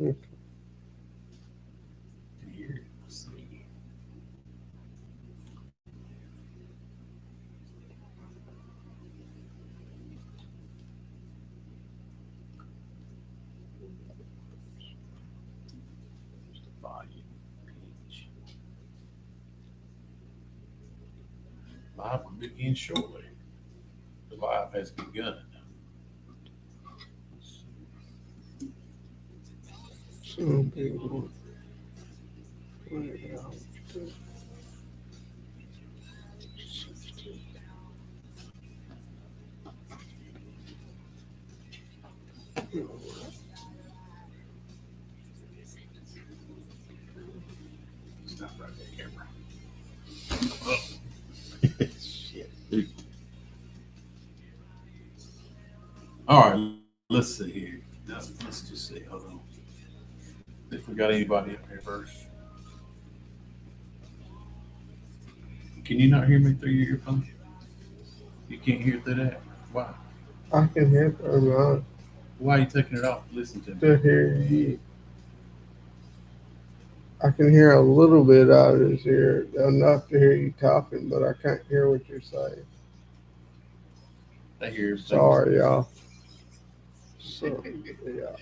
Okay. Here, let's see. Volume pitch. Live will begin shortly. The live has begun. Some people. Well, Stop right there, camera. Oh. Shit. All right, let's see here. No, let's just see. Hold on. If we got anybody up here first. Can you not hear me through your earphone? You can't hear through that? Why? I can hear them on Why are you taking it off to listen to me? to hear you. I can hear a little bit out of his ear, enough to hear you talking, but I can't hear what you're saying. I hear everything. Sorry, y'all. So, yeah.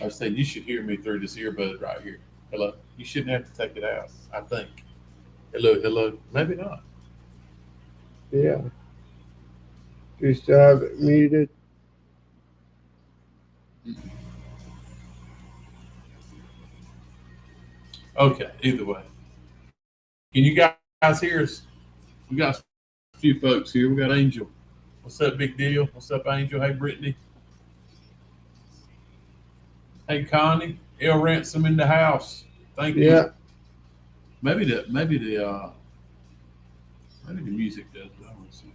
I was saying you should hear me through this earbud right here. Hello. You shouldn't have to take it out, I think. Hello, hello. Maybe not. Yeah. Do you still have it muted? Okay, either way. Can you guys hear us? We got a few folks here. We got Angel. What's up, big deal? What's up, Angel? Hey, Brittany. Hey, Connie. L Ransom in the house. Thank you. Yeah. Maybe the music does. I don't see.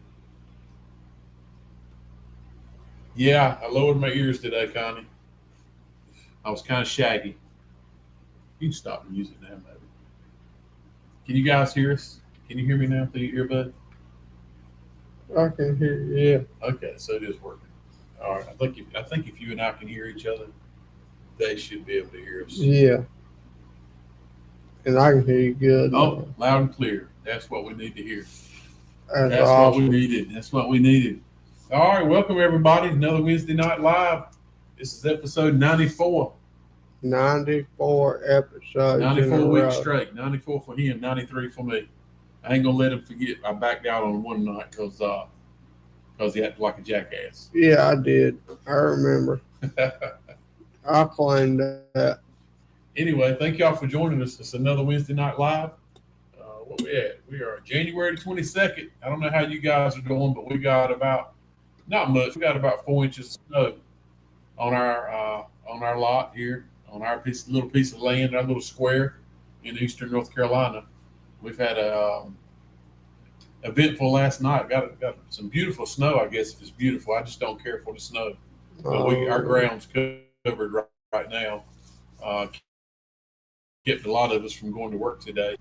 Yeah, I lowered my ears today, Connie. I was kind of shaggy. You can stop the music now, maybe. Can you guys hear us? Can you hear me now through your earbud? I can hear you. Yeah. Okay, so it is working. All right. I think if you and I can hear each other, they should be able to hear us. Yeah. And I can hear you good. Oh, loud and clear. That's what we need to hear. That's That's awesome. what we needed. That's what we needed. All right, welcome everybody. Another Wednesday Night Live. This is episode 94. 94 episodes. 94 weeks straight. 94 for him, 93 for me. I ain't gonna let him forget I backed out on one night because he acted like a jackass. Yeah, I did. I remember. I claimed that. Anyway, thank y'all for joining us. It's another Wednesday Night Live. What we at? We are January 22nd. I don't know how you guys are doing, but we got about, not much, we got about 4 inches of snow on our lot here, on our little piece of land, our little square in eastern North Carolina. We've had a eventful last night. Got some beautiful snow, I guess, if it's beautiful. I just don't care for the snow. But our ground's covered right now. Kept a lot of us from going to work today.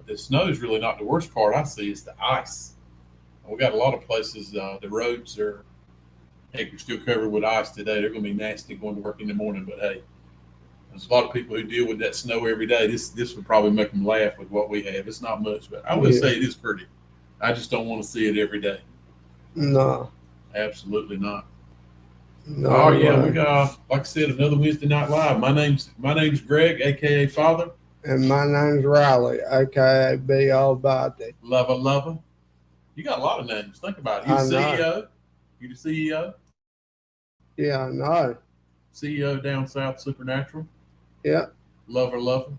The snow is really not the worst part I see. It's the ice. We got a lot of places. The roads are, heck, we're still covered with ice today. They're going to be nasty going to work in the morning. But hey, there's a lot of people who deal with that snow every day. This would probably make them laugh with what we have. It's not much, but I would say it is pretty. I just don't want to see it every day. No. Absolutely not. No. Oh yeah, we got, like I said, another Wednesday Night Live. My name's Greg, aka Father. And my name's Riley, aka Be All Body. Lover. You got a lot of names. Think about it. You're the CEO. You the CEO. Yeah, I know. CEO down south, Supernatural. Yeah. Lover. Lover.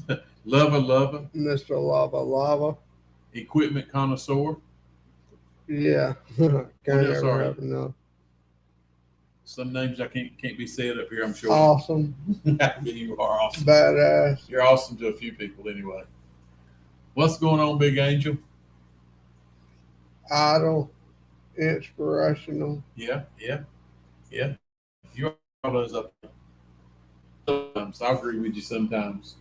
Mr. Lava. Equipment connoisseur. Yeah. Can't ever have enough. Some names I can't be said up here, I'm sure. Awesome. You are awesome. Badass. You're awesome to a few people anyway. What's going on, Big Angel? Idle. Inspirational. Yeah. You are those up there. Sometimes I agree with you sometimes.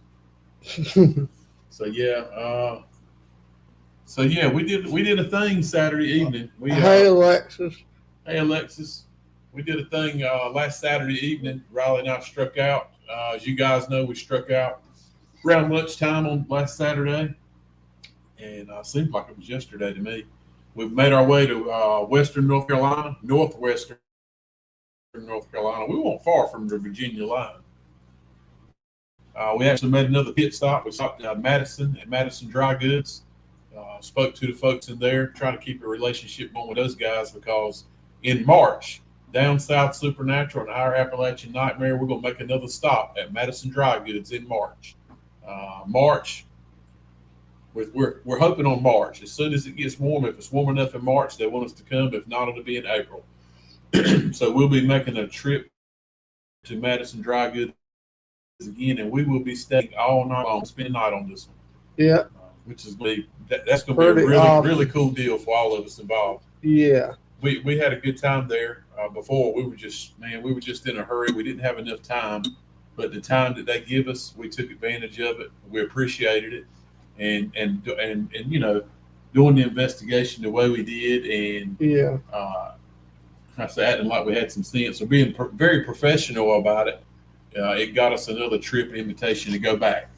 So yeah, we did a thing Saturday evening. Hey Alexis. Hey Alexis. We did a thing last Saturday evening. Riley and I struck out As you guys know, we struck out around lunchtime on last Saturday, and seemed like it was yesterday to me. We've made our way to Western North Carolina, northwestern North Carolina. We weren't far from the Virginia line. We actually made another pit stop. We stopped at Madison at Madison Dry Goods. Spoke to the folks in there, trying to keep a relationship going with those guys because in March, down south Supernatural and our Appalachian Nightmare, we're going to make another stop at Madison Dry Goods in March. March, we're hoping on March. As soon as it gets warm, if it's warm enough in March, they want us to come. If not, it'll be in April. So we'll be making a trip to Madison Dry Goods again, and we will be staying all night long, spend the night on this one. Yeah. Which is that's going to be a really awesome. really cool deal for all of us involved. Yeah. We had a good time there. Before we were just in a hurry. We didn't have enough time, but the time that they give us, we took advantage of it. We appreciated it, and doing the investigation the way we did, and Yeah. I said acting like we had some sense or being very professional about it. It got us another trip invitation to go back.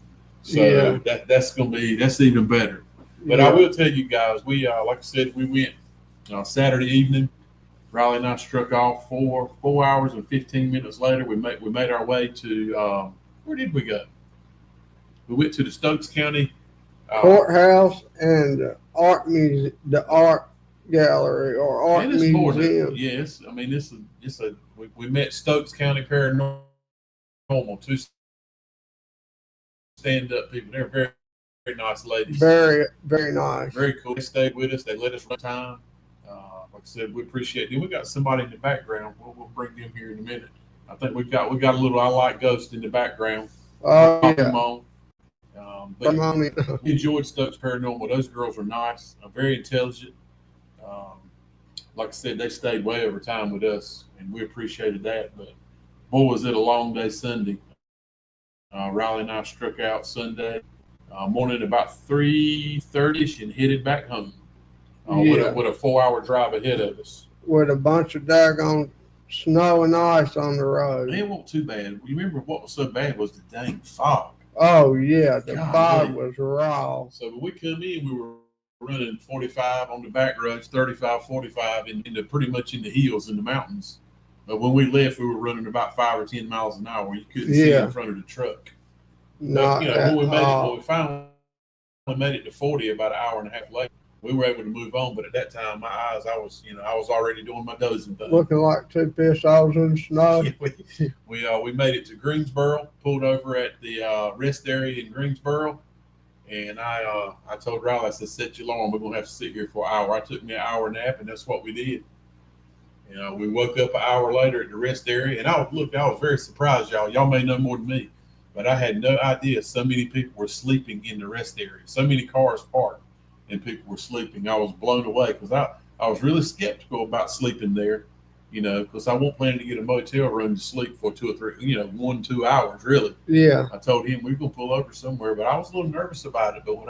So Yeah. that's even better. But I will tell you guys, we like I said, we went Saturday evening. Riley and I struck off 4 hours and 15 minutes later. We made our way to where did we go? We went to the Stokes County Courthouse and the art gallery or art and it's more than museum. yes. I mean, we met Stokes County Paranormal, two stand up people. They're very nice ladies. Very, very nice. Very cool. They stayed with us. They let us run time. Like I said, we appreciate it. We got somebody in the background. We'll bring them here in a minute. I think we got a little I like ghost in the background. Oh Pop yeah. them on. But we enjoyed Stokes Paranormal. Those girls are nice, very intelligent. Like I said, they stayed way over time with us, and we appreciated that. But boy, was it a long day Sunday. Riley and I struck out Sunday morning about 3:30ish and headed back home with a 4 hour drive ahead of us. With a bunch of daggone snow and ice on the road. It wasn't too bad. You remember what was so bad was the dang fog. Oh yeah, the God, fog man. was raw. So when we come in, we were running 45 on the back roads, 35, 45, pretty much in the hills in the mountains. But when we left, we were running about 5 or 10 miles an hour. You couldn't see in front of the truck. Not But, at when all. we finally made it to 40 about an hour and a half later, we were able to move on. But at that time, my eyes, I was already doing my dozing thing. Looking like two piss holes in the snow. we made it to Greensboro, pulled over at the rest area in Greensboro, and I told Riley, I said, set your alarm. We're gonna have to sit here for an hour. I took me an hour nap, and that's what we did. We woke up an hour later at the rest area, and I was very surprised, y'all. Y'all may know more than me, but I had no idea so many people were sleeping in the rest area. So many cars parked, and people were sleeping. I was blown away because I was really skeptical about sleeping there, because I won't plan to get a motel room to sleep for 2 or 3, 1, 2 hours, really. Yeah. I told him we were going to pull over somewhere, but I was a little nervous about it. But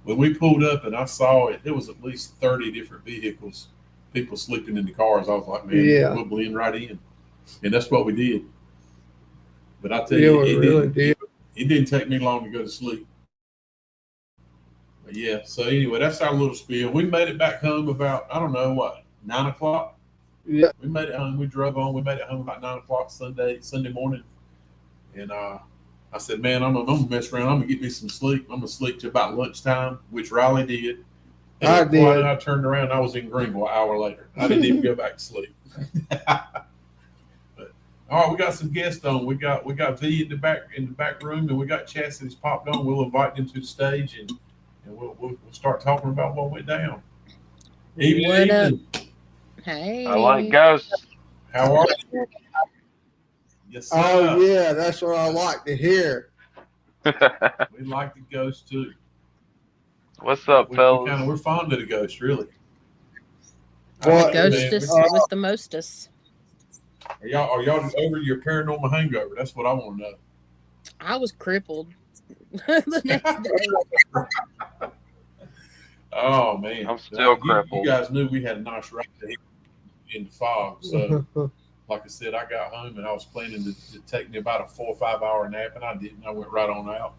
when we pulled up and I saw it, there was at least 30 different vehicles, people sleeping in the cars. I was like, man, we'll blend right in. And that's what we did. But I tell you, it didn't take me long to go to sleep. But yeah, so anyway, that's our little spiel. We made it back home about, 9 o'clock? Yeah. We made it home. We drove on. We made it home about 9 o'clock Sunday morning. And I said, man, I'm going to mess around. I'm going to get me some sleep. I'm going to sleep till about lunchtime, which Riley did. And I did. I turned around, I was in Greenville an hour later. I didn't even go back to sleep. But, all right, we got some guests on. We got V in the back room, and we got Chastity's popped on. We'll invite them to the stage, and we'll start talking about what went down. Evening. Hey. I like ghosts. How are you? Yes, sir. Oh yeah, that's what I like to hear. We like the ghost too. What's up, fellas? We're fond of the ghost, really. What? Ghostess with the mostest. Are y'all just over your paranormal hangover? That's what I want to know. I was crippled the next day. Oh man, I'm still crippled. You guys knew we had a nice ride in the fog, so like I said, I got home and I was planning to take me about a 4 or 5 hour nap, and I didn't. I went right on out.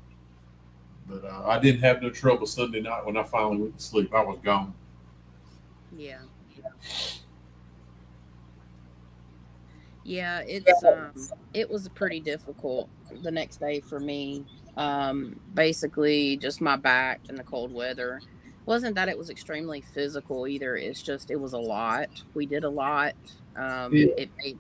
But I didn't have no trouble Sunday night when I finally went to sleep. I was gone. Yeah. Yeah, it was pretty difficult the next day for me. Basically just my back and the cold weather. Wasn't that it was extremely physical either. It's just it was a lot. We did a lot. Yeah, It made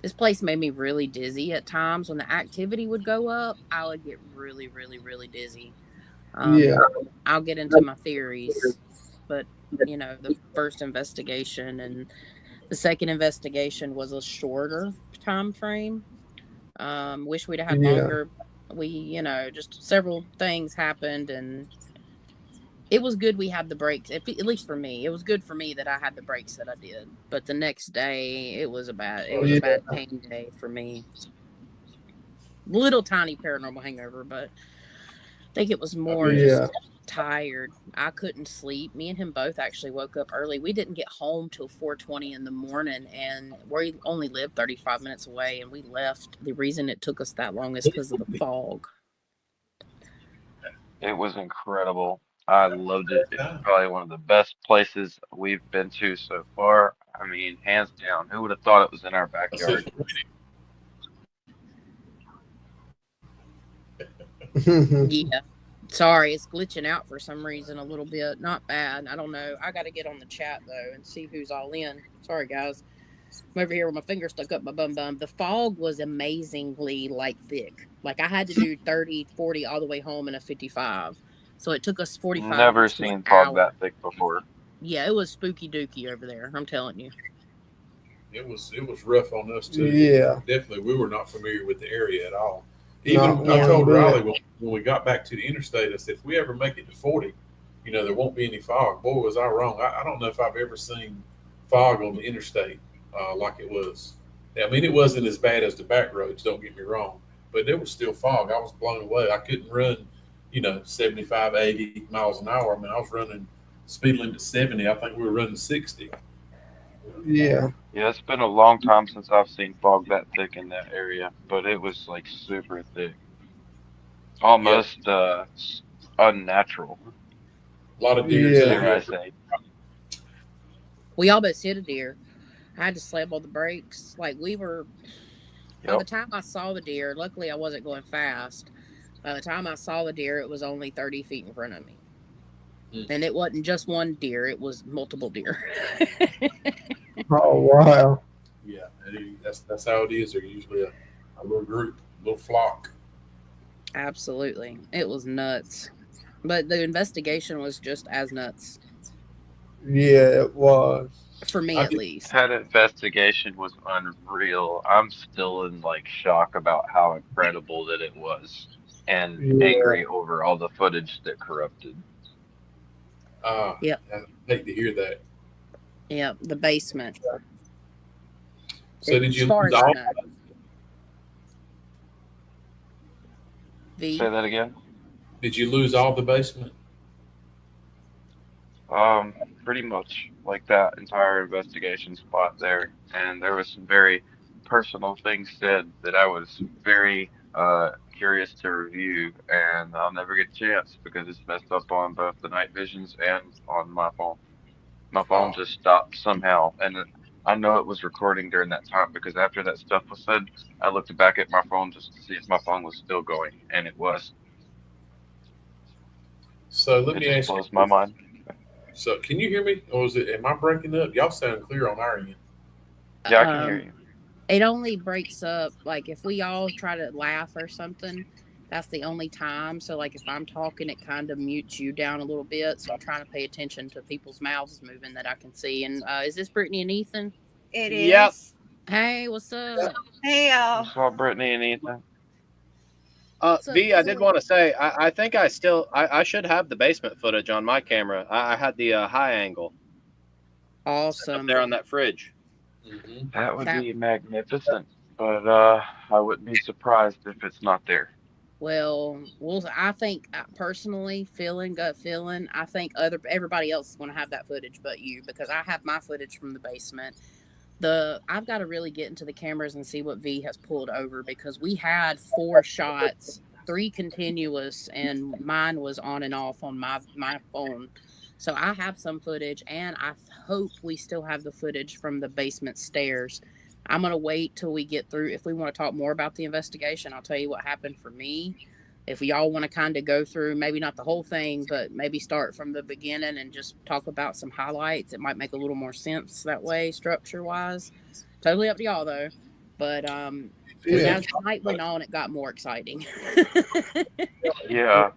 this place made me really dizzy at times. When the activity would go up, I would get really, really, really dizzy. yeah, I'll get into my theories, but the first investigation and the second investigation was a shorter time frame. Wish we'd have had yeah, longer. We, just several things happened, and it was good we had the breaks. At least for me, it was good for me that I had the breaks that I did. But the next day, it was a yeah, bad pain day for me. Little tiny paranormal hangover, but I think it was I more bet. yeah. just tired. I couldn't sleep. Me and him both actually woke up early. We didn't get home till 4:20 in the morning, and we only lived 35 minutes away, and we left. The reason it took us that long is because of the fog. It was incredible. I loved it. It's Time. probably one of the best places we've been to so far. I mean, hands down. Who would have thought it was in our I said, backyard? Yeah. Sorry, it's glitching out for some reason a little bit. Not bad. I don't know. I got to get on the chat though and see who's all in. Sorry, guys. I'm over here with my finger stuck up my bum bum. The fog was amazingly thick. Like I had to do 30, 40 all the way home in a 55. So it took us 45 Never minutes to an seen fog hour. that thick before. Yeah, it was spooky dooky over there. I'm telling you. it was rough on us too. Yeah, Definitely, we were not familiar with the area at all. not Even I one told bit. Riley when we got back to the interstate, I said if we ever make it to 40, there won't be any fog. Boy, was I wrong. I don't know if I've ever seen fog on the interstate like it was. I mean, it wasn't as bad as the back roads. Don't get me wrong, but there was still fog. I was blown away. I couldn't run, 75, 80 miles an hour. I mean, I was running speed limit 70. I think we were running 60. Yeah, Yeah, it's been a long time since I've seen fog that thick in that area, but it was like super thick. Yeah, Almost unnatural, a lot of deer too. yeah, dare Yeah, I say. We almost hit a deer. I had to slam on the brakes. By the Yep. time I saw the deer, luckily I wasn't going fast. By the time I saw the deer, it was only 30 feet in front of me. mm, And it wasn't just one deer, it was multiple deer. oh wow. yeah. That's how it is. They're usually a little group, a little flock. Absolutely. It was nuts. But the investigation was just as nuts, Yeah, it was. for me I at get least. That investigation was unreal. I'm still in like shock about how incredible that it was and Yeah, angry over all the footage that corrupted. uh, Yep. I hate to hear that. Yep. The basement. So did As you far lose as I all? know. Say V. that again? Did you lose all the basement? Pretty much like that entire investigation spot there. And there was some very personal things said that I was very curious to review, and I'll never get a chance because it's messed up on both the night visions and on my phone. My phone Oh, just stopped somehow, and I know it was recording during that time because after that stuff was said, I looked back at my phone just to see if my phone was still going, and it was. so let It me just ask blows my you. mind. So can you hear me, or is it? Am I breaking up? Y'all sound clear on our end. Yeah, I can hear Um, you. it only breaks up if we all try to laugh or something. That's the only time. So if I'm talking, it kind of mutes you down a little bit. So I'm trying to pay attention to people's mouths moving that I can see. And is this Brittany and Ethan? It Yep. is. Hey, what's up? Hey, y'all. What's up, Brittany and Ethan? What's up, V, I did Philly? want to say, I think I should have the basement footage on my camera. I had the high angle set up Awesome. there on that fridge. Hmm. That would That be magnificent, but I wouldn't be surprised if it's not there. well, I think personally, feeling gut feeling, I think everybody else is going to have that footage, but you, because I have my footage from the basement. I've got to really get into the cameras and see what V has pulled over, because we had 4 shots, 3 continuous, and mine was on and off on my phone. So I have some footage, and I hope we still have the footage from the basement stairs. I'm going to wait till we get through. If we want to talk more about the investigation, I'll tell you what happened for me. If we all want to kind of go through, maybe not the whole thing, but maybe start from the beginning and just talk about some highlights, it might make a little more sense that way, structure wise. Totally up to y'all though. But because Yeah. as the night went on, it got more exciting. Yeah,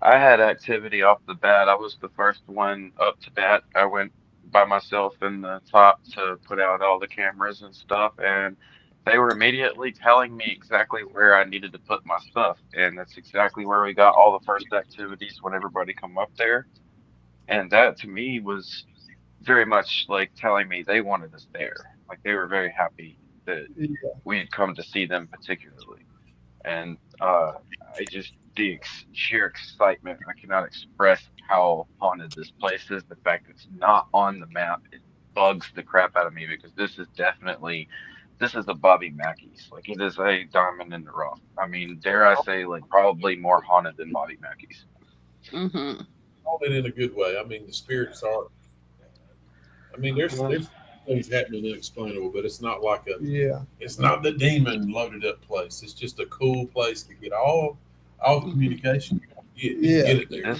I had activity off the bat. I was the first one up to bat. I went by myself in the top to put out all the cameras and stuff, and they were immediately telling me exactly where I needed to put my stuff, and that's exactly where we got all the first activities when everybody come up there. And that to me was very much like telling me they wanted us there. Like they were very happy that Yeah. we had come to see them particularly. And I just sheer excitement. I cannot express how haunted this place is. The fact it's not on the map, it bugs the crap out of me because this is a Bobby Mackey's. Like it is a diamond in the rough. I mean, dare I say, like probably more haunted than Bobby Mackey's. Mm-hmm. All in a good way. I mean, the spirits are. I mean, Mhm. there's things happening unexplainable, but it's not like a. Yeah. It's not the demon loaded up place. It's just a cool place to get all the Mm-hmm. communication you can Yeah. get it there.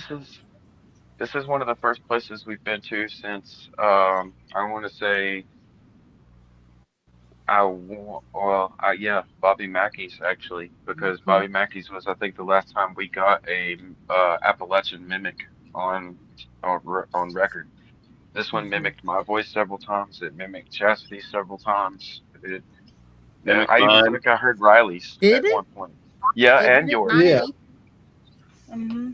This is one of the first places we've been to since I want to say yeah, Bobby Mackey's actually, because Mm-hmm. Bobby Mackey's was, I think, the last time we got a Appalachian mimic on on record. This one Mm-hmm. mimicked my voice several times. It mimicked Chastity several times. Mimic I even mine. think I heard Riley's Did at it? one point. Yeah, It and did it yours. Yeah. mighty. Hmm.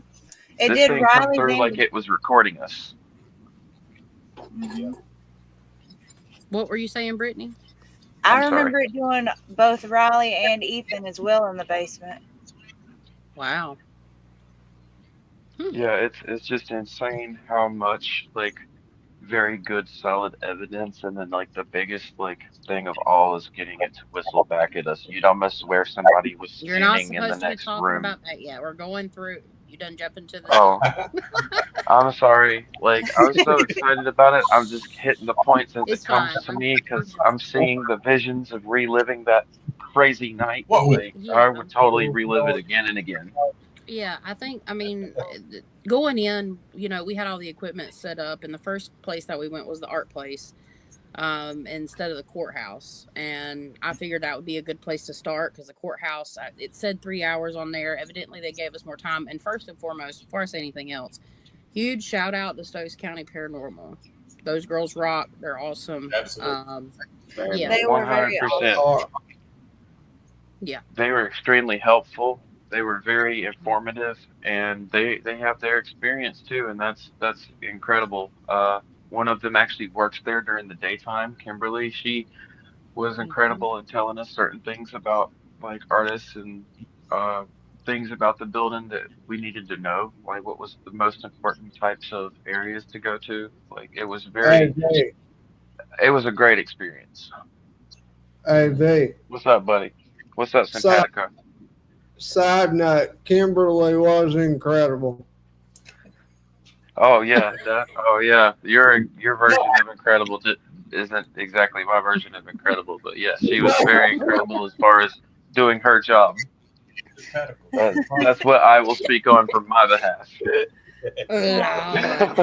It This did thing come Riley's through like and it was recording us. hmm What were you saying, Brittany? I I'm sorry. remember it doing both Riley and Ethan as well in the basement. Wow. Hmm. Yeah, it's just insane how much like very good solid evidence, and then like the biggest like thing of all is getting it to whistle back at us. You'd almost swear somebody was You're not standing in the supposed to be next talking room. about that yet. We're going through. You done jump into the. Oh, I'm sorry. Like I was so excited about it. I'm just hitting the points as it It's comes fine. to me because I'm seeing the visions of reliving that crazy night. What was Like Yeah. I would totally relive it again and again. Yeah, I think, I mean, going in, we had all the equipment set up, and the first place that we went was the art place, instead of the courthouse. And I figured that would be a good place to start because the courthouse, it said 3 hours on there. Evidently, they gave us more time. And first and foremost, before I say anything else, huge shout out to Stokes County Paranormal. Those girls rock. They're awesome. absolutely? Yeah, They were very 100%. awesome. Or, yeah. They were extremely helpful. They were very informative, and they have their experience too, and that's incredible. One of them actually works there during the daytime. Kimberly, she was Mhm. incredible in telling us certain things about like artists and uh things about the building that we needed to know, like what was the most important types of areas to go to. Like hey, V, it was a great experience. hey, V. What's up, buddy? What's up, Side, Simpatica? side note, Kimberly was incredible. Oh yeah, your version of incredible isn't exactly my version of incredible, but yes, she was very incredible as far as doing her job. That's what I will speak on from my behalf. Lord.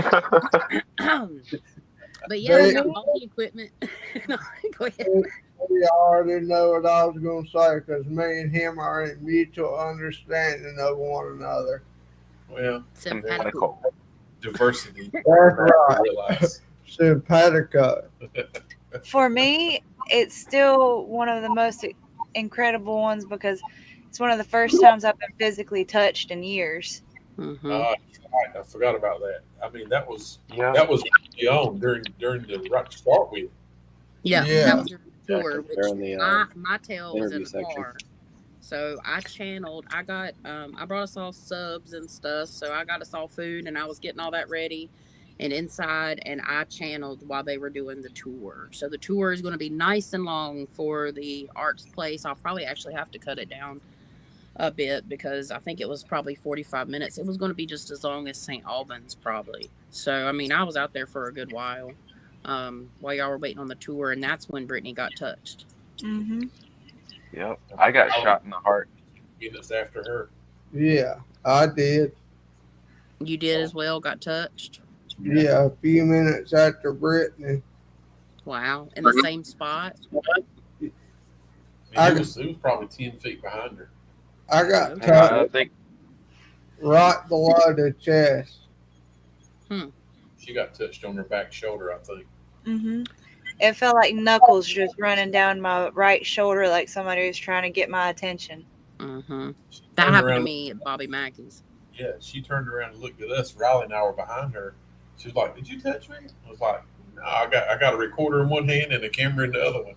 But yeah, we They, got Me, all the equipment. No, go ahead. we already know what I was going to say because me and him are in mutual understanding of one another. Well, Simpatico. Simpatico. diversity. That's right. Realize. Simpatico. for me, it's still one of the most incredible ones because it's one of the first times I've been physically touched in years. Mm-hmm. Right, I forgot about that. I mean, Yeah. that was early on during the right to start with. Yeah, Yeah. that was during the Yeah, tour, 'cause they're which in the my tail was in interview the section. car. So I channeled. I brought us all subs and stuff. So I got us all food, and I was getting all that ready. and inside, and I channeled while they were doing the tour. So the tour is going to be nice and long for the arts place. I'll probably actually have to cut it down a bit because I think it was probably 45 minutes. It was going to be just as long as St. Albans probably. So, I mean, I was out there for a good while y'all were waiting on the tour, and that's when Brittany got touched. Mm-hmm. Yep. I got shot in the heart. Minutes after her. Yeah, I did. You did as well, got touched? Yeah, a few minutes after Brittany. Wow. In the same spot? I mean, it was probably 10 feet behind her. I got Okay. touched I think right below the chest. She got touched on her back shoulder, I think. Mm-hmm. It felt like knuckles just running down my right shoulder, like somebody was trying to get my attention. Mm-hmm. She That turned happened to around- me at Bobby Mackey's. Yeah, she turned around and looked at us. Riley and I were behind her. She was like, "Did you touch me?" I was like, "No, I got a recorder in one hand and a camera in the other one."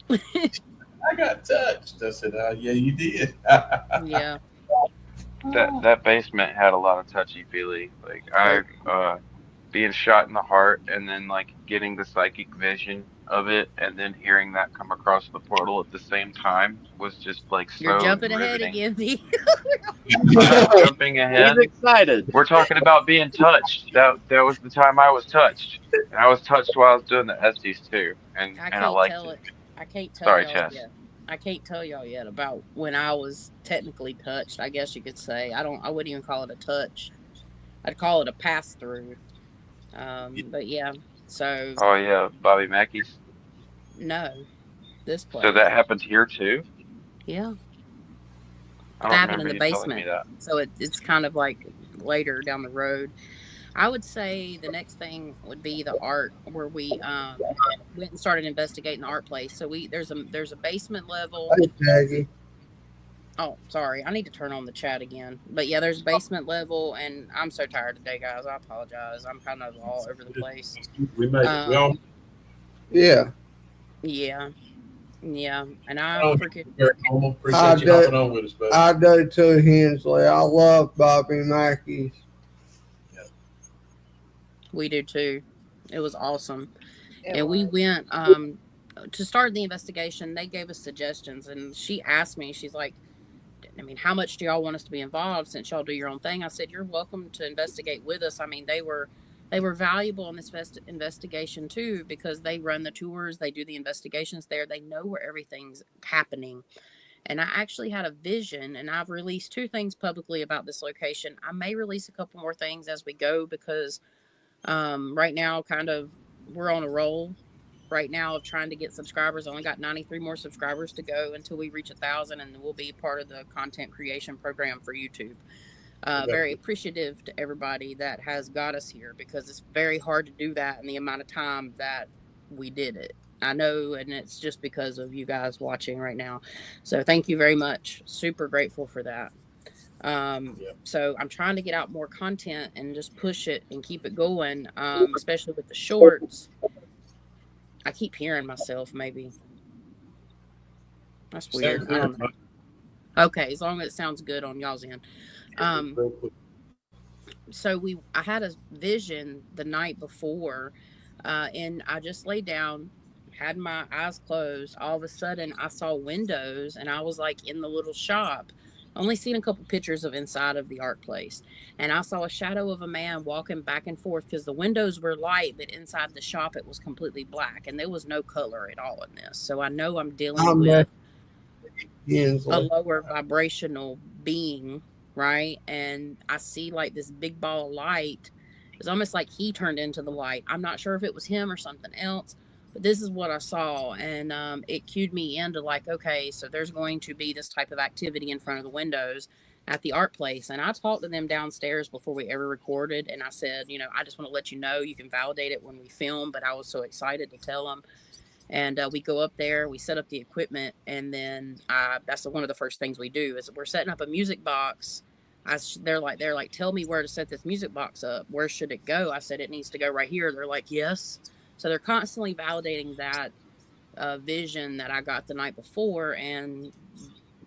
I got touched. I said, "Yeah, you did." Yeah. that basement had a lot of touchy feely. Like being shot in the heart and then like getting the psychic vision of it and then hearing that come across the portal at the same time was just like You're so jumping ahead riveting. again, V. I'm not jumping He's ahead. excited. We're talking about being touched. That was the time I was touched. And I was touched while I was doing the Estes too. And I can't liked tell it. it. I can't tell Sorry, y'all Chess. yet. I can't tell y'all yet about when I was technically touched. I guess you could say. I wouldn't even call it a touch. I'd call it a pass through. But yeah. So Oh yeah, Bobby Mackey's. no, this So that place. happened here too? Yeah, I that don't happened in remember the you telling me basement. that. So it's kind of like later down the road. I would say the next thing would be the art where we went and started investigating the art place. So there's a basement level. Hey, Jackie. Oh, sorry. I need to turn on the chat again. But yeah, there's basement level, and I'm so tired today, guys. I apologize. I'm kind of all over the place. We made it. We all. Yeah. Yeah. Yeah. And I Oh, freaking very normal. I Appreciate you do. hopping on with us, buddy. I do too, Hensley. I love Bobby Mackey's. we do too. It was awesome. It And we was. went to start the investigation. They gave us suggestions, and she asked me, she's like, I mean, how much do y'all want us to be involved since y'all do your own thing? I said, you're welcome to investigate with us. I mean, they were valuable in this investigation too, because they run the tours, they do the investigations there, they know where everything's happening. And I actually had a vision, and I've released 2 things publicly about this location. I may release a couple more things as we go because right now, kind of, we're on a roll right now of trying to get subscribers. I only got 93 more subscribers to go until we reach 1,000, and we'll be part of the content creation program for YouTube. Very appreciative to everybody that has got us here because it's very hard to do that in the amount of time that we did it. I know, and it's just because of you guys watching right now. So thank you very much. Super grateful for that. So I'm trying to get out more content and just push it and keep it going, especially with the shorts. I keep hearing myself, maybe. That's weird. I don't know. Okay, as long as it sounds good on y'all's end. So I had a vision the night before, and I just laid down, had my eyes closed. All of a sudden, I saw windows, and I was like in the little shop. Only seen a couple pictures of inside of the art place, and I saw a shadow of a man walking back and forth because the windows were light, but inside the shop it was completely black, and there was no color at all in this. So I know I'm dealing with a lower vibrational being, right? And I see like this big ball of light. It's almost like he turned into the light. I'm not sure if it was him or something else, but this is what I saw. And it cued me into like, okay, so there's going to be this type of activity in front of the windows at the art place. And I talked to them downstairs before we ever recorded. And I said, I just want to let you know, you can validate it when we film, but I was so excited to tell them. And we go up there, we set up the equipment, and then that's one of the first things we do is we're setting up a music box. They're like, tell me where to set this music box up. Where should it go? I said, it needs to go right here. They're like, yes. So they're constantly validating that vision that I got the night before. And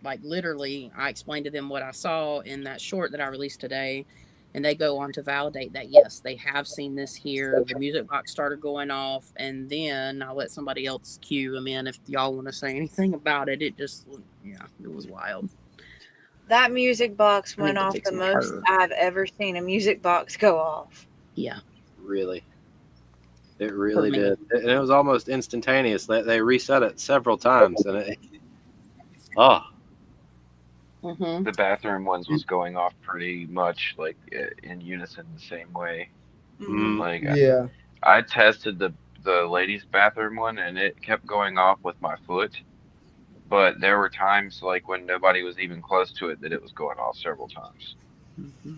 like literally, I explained to them what I saw in that short that I released today. And they go on to validate that, yes, they have seen this here. The music box started going off, and then I'll let somebody else cue them in if y'all want to say anything about it. It just, yeah, it was wild. That music box I need went to off fix the my most hair. I've ever seen a music box go off. Yeah. Really. It For really me. did. And it was almost instantaneous. They reset it several times. And oh, Mm-hmm. The bathroom ones was going off pretty much like in unison the same way. Mhm. Like Yeah. I tested the ladies' bathroom one and it kept going off with my foot, but there were times like when nobody was even close to it that it was going off several times. Mm-hmm.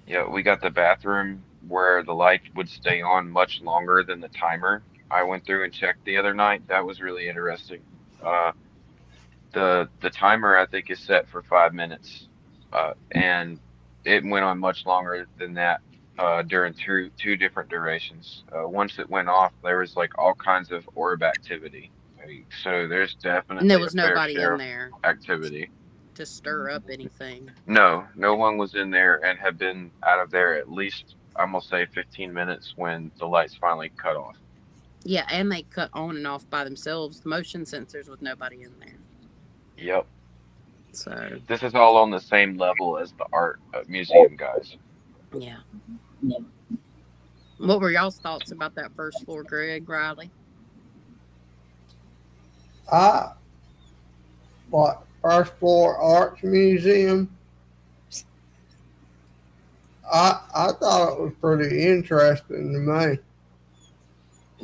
Yeah, we got the bathroom where the light would stay on much longer than the timer. I went through and checked the other night. That was really interesting. Uh, the timer I think is set for 5 minutes, and it went on much longer than that during two different durations. Once it went off, there was like all kinds of orb activity. So there's And there definitely a was fair nobody share in of there activity. to stir up anything. No, no one was in there and had been out of there at least, I'm gonna say 15 minutes when the lights finally cut off. Yeah, and they cut on and off by themselves, motion sensors with nobody in there. Yep. So, This is all on the same level as the art museum guys. yeah. What were y'all's thoughts about that first floor, Greg, Riley? I what first floor arts museum. I thought it was pretty interesting to me.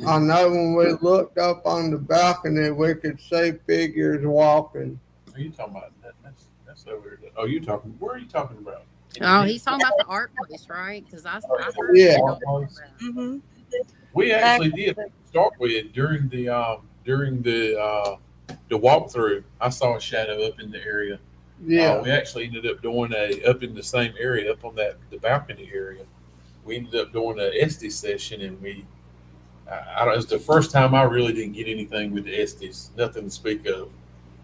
I know when we looked up on the balcony, we could see figures walking. Are you talking about that? That's so weird. Oh, you talking? Where are you talking about? Oh, he's talking about the art place, right? Because I heard Yeah. that y'all talking about. Mm-hmm. We actually did start with during the walkthrough. I saw a shadow up in the area. Yeah. We actually ended up doing up in the same area, up on the balcony area. We ended up doing an Estes session, and I don't. It was the first time I really didn't get anything with the Estes, nothing to speak of.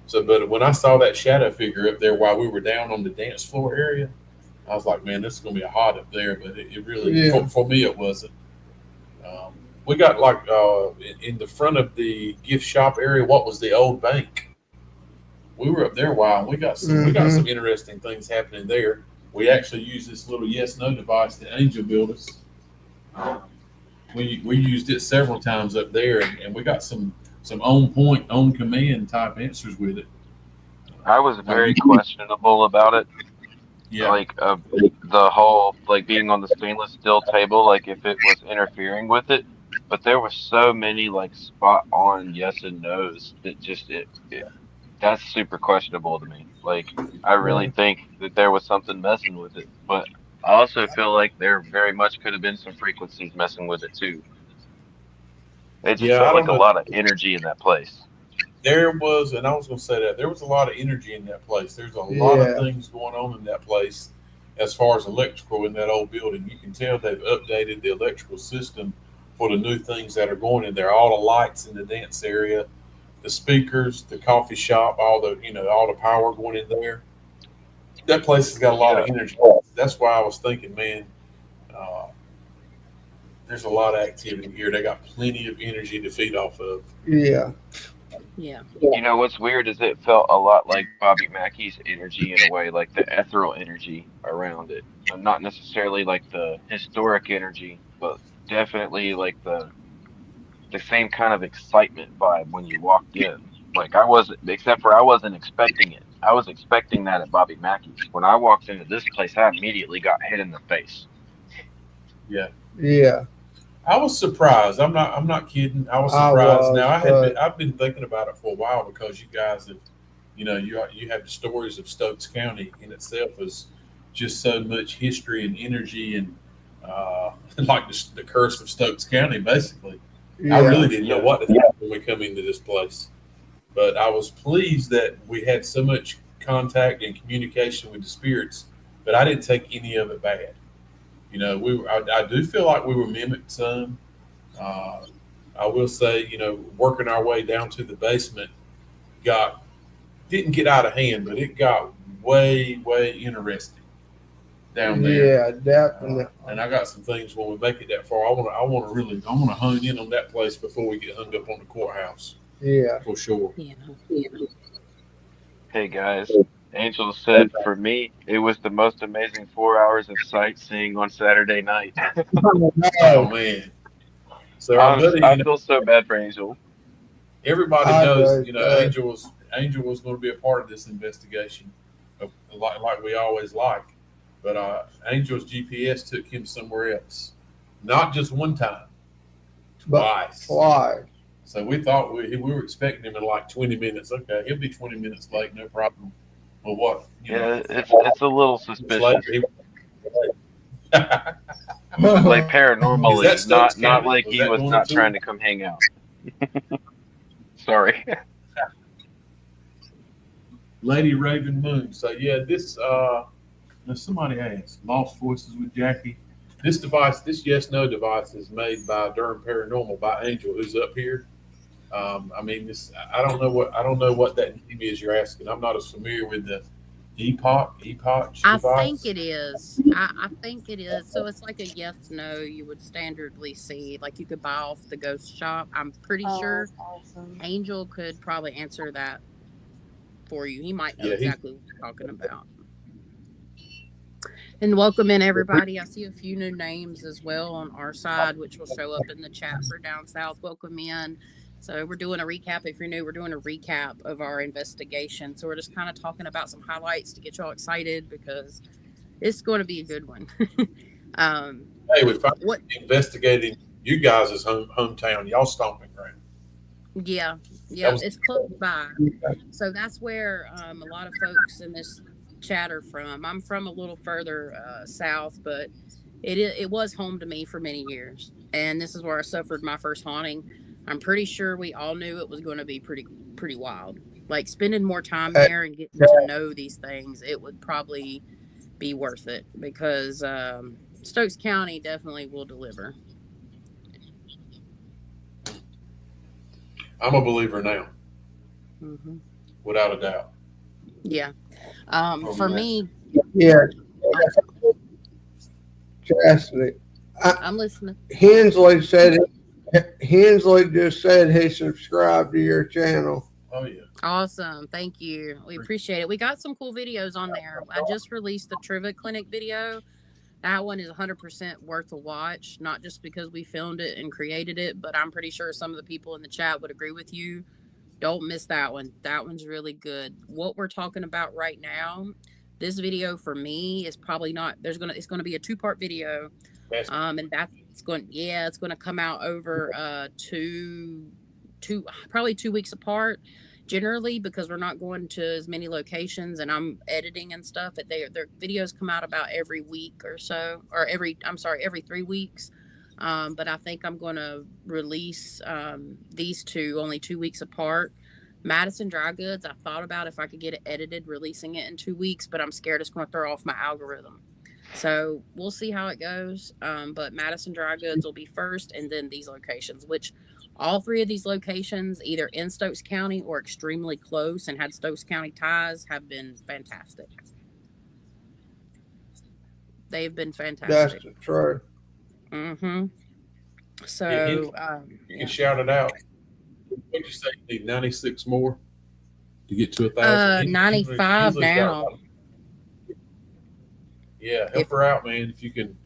So, but when I saw that shadow figure up there while we were down on the dance floor area, I was like, man, this is gonna be hot up there. But it really, Yeah. for me, it wasn't. We got like in the front of the gift shop area. What was the old bank? We were up there a while. And we got some interesting things happening there. We actually used this little yes no device that Angel built us. We used it several times up there, and we got some on point, on command type answers with it. I was Like very questionable about it, yeah, like the whole like being on the stainless steel table, like if it was interfering with it. But there were so many like spot on yes and no's that just that's super questionable to me. Like I really Yeah. think that there was something messing with it, but I also feel like there very much could have been some frequencies messing with it too. It just yeah. I felt like don't a know. lot of energy in that place. There was, and I was going to say that there was a lot of energy in that place. There's a lot of Yeah. things going on in that place as far as electrical in that old building. You can tell they've updated the electrical system for the new things that are going in there. All the lights in the dance area, the speakers, the coffee shop, all the power going in there. That place has got a lot Yeah, of energy. That's why I was thinking, man, uh, there's a lot of activity here. They got plenty of energy to feed off of. Yeah. Yeah. you know what's weird is it felt a lot like Bobby Mackey's energy in a way, like the ethereal energy around it. Not necessarily like the historic energy, but definitely like the same kind of excitement vibe when you walked in. Like I wasn't, except for I wasn't expecting it. I was expecting that at Bobby Mackey's. When I walked into this place, I immediately got hit in the face. Yeah. Yeah. I was surprised. I'm not kidding. I was I surprised. was, Now but I've been thinking about it for a while because you guys have, you have the stories of Stokes County in itself is just so much history and energy and like the curse of Stokes County basically. I yeah. really didn't know Yeah. what to think when we come into this place, but I was pleased that we had so much contact and communication with the spirits. But I didn't take any of it bad. I do feel like we were mimicked some. Uh, I will say, working our way down to the basement didn't get out of hand, but it got way, way interesting. down there. Yeah, definitely. And I got some things when we make it that far. I want to hone in on that place before we get hung up on the courthouse. Yeah. For sure. Yeah. Hey guys, Angel said for me it was the most amazing 4 hours of sightseeing on Saturday night. Oh man. So our buddy, I feel so bad for Angel. everybody I knows, do, Angel was going to be a part of this investigation, like we always like. But Angel's GPS took him somewhere else, not just one time, but twice. twice. So we thought we were expecting him in like 20 minutes. Okay, he'll be 20 minutes late, no problem. Well, what? Yeah, it's a little suspicious. Like Is that paranormally, Stokes not County? like Was he that was going not to? trying to come hang out. Sorry. Lady Raven Moon. So yeah, this now somebody asked, Lost Voices with Jackie. This device, this yes no device, is made by Durham Paranormal by Angel, who's up here. I mean, this I don't know what that name is you're asking. I'm not as familiar with the epoch I device. think it is. I think it is. So it's like a yes no you would standardly see. Like you could buy off the ghost shop. I'm pretty sure that's awesome. Angel could probably answer that for you. He might know Yeah, exactly what you're talking about. And welcome in everybody. I see a few new names as well on our side, which will show up in the chat for down south. Welcome in. So we're doing a recap. If you're new, we're doing a recap of our investigation. So we're just kind of talking about some highlights to get y'all excited because it's going to be a good one. Hey, we finally investigating you guys' hometown, y'all stomping ground. Yeah, it's close by. So that's where a lot of folks in this chat are from. I'm from a little further south, but it was home to me for many years, and this is where I suffered my first haunting. I'm pretty sure we all knew it was going to be pretty wild. Like spending more time there and getting to know these things, it would probably be worth it because Stokes County definitely will deliver. I'm a believer now, without a doubt. Yeah. For me, Yeah. Chastity. I'm listening. Hensley just said he subscribed to your channel. Oh yeah. Awesome. Thank you. We appreciate it. We got some cool videos on there. I just released the Trivia Clinic video. That one is 100% worth a watch, not just because we filmed it and created it, but I'm pretty sure some of the people in the chat would agree with you. Don't miss that one. That one's really good. What we're talking about right now, this video for me is probably not, it's going to be a 2-part video. And that's it's going to come out over probably 2 weeks apart generally because we're not going to as many locations and I'm editing and stuff. Their videos come out about every week or so, or every 3 weeks. But I think I'm going to release these two only 2 weeks apart. Madison Dry Goods, I thought about if I could get it edited, releasing it in 2 weeks, but I'm scared it's going to throw off my algorithm. So we'll see how it goes. But Madison Dry Goods will be first, and then these locations, which all 3 of these locations, either in Stokes County or extremely close and had Stokes County ties, have been fantastic. They've been fantastic. That's the truth. So you can shout it out. What did you say? You need 96 more to get to 1,000. 95 now. Yeah, help her out, man. If you can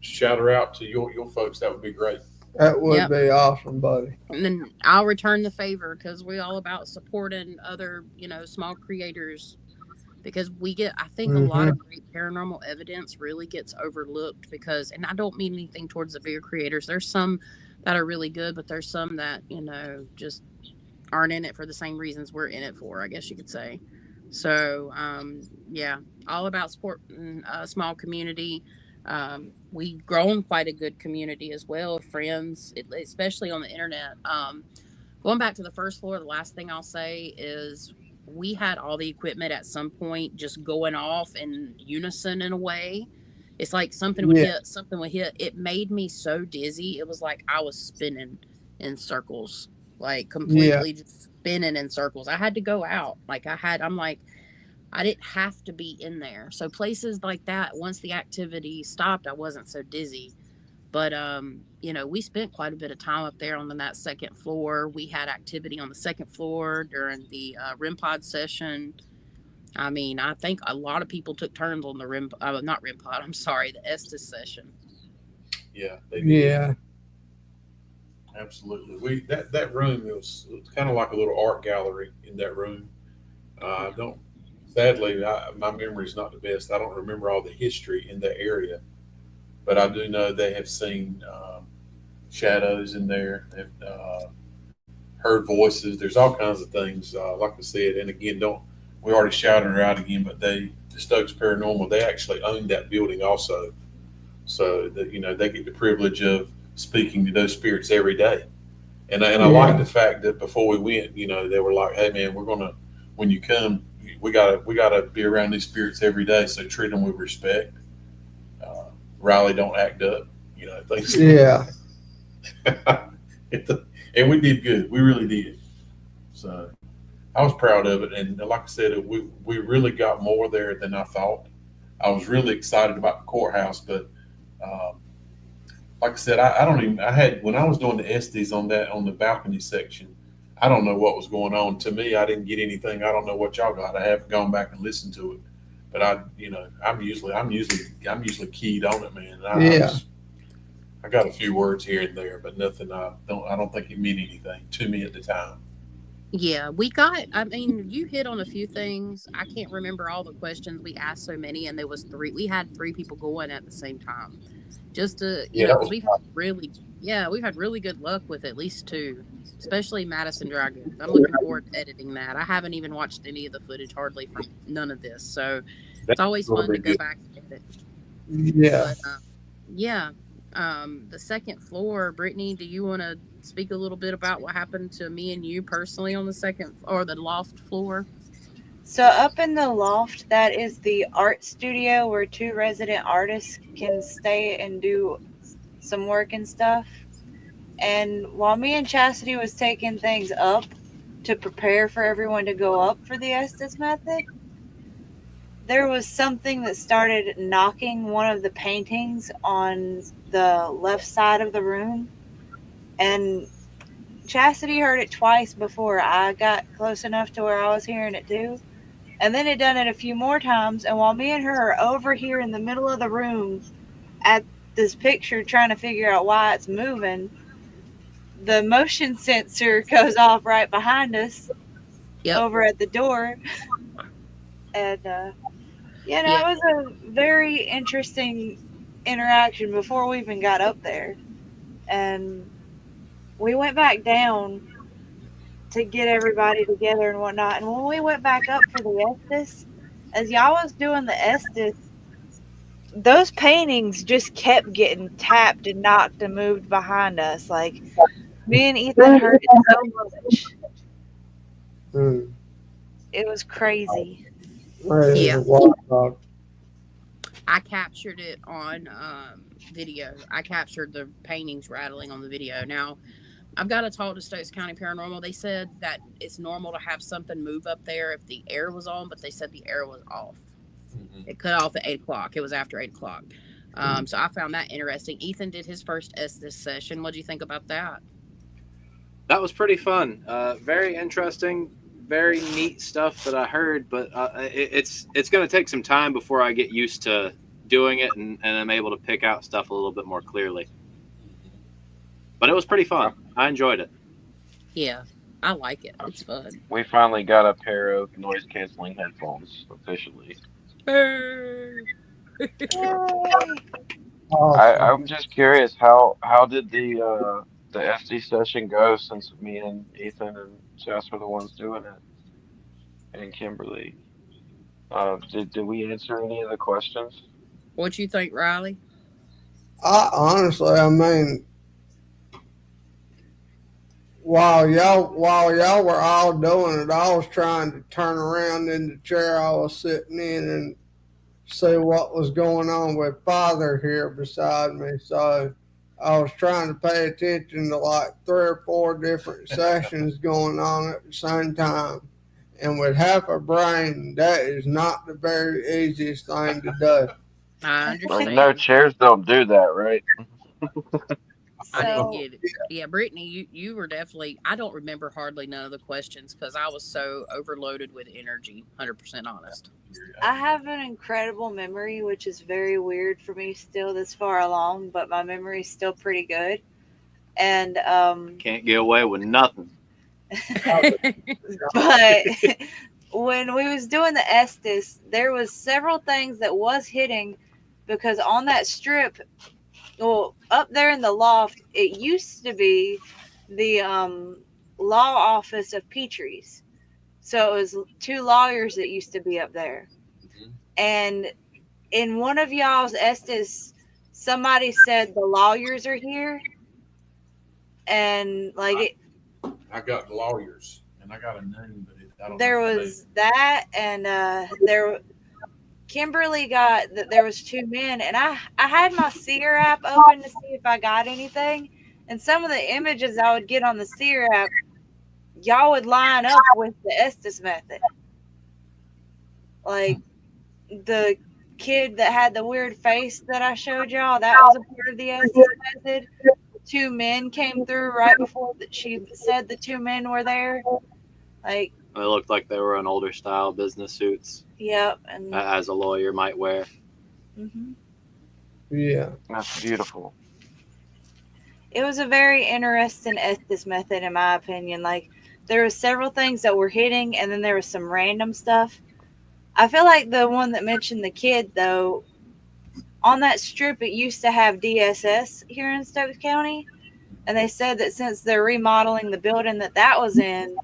shout her out to your folks, that would be great. That would be awesome, buddy. And then I'll return the favor because we're all about supporting other, small creators because I think a lot of great paranormal evidence really gets overlooked because, and I don't mean anything towards the bigger creators. There's some that are really good, but there's some that, just aren't in it for the same reasons we're in it for, I guess you could say. So, all about supporting a small community. We've grown quite a good community as well, friends, especially on the internet. Going back to the first floor, the last thing I'll say is we had all the equipment at some point just going off in unison in a way. It's like something would hit, something would hit. It made me so dizzy. It was like I was spinning in circles, like completely just spinning in circles. I had to go out. I'm like, I didn't have to be in there. So places like that, once the activity stopped, I wasn't so dizzy. But we spent quite a bit of time up there on that second floor. We had activity on the second floor during the REM pod session. I mean, I think a lot of people took turns on the not REM pod. I'm sorry, the Estes session. Yeah, they did. Yeah. Absolutely. That room it was kind of like a little art gallery in that room. I don't. Sadly, my memory is not the best. I don't remember all the history in the area, but I do know they have seen shadows in there. They've heard voices. There's all kinds of things. Like I said, and again, don't we already shouted her out again? But the Stokes Paranormal, they actually own that building also, so that they get the privilege of speaking to those spirits every day. And I like the fact that before we went, they were like, "Hey man, we're gonna when you come, we gotta be around these spirits every day. So treat them with respect. Riley, don't act up. Things." Yeah. And we did good. We really did. So I was proud of it. And like I said, we really got more there than I thought. I was really excited about the courthouse, but um, like I said, I don't even. I had when I was doing the Estes on the balcony section. I don't know what was going on. To me, I didn't get anything. I don't know what y'all got. I haven't gone back and listened to it, but I'm usually keyed on it, man. Yeah. I got a few words here and there, but nothing. I don't think it meant anything to me at the time. Yeah, I mean, you hit on a few things. I can't remember all the questions. We asked so many, and there was three. We had three people going at the same time. Just to, Yeah, that because was we've had really good luck with at least two, especially Madison Dragons. I'm looking forward to editing that. I haven't even watched any of the footage hardly from none of this. So it's that's always going to fun to be go good. back and edit. Yeah. But yeah, the second floor, Brittany, do you want to speak a little bit about what happened to me and you personally on the second or the loft floor? So up in the loft, that is the art studio where two resident artists can stay and do some work and stuff. And while me and Chastity was taking things up to prepare for everyone to go up for the Estes method, there was something that started knocking one of the paintings on the left side of the room. And Chastity heard it twice before I got close enough to where I was hearing it too. And then it done it a few more times. And while me and her are over here in the middle of the room at this picture trying to figure out why it's moving, the motion sensor goes off right behind us Yep. over at the door. And Yeah. it was a very interesting interaction before we even got up there. And we went back down to get everybody together and whatnot. And when we went back up for the Estes, as y'all was doing the Estes, those paintings just kept getting tapped and knocked and moved behind us. Like me and Ethan heard it so much. Mm. It was crazy. That is a Yeah. wild. I captured it on video. I captured the paintings rattling on the video. Now, I've got to talk to Stokes County Paranormal. They said that it's normal to have something move up there if the air was on, but they said the air was off. Mhm. It cut off at 8 o'clock. It was after 8 o'clock. So I found that interesting. Ethan did his first Estes session. What do you think about that? That was pretty fun. Very interesting. Very neat stuff that I heard, but it's going to take some time before I get used to doing it and I'm able to pick out stuff a little bit more clearly. But it was pretty fun. I enjoyed it. Yeah, I like it. It's fun. We finally got a pair of noise canceling headphones officially. Yay. Awesome. I'm just curious how did the SD session go since me and Ethan and Jess were the ones doing it and Kimberly. Did we answer any of the questions? What you think, Riley? I mean, while y'all were all doing it, I was trying to turn around in the chair I was sitting in and see what was going on with Father here beside me. So I was trying to pay attention to like three or four different sessions going on at the same time. and with half a brain, that is not the very easiest thing to do. I Well, you know, understand. chairs don't do that, right? I didn't So get it. Yeah, Brittany, you were definitely. I don't remember hardly none of the questions because I was so overloaded with energy. 100% honest. I have an incredible memory, which is very weird for me still this far along, but my memory is still pretty good. And Can't get away with nothing. but when we was doing the Estes, there was several things that was hitting because on that strip, well, up there in the loft, it used to be the law office of Petrie's. So it was two lawyers that used to be up there. And in one of y'all's Estes, somebody said the lawyers are here, and like I got lawyers, and I got a name, but I don't there know the name. was that, and there Kimberly got that there was two men, and I had my Seer app open to see if I got anything, and some of the images I would get on the Seer app, y'all would line up with the Estes method, like the kid that had the weird face that I showed y'all, that was a part of the Estes method. Two men came through right before that she said the two men were there. Like, They looked like they were in older style business suits, yep, and as a lawyer might wear. mhm. Yeah. That's beautiful. It was a very interesting Estes method, in my opinion. Like, there were several things that were hitting, and then there was some random stuff. I feel like the one that mentioned the kid, though, on that strip, it used to have DSS here in Stoke County, and they said that since they're remodeling the building that was in,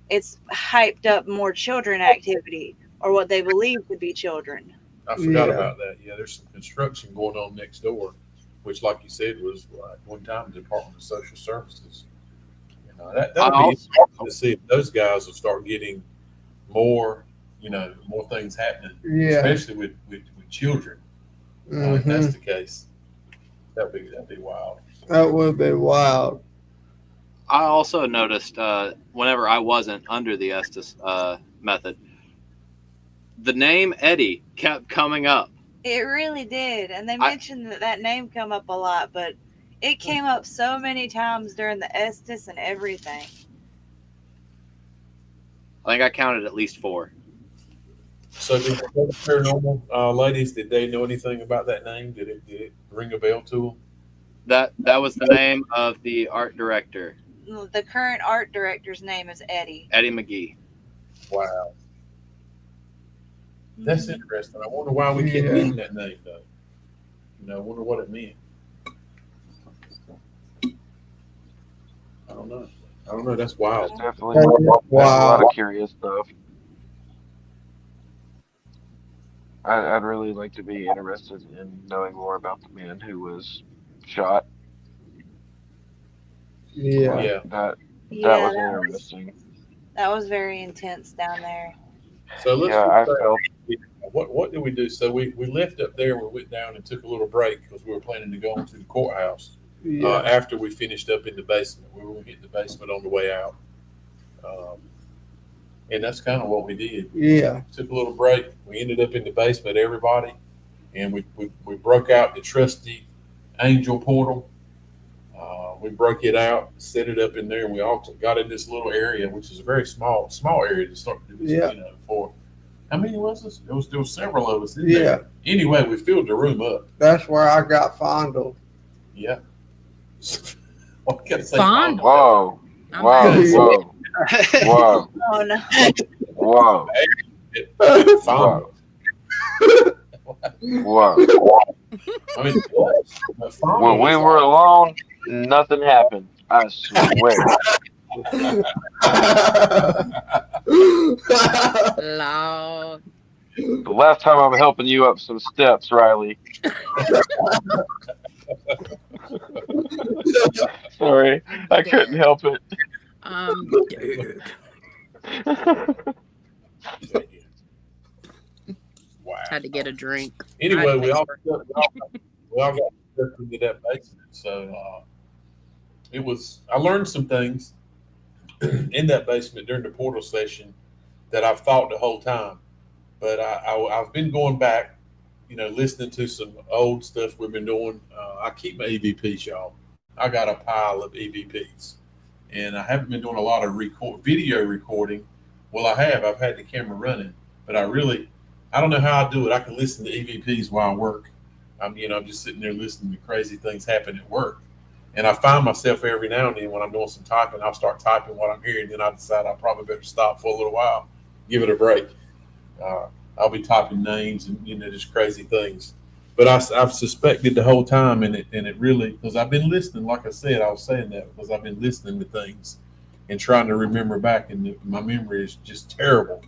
it's hyped up more children activity, or what they believe to be children. I forgot Yeah. about that. Yeah, there's some construction going on next door, which, like you said, was at one time the Department of Social Services. That'll be Also, interesting to see if those guys will start getting more, more things happening, Yeah. especially with children. If Hmm. that's the case, that'd be wild. That would be wild. I also noticed whenever I wasn't under the Estes method, the name Eddie kept coming up. It really did, and they mentioned that name come up a lot, but it came up so many times during the Estes and everything. I think I counted at least 4. So, did the paranormal ladies? Did they know anything about that name? Did it ring a bell to them? That was the name of the art director, The current art director's name is Eddie. Eddie McGee. Wow, that's interesting. I wonder why we kept Yeah. getting that name though. I wonder what it meant. I don't know. That's wild. There's definitely That there's is a lot wild. of curious stuff. I'd really like to be interested in knowing more about the man who was shot. Yeah. Like, Yeah. that Yeah, was interesting. that was very intense down there. So let's Yeah, I felt what did we do? So we left up there. We went down and took a little break because we were planning to go into the courthouse Yeah. after we finished up in the basement. We were going to hit the basement on the way out, and that's kind of what we did. Yeah. Took a little break. We ended up in the basement, everybody, and we broke out the trusty angel portal. We broke it out, set it up in there, and we all got in this little area, which is a very small area to start to do this. Yeah. For how many was us? There was several of us in Yeah. there. Anyway, we filled the room up. That's where I got fondled. Yeah. What can I say? Fondled? whoa, I'm whoa, very whoa, whoa, Oh no! whoa, Fondled. whoa. I mean, but fondled When we is were alone, nothing happened. I swear. Lord. The last time I'm helping you up some steps, Riley. Sorry, I couldn't help it. Dude. wow. Had to get a drink. Anyway, we all Right. got stuck into that basement. So I learned some things in that basement during the portal session that I've thought the whole time. But I've been going back, listening to some old stuff we've been doing. I keep my EVPs, y'all. I got a pile of EVPs, and I haven't been doing a lot of video recording. Well, I have. I've had the camera running, but I don't know how I do it. I can listen to EVPs while I work. I'm just sitting there listening to crazy things happen at work, and I find myself every now and then when I'm doing some typing, I'll start typing what I'm hearing, then I decide I probably better stop for a little while, give it a break. Uh, I'll be typing names and just crazy things. But I've suspected the whole time, and it really, because I've been listening. Like I said, I was saying that because I've been listening to things and trying to remember back, and my memory is just terrible.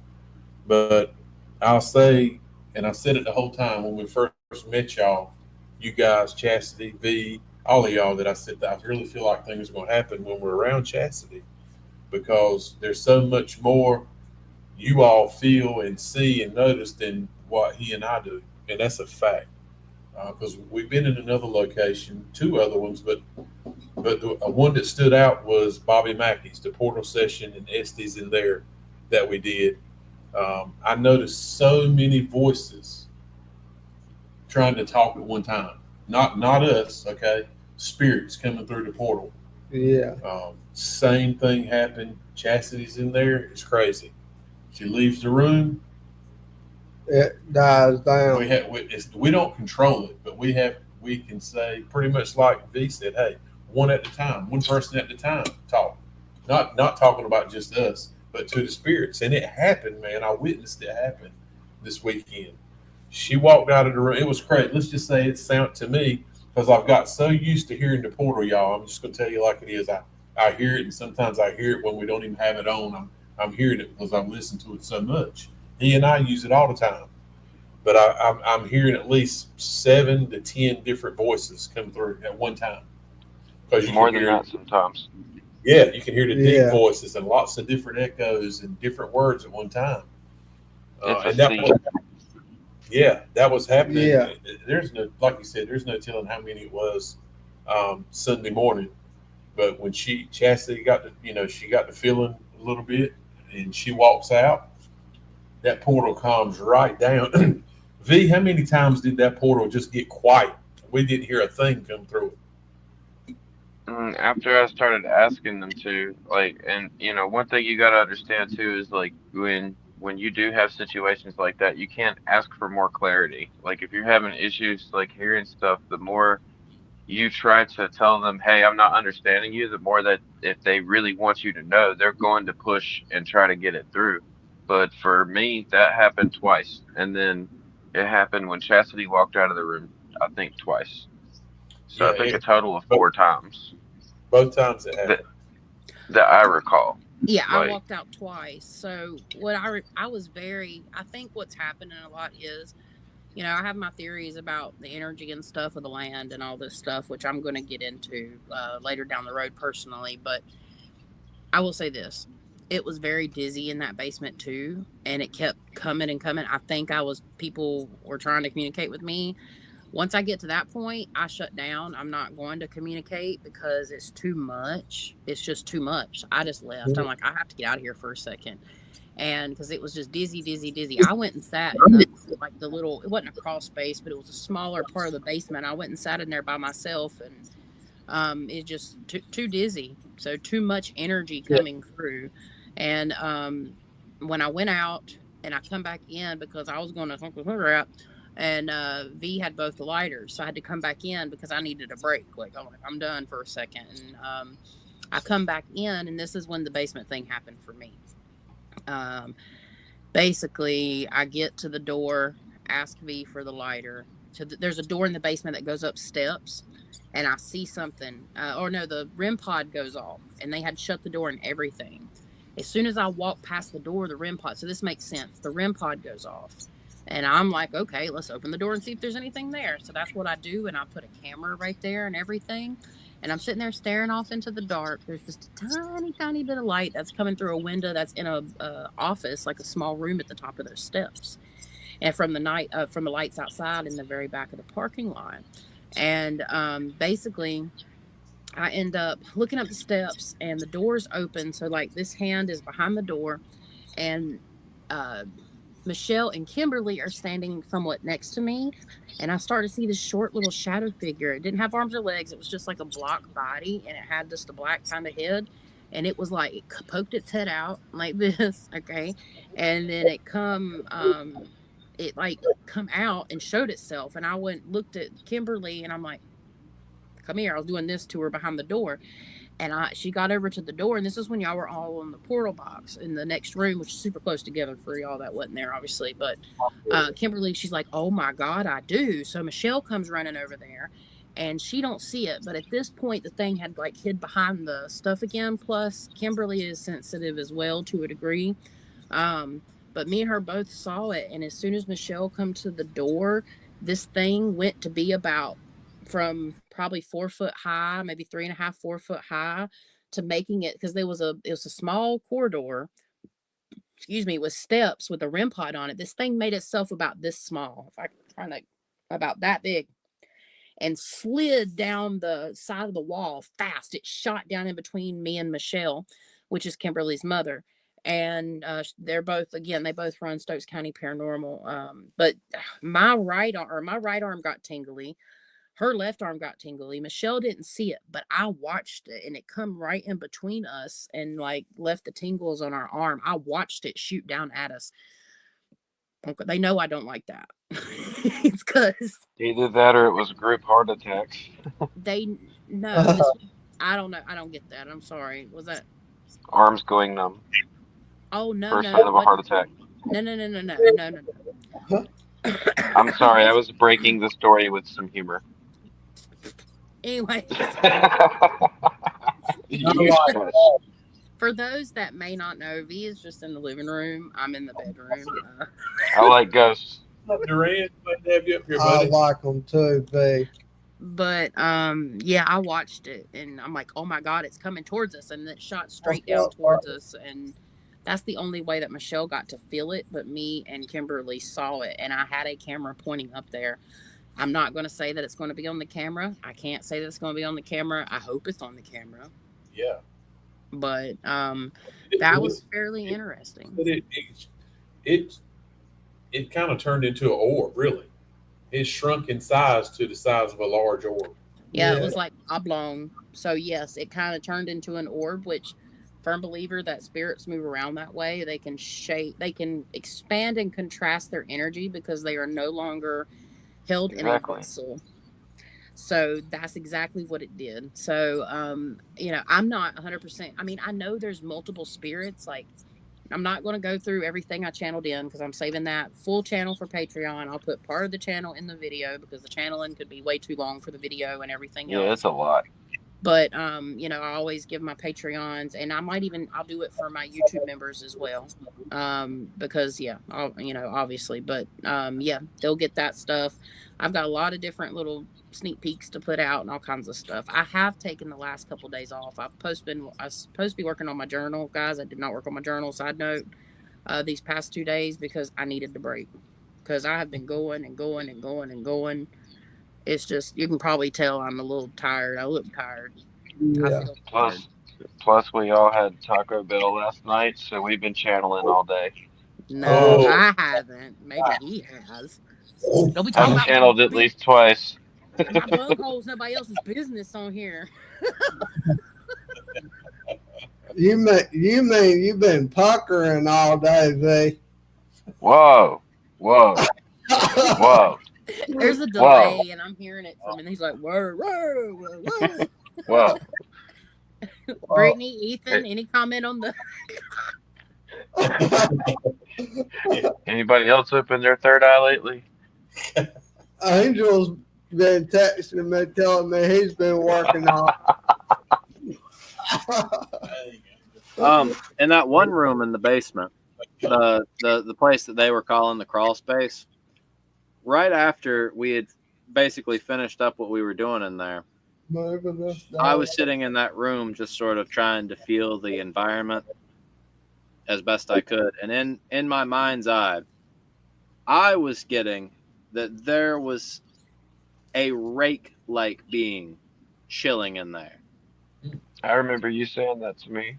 But I'll say, and I said it the whole time when we first met y'all, you guys, Chastity, V, all of y'all, that I said that I really feel like things are going to happen when we're around Chastity because there's so much more you all feel and see and notice than what he and I do, and that's a fact. Because we've been in another location, two other ones, but the one that stood out was Bobby Mackey's, the portal session and Estes in there that we did. I noticed so many voices trying to talk at one time. Not us, okay? Spirits coming through the portal. Yeah. Same thing happened. Chastity's in there. It's crazy. She leaves the room. It dies down. We don't control it, but we can say pretty much like V said, hey, one at a time, one person at a time, talk. Not talking about just us, but to the spirits. And it happened, man. I witnessed it happen this weekend. She walked out of the room. It was crazy. Let's just say it sounded to me because I've got so used to hearing the portal, y'all. I'm just gonna tell you like it is. I hear it, and sometimes I hear it when we don't even have it on. I'm hearing it because I've listened to it so much. He and I use it all the time, but I'm hearing at least 7 to 10 different voices come through at one time because you More can than hear, that sometimes. yeah, you can hear the deep Yeah. voices and lots of different echoes and different words at one time. It's a And that scene. was, yeah, that was happening. Yeah. There's no, like you said, there's no telling how many it was Sunday morning. But when Chastity got she got the feeling a little bit, and she walks out, that portal calms right down. V, how many times did that portal just get quiet? We didn't hear a thing come through After I started asking them to, like, and one thing you gotta understand too is like when you do have situations like that, you can't ask for more clarity. Like if you're having issues like hearing stuff, the more you try to tell them, hey, I'm not understanding you, the more that if they really want you to know, they're going to push and try to get it through. But for me, that happened twice. And then it happened when Chastity walked out of the room, I think twice. it. So Yeah, I think a total of both, 4 times both times it that happened. that I recall. Yeah, I Like, walked out twice. So I was very. I think what's happening a lot is, I have my theories about the energy and stuff of the land and all this stuff, which I'm going to get into later down the road personally. But I will say this: it was very dizzy in that basement too, and it kept coming and coming. I think people were trying to communicate with me. Once I get to that point, I shut down. I'm not going to communicate because it's too much. It's just too much. I just left. I'm like, I have to get out of here for a second. And because it was just dizzy, dizzy, dizzy, I went and sat in the little, it wasn't a crawl space, but it was a smaller part of the basement. I went and sat in there by myself, and it's just too dizzy. So too much energy Yeah. coming through. And when I went out and I come back in because I was going to smoke the cigarette, and V had both the lighters, so I had to come back in because I needed a break. Like I'm done for a second, and I come back in, and this is when the basement thing happened for me. Um, Basically, I get to the door, ask V for the lighter. So there's a door in the basement that goes up steps, and I see something. Or no, the REM pod goes off, and they had shut the door and everything. As soon as I walk past the door, the REM pod. So this makes sense. The REM pod goes off, and I'm like, okay, let's open the door and see if there's anything there. So that's what I do, and I put a camera right there and everything. And I'm sitting there staring off into the dark. There's just a tiny, tiny bit of light that's coming through a window that's in a office, like a small room at the top of those steps. And from the lights outside in the very back of the parking lot. And basically, I end up looking up the steps, and the door's open. So like this hand is behind the door, and uh, Michelle and Kimberly are standing somewhat next to me, and I started to see this short little shadow figure. It didn't have arms or legs. It was just like a block body, and it had just a black kind of head. And it was like it poked its head out like this, okay, and then it like come out and showed itself. And I went looked at Kimberly, and I'm like, "Come here!" I was doing this to her behind the door, and she got over to the door, and this is when y'all were all in the portal box in the next room, which is super close together for y'all that wasn't there, obviously. But Kimberly, she's like, "Oh my God, I do." So Michelle comes running over there, and she don't see it. But at this point, the thing had like hid behind the stuff again. Plus, Kimberly is sensitive as well to a degree. Um, but me and her both saw it, and as soon as Michelle come to the door, this thing went to be about from probably 4 foot high, maybe 3.5, 4 foot high, to making it because it was a small corridor, excuse me, with steps with a REM pod on it. This thing made itself about this small, if I can try to about that big, and slid down the side of the wall fast. It shot down in between me and Michelle, which is Kimberly's mother. And they're both, again, they both run Stokes County Paranormal. But my right arm got tingly. Her left arm got tingly. Michelle didn't see it, but I watched it, and it come right in between us and like left the tingles on our arm. I watched it shoot down at us. They know I don't like that. It's because Either that or it was group heart attacks. they no. This I don't know. I don't get that. I'm sorry. Was that? Arms going numb. Oh no First no. sign of a What? heart attack. No. I'm sorry, I This was breaking the story with some humor. anyways. You- For those that may not know, V is just in the living room. I'm in the bedroom. I like ghosts. Duran, glad to have you up here, I buddy. like them too, B. But yeah, I watched it, and I'm like, oh my God, it's coming towards us, and it shot straight down towards us. And that's the only way that Michelle got to feel it, but me and Kimberly saw it, and I had a camera pointing up there. I'm not going to say that it's going to be on the camera. I can't say that it's going to be on the camera. I hope it's on the camera. Yeah. But that was fairly interesting. But it kind of turned into an orb, really. It shrunk in size to the size of a large orb. Yeah, it was like oblong. So yes, it kind of turned into an orb, which firm believer that spirits move around that way. They can they can expand and contrast their energy because they are no longer held in a Exactly. vessel. So that's exactly what it did. So I'm not 100%. I mean, I know there's multiple spirits. Like, I'm not going to go through everything I channeled in because I'm saving that full channel for Patreon. I'll put part of the channel in the video because the channeling could be way too long for the video and everything else. Yeah, it's a lot. But I always give my Patreons, and I'll do it for my YouTube members as well. Because obviously, but they'll get that stuff. I've got a lot of different little sneak peeks to put out and all kinds of stuff. I have taken the last couple of days off. I was supposed to be working on my journal, guys. I did not work on my journal. Side note, these past 2 days because I needed the break because I have been going and going and going and going. It's just, you can probably tell I'm a little tired. I look tired. I Yeah. feel tired. Plus, we all had Taco Bell last night, so we've been channeling all day. No, Oh. I haven't. Maybe he has. Don't be talking I've about channeled at least twice. my butthole's nobody else's business on here. You mean you've been puckering all day, V? Whoa, whoa, whoa, There's a delay, and I'm hearing it from him. He's like, whoa, whoa, whoa, whoa. Brittany, Ethan, any comment on the? Anybody else open their third eye lately? Angel's been texting me, telling me he's been working on. In that one room in the basement, the place that they were calling the crawl space, right after we had basically finished up what we were doing in there, I was sitting in that room just sort of trying to feel the environment as best I could. And in my mind's eye, I was getting that there was a rake-like being chilling in there. I remember you saying that to me.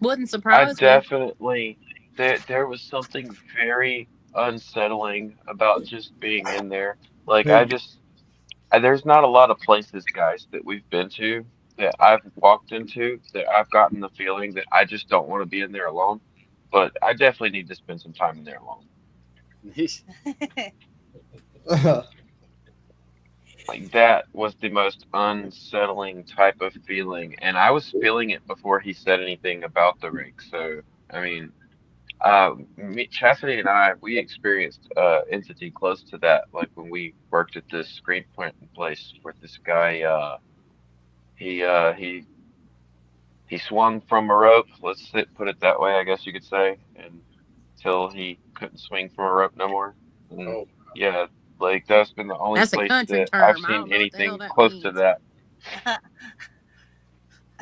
Wouldn't I surprise me. definitely there was something very unsettling about just being in there. Like there's not a lot of places, guys, that we've been to that I've walked into that I've gotten the feeling that I just don't want to be in there alone. But I definitely need to spend some time in there alone. Like that was the most unsettling type of feeling, and I was feeling it before he said anything about the rig. So, I mean, Chastity and I, we experienced entity close to that, like when we worked at this screen printing place where this guy, he uh, he he swung from a rope. Put it that way, I guess you could say, and until he couldn't swing from a rope no more. And Oh, yeah, like that's been the only That's a place country that I've term. I seen don't know what the hell anything that close to means. that.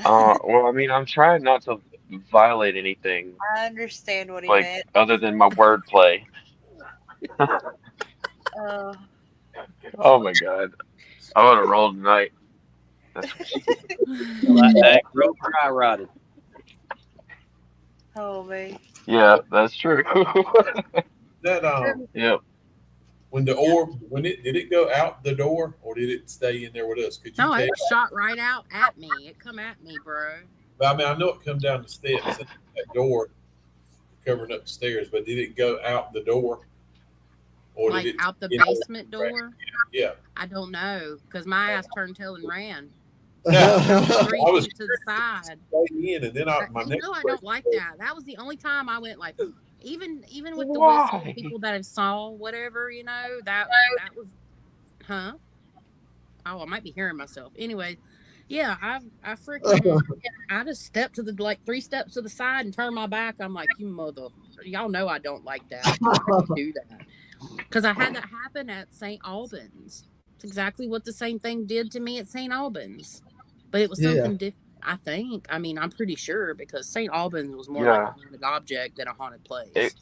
Well, I mean, I'm trying not to violate anything, I understand what he like meant. other than my wordplay. Uh, Oh my God, I want to roll tonight. That's Well, that rope dry rotted. oh me. yeah, that's true. that Yep. when the orb when it did it go out the door or did it stay in there with us? Could you No, tell? it shot right out at me. It come at me, bro. I mean, I know it come down the steps and that door covering up the stairs, but did it go out the door or did Like it? out the You know, basement door. yeah. I don't know, because my ass turned tail and ran. Now I was three I was feet to the side. in, and then my You next know I don't question like was, that. That was the only time I went like, even with the whistle, Why? people that have saw whatever, that was, huh? Oh, I might be hearing myself. Anyway, yeah, I freaking I just stepped to the like 3 steps to the side and turned my back. I'm like, you mother, y'all know I don't like that. Why would you do that? Because I had that happen at St. Albans. It's exactly what the same thing did to me at St. Albans, but it was Yeah. something different. I think. I mean, I'm pretty sure because St. Albans was more like a Yeah. haunted object than a haunted It place.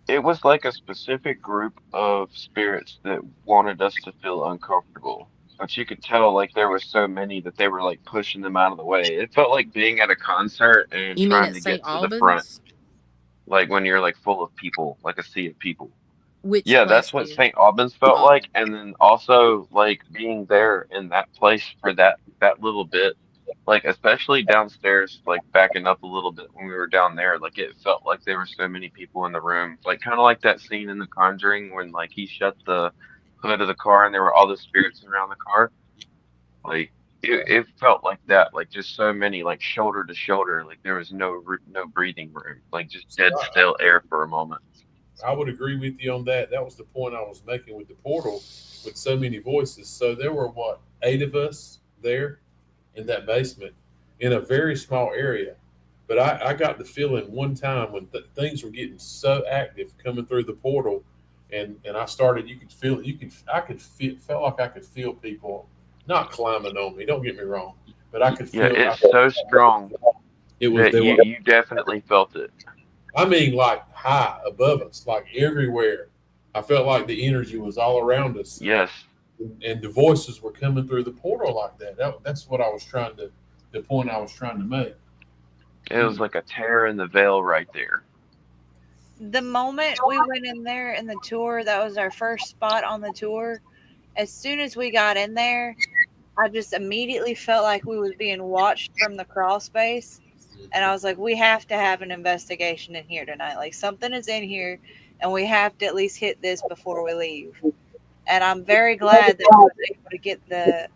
it was like a specific group of spirits that wanted us to feel uncomfortable. But you could tell like there were so many that they were like pushing them out of the way. It felt like being at a concert and You mean trying at to St. get to the front, Albans? like when you're like full of people, like a sea of people. Which Yeah, that's place what did? St. Albans felt Oh, like, and then also like being there in that place for that little bit, like especially downstairs, like backing up a little bit when we were down there, like it felt like there were so many people in the room, like kind of like that scene in The Conjuring when like he shut the hood of the car and there were all the spirits around the car. Like it felt like that, like just so many, like shoulder to shoulder, like there was no breathing room, like just see, dead still air for a moment. I would agree with you on that. That was the point I was making with the portal with so many voices. So there were what, 8 of us there in that basement in a very small area. But I got the feeling one time when things were getting so active coming through the portal, and I started. You could feel. You could. I could feel. Felt like I could feel people not climbing on me. Don't get me wrong, but I could Yeah, feel. it's so strong It was. that They were. you definitely felt it. I mean, like high above us, like everywhere. I felt like the energy was all around us, Yes, and the voices were coming through the portal like that. That's what I was trying to. The point I was trying to make. it was like a tear in the veil right there. The moment we went in there in the tour, that was our first spot on the tour. As soon as we got in there, I just immediately felt like we was being watched from the crawl space. And I was like, we have to have an investigation in here tonight. Like something is in here and we have to at least hit this before we leave. And I'm very glad that we was able to get the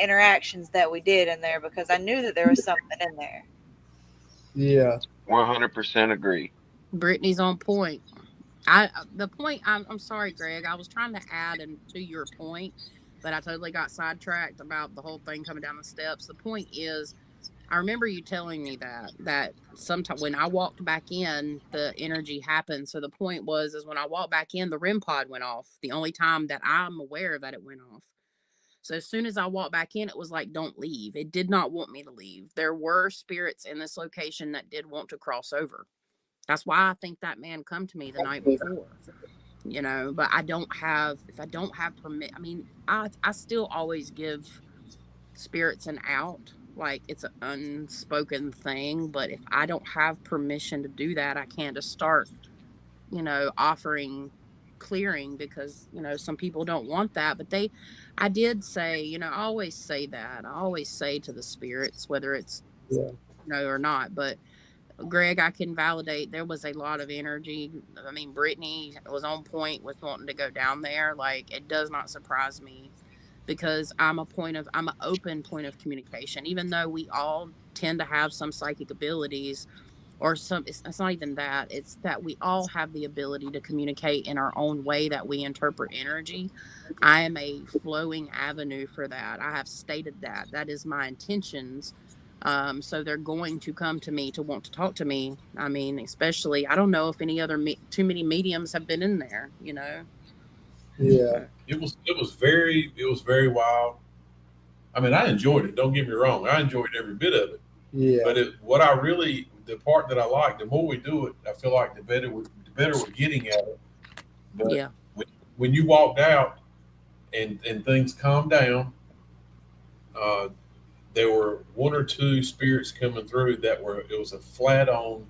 interactions that we did in there because I knew that there was something in there. Yeah. 100% agree. Brittany's on point. I'm sorry, Greg. I was trying to add and to your point, but I totally got sidetracked about the whole thing coming down the steps. The point is, I remember you telling me that sometime when I walked back in, the energy happened. So the point was is when I walked back in, the REM pod went off. The only time that I'm aware that it went off. So as soon as I walked back in, it was like, don't leave. It did not want me to leave. There were spirits in this location that did want to cross over. That's why I think that man come to me the night before. But I don't have if I don't have permit. I mean, I still always give spirits an out. like it's an unspoken thing, but if I don't have permission to do that, I can't just start, offering clearing because, some people don't want that. But I did say, I always say that. I always say to the spirits, whether it's, Yeah. or not. But Greg, I can validate there was a lot of energy. I mean, Brittany was on point with wanting to go down there. Like, it does not surprise me because I'm an open point of communication, even though we all tend to have some psychic abilities or some, it's not even that, it's that we all have the ability to communicate in our own way that we interpret energy. I am a flowing avenue for that. I have stated that is my intentions. So they're going to come to me to want to talk to me. I mean, especially, I don't know if any other too many mediums have been in there, Yeah. but It was very wild. I mean, I enjoyed it. Don't get me wrong. I enjoyed every bit of it. Yeah. But the part that I like, the more we do it, I feel like the better we're getting at it. But yeah, when you walked out and things calmed down, uh, there were one or two spirits coming through that were it was a flat on.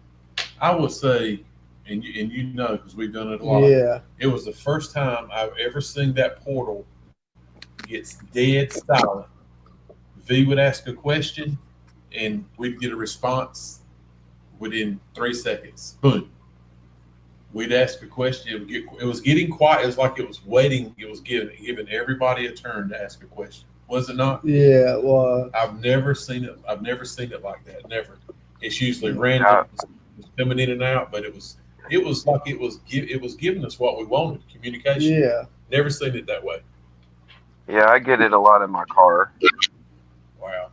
I would say, and you know because we've done it a lot. Yeah. It was the first time I've ever seen that portal gets dead silent. V would ask a question, and we'd get a response within 3 seconds. Boom. We'd ask a question. It was getting quiet. It was like it was waiting. It was giving everybody a turn to ask a question. Was it not? Yeah. It was. I've never seen it. I've never seen it like that. Never. It's usually Yeah, random, it's coming in and out, but it was like it was giving us what we wanted. Communication. Yeah. Never seen it that way. yeah, I get it a lot in my car. Wow.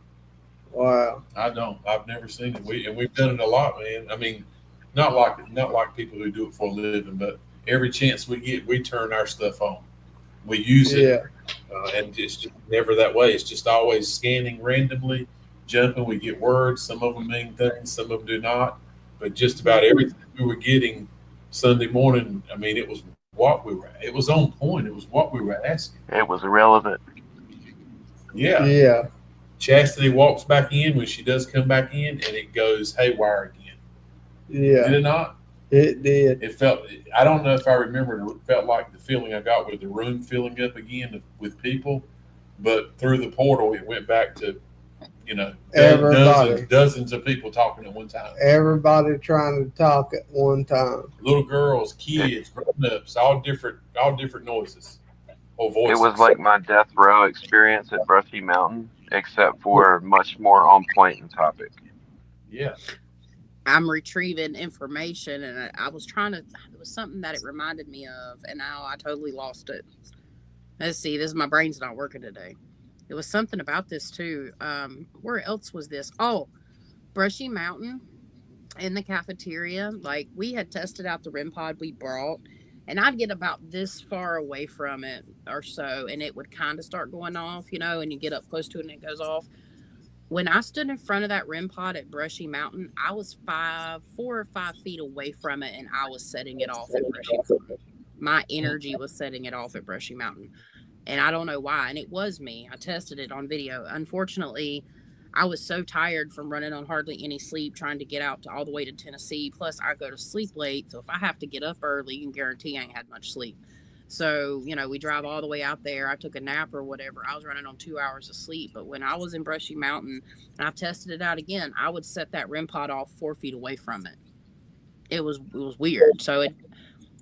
Wow. I don't. I've never seen it. We've done it a lot, man. I mean, not like people who do it for a living, but every chance we get, we turn our stuff on. We use it, Yeah. and it's just never that way. It's just always scanning randomly, jumping. We get words. Some of them mean things. Some of them do not. But just about everything we were getting Sunday morning, I mean, it was what we were. It was on point. It was what we were asking. It was irrelevant. Yeah. Yeah. Chastity walks back in when she does come back in, and it goes haywire again. Did Yeah. it not? It did. It felt. I don't know if I remember. It felt like the feeling I got with the room filling up again with people, but through the portal, it went back to Everybody. dozens of people talking at one time. Everybody trying to talk at one time. Little girls, It, kids, grown ups, all different noises or it was voices. like my death row experience at Brushy Mountain, except for much more on point and topic. Yeah, I'm retrieving information, and I was trying to. It was something that it reminded me of, and now I totally lost it. Let's see. This my brain's not working today. It was something about this too. Where else was this? Oh, Brushy Mountain in the cafeteria. Like, we had tested out the REM pod we brought, and I'd get about this far away from it or so, and it would kind of start going off, and you get up close to it and it goes off. When I stood in front of that REM pod at Brushy Mountain, I was 4 or 5 feet away from it, and I was setting it off at Brushy Mountain. My energy was setting it off at Brushy Mountain, and I don't know why. And it was me. I tested it on video. Unfortunately, I was so tired from running on hardly any sleep, trying to get out to all the way to Tennessee. Plus, I go to sleep late, so if I have to get up early, you can guarantee I ain't had much sleep. So, we drive all the way out there. I took a nap or whatever. I was running on 2 hours of sleep. But when I was in Brushy Mountain and I've tested it out again, I would set that REM pod off 4 feet away from it. It was weird. So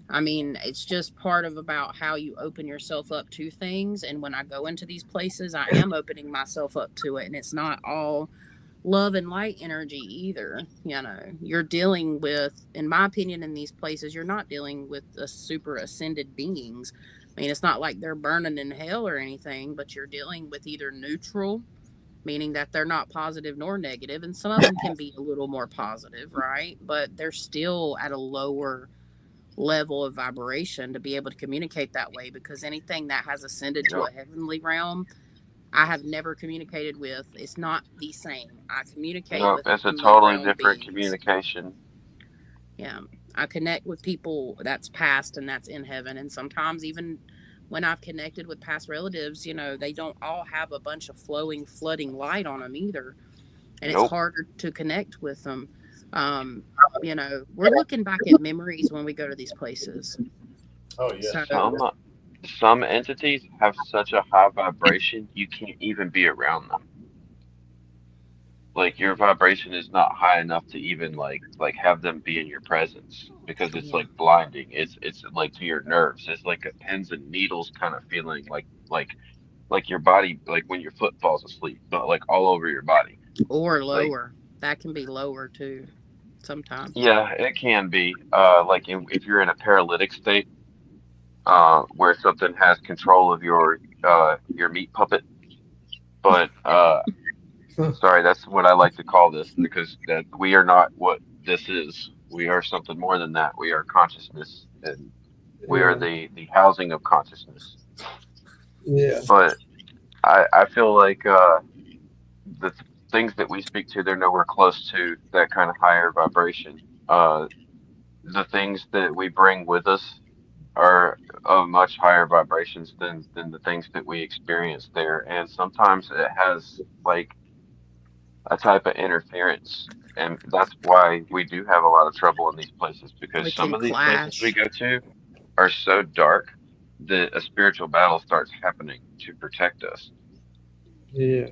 I mean, it's just part of about how you open yourself up to things. And when I go into these places, I am opening myself up to it. And it's not all love and light energy either. You're dealing with, in my opinion, in these places, you're not dealing with the super ascended beings. I mean, it's not like they're burning in hell or anything, but you're dealing with either neutral, meaning that they're not positive nor negative, and some of them can be a little more positive, right? But they're still at a lower level of vibration to be able to communicate that way, because anything that has ascended to Yep. a heavenly realm, I have never communicated with. It's not the same. I communicate Yep. with It's a heavenly totally realm different beings. communication. Yeah. I connect with people that's past and that's in heaven. And sometimes, even when I've connected with past relatives, they don't all have a bunch of flowing, flooding light on them either. and it's Nope. harder to connect with them. Um, we're looking back at memories when we go to these places. Oh yeah. So, Some entities have such a high vibration you can't even be around them. Like your vibration is not high enough to even like have them be in your presence because it's yeah, like blinding. It's like to your nerves. It's like a pins and needles kind of feeling like your body like when your foot falls asleep, but like all over your body. or Like lower. That can be lower too, sometimes. yeah, it can be like if you're in a paralytic state where something has control of your meat puppet. But sorry, that's what I like to call this because that we are not what this is. We are something more than that. We are consciousness, and we are Yeah, the housing of consciousness. yeah, But I feel like the things that we speak to, they're nowhere close to that kind of higher vibration. The things that we bring with us are of much higher vibrations than the things that we experience there, and sometimes it has like a type of interference. And that's why we do have a lot of trouble in these places because We some can of these places we clash. go to are so dark that a spiritual battle starts happening to protect us. yeah.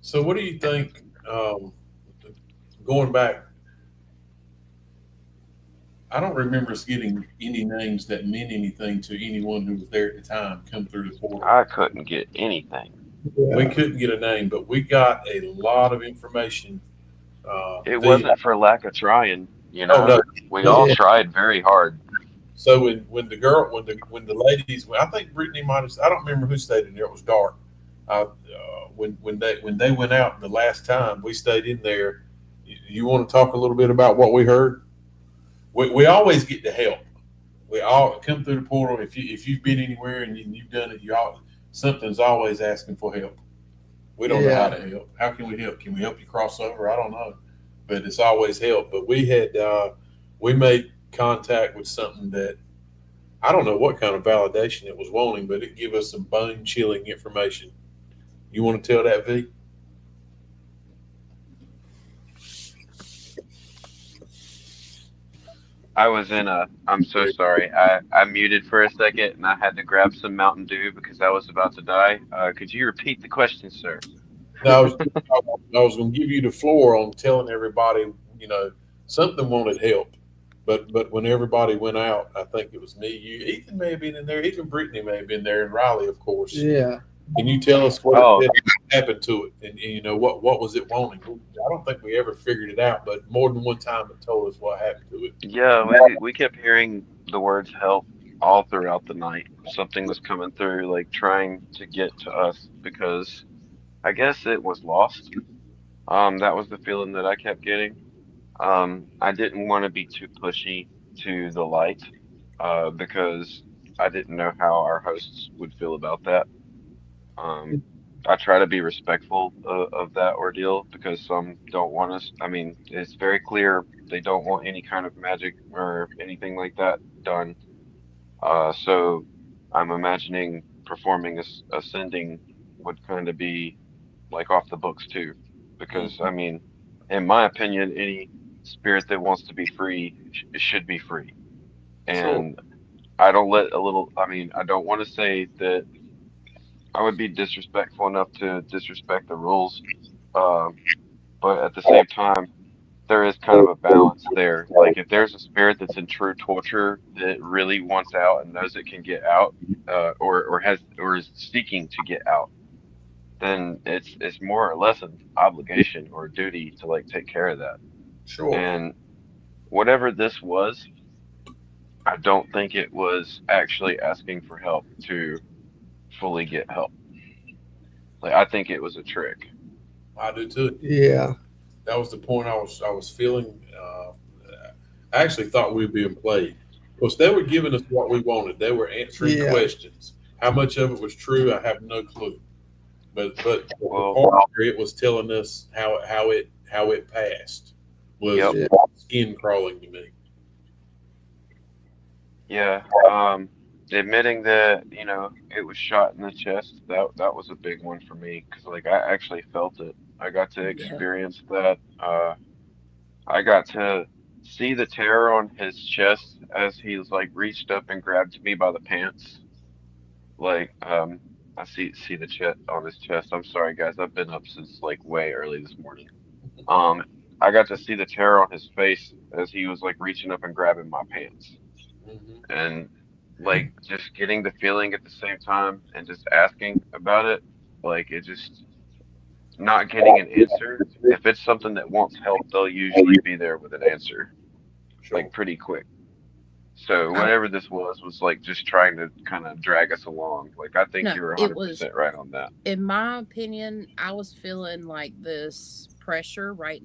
So what do you think? Going back, I don't remember us getting any names that meant anything to anyone who was there at the time come through the portal. I couldn't get anything. We Yeah, couldn't get a name, but we got a lot of information. It The wasn't for lack of trying, you Oh know. no, We no. all yeah, tried very hard. So when the girl when the ladies, I think Brittany might have, I don't remember who stayed in there. It was dark. When they went out the last time, we stayed in there. You want to talk a little bit about what we heard? We always get to help. We all come through the portal. If you've been anywhere and you've done it, you all something's always asking for help. We don't know how yeah, to help. How can we help? Can we help you cross over? I don't know, but it's always help. But we made contact with something that I don't know what kind of validation it was wanting, but it gave us some bone chilling information. You want to tell that, V? I was in a, I'm so sorry. I muted for a second and I had to grab some Mountain Dew because I was about to die. Could you repeat the question, sir? No, I was going to give you the floor on telling everybody, you know, something wanted help. But when everybody went out, I think it was me, you, Ethan may have been in there, even Brittany may have been there, and Riley, of course. yeah. Can you tell us what Oh, it happened to it, and you know what was it wanting? I don't think we ever figured it out, but more than one time it told us what happened to it. yeah, we kept hearing the words help all throughout the night. Something was coming through, like trying to get to us because I guess it was lost. That was the feeling that I kept getting. I didn't want to be too pushy to the light, because I didn't know how our hosts would feel about that. Um, I try to be respectful of that ordeal because some don't want us. I mean, it's very clear they don't want any kind of magic or anything like that done. So I'm imagining performing ascending would kind of be like off the books too, because I mean, in my opinion, any spirit that wants to be free should be free. Sure. And I don't let a little. I mean, I don't want to say that I would be disrespectful enough to disrespect the rules, um, but at the same time, there is kind of a balance there. Like if there's a spirit that's in true torture that really wants out and knows it can get out, or is seeking to get out, then it's more or less an obligation or a duty to like take care of that. Sure. And whatever this was, I don't think it was actually asking for help to fully get help. Like I think it was a trick. I do too. Yeah, That was the point I was feeling. I actually thought we were being played because they were giving us what we wanted. They were answering yeah, questions. How much of it was true, I have no clue. But the Well, part where it was telling us how it passed was yep, yeah, skin crawling to me. yeah. Admitting that, it was shot in the chest, that was a big one for me because like I actually felt it. I got to Yeah. experience that. I got to see the terror on his chest as he was like reached up and grabbed me by the pants. Like, I see the chest on his chest. I'm sorry, guys. I've been up since like way early this morning. Um, I got to see the terror on his face as he was like reaching up and grabbing my pants, Mhm. and like just getting the feeling at the same time and just asking about it. Like it just not getting an answer. If it's something that wants help, they'll usually be there with an answer, Sure. like pretty quick. So I, whatever this was like just trying to kind of drag us along. Like I think no, you were it was, 100% right on that. in my opinion, I was feeling like this pressure right.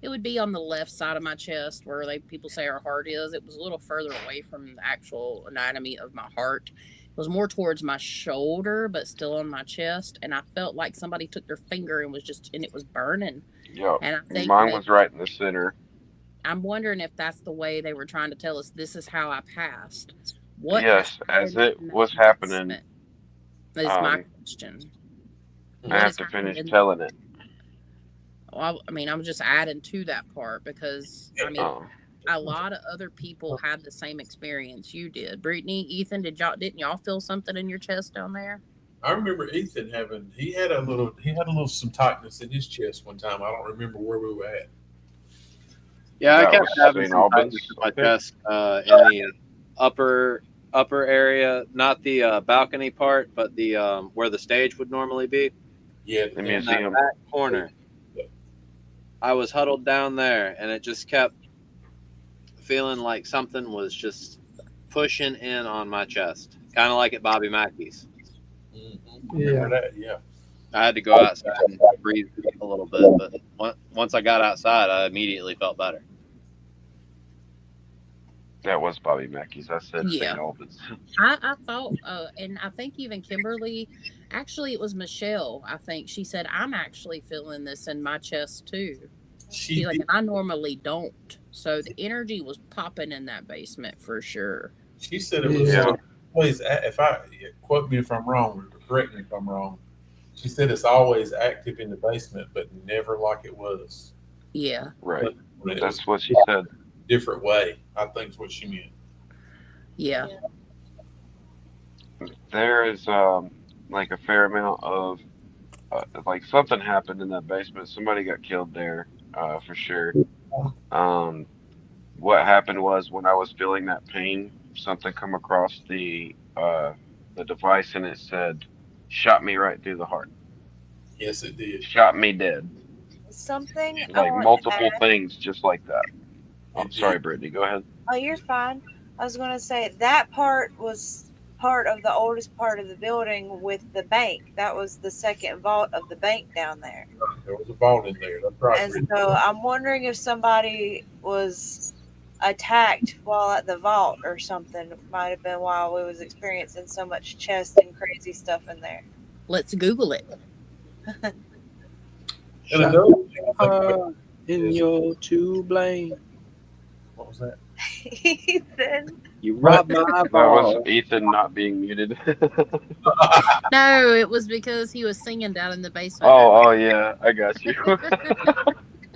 It would be on the left side of my chest where people say our heart is. It was a little further away from the actual anatomy of my heart. It was more towards my shoulder, but still on my chest. And I felt like somebody took their finger and it was burning. Yep. And I think Mine maybe was right in the center. I'm wondering if that's the way they were trying to tell us this is how I passed. What Yes, as happened it in was that happening, basement is my um, question. I What have has to happened finish in telling it. well, I mean, I'm just adding to that part because I mean, Um, a lot of other people had the same experience you did. Brittany, Ethan, didn't y'all feel something in your chest down there? I remember Ethan he had a little some tightness in his chest one time. I don't remember where we were at. Yeah, I that kept was having St. some tightness Albans, in I my think. chest in the upper area, not the balcony part, but the where the stage would normally be. Yeah, The In that museum. back corner, I was huddled down there, and it just kept feeling like something was just pushing in on my chest, kind of like at Bobby Mackey's. Remember Yeah. that? Yeah. I had to go outside and breathe a little bit, but once I got outside, I immediately felt better. That was Bobby Mackey's. I said Yeah. St. Albans. I thought, and I think even Kimberly, actually, it was Michelle. I think she said, I'm actually feeling this in my chest too. She She's like, did. and I normally don't. So the energy was popping in that basement for sure. She said it was Yeah. Yeah, always. If I quote me if I'm wrong, or correct me if I'm wrong. She said it's always active in the basement, but never like it was. Yeah. right. But when it was That's what she said. a different way, I think is what she meant. Yeah. There is like a fair amount of like something happened in that basement. Somebody got killed there, for sure. Um, what happened was when I was feeling that pain, something come across the device and it said, "Shot me right through the heart. Yes, it did. Shot me dead." Something I Like want to multiple add. things just like that. Oh, It sorry, did. Brittany. Go ahead. Oh, you're fine. I was going to say that part was part of the oldest part of the building with the bank. That was the second vault of the bank down there. There was a vault in there. That's right, And Brittany. so I'm wondering if somebody was attacked while at the vault or something. Might have been while we was experiencing so much chest and crazy stuff in there. Let's Google it. And another thing to think about In is your to blame, what was that? Ethan. you What? robbed my That was ball. Ethan not being muted. No, it was because he was singing down in the basement Oh, earlier. oh yeah, I got you.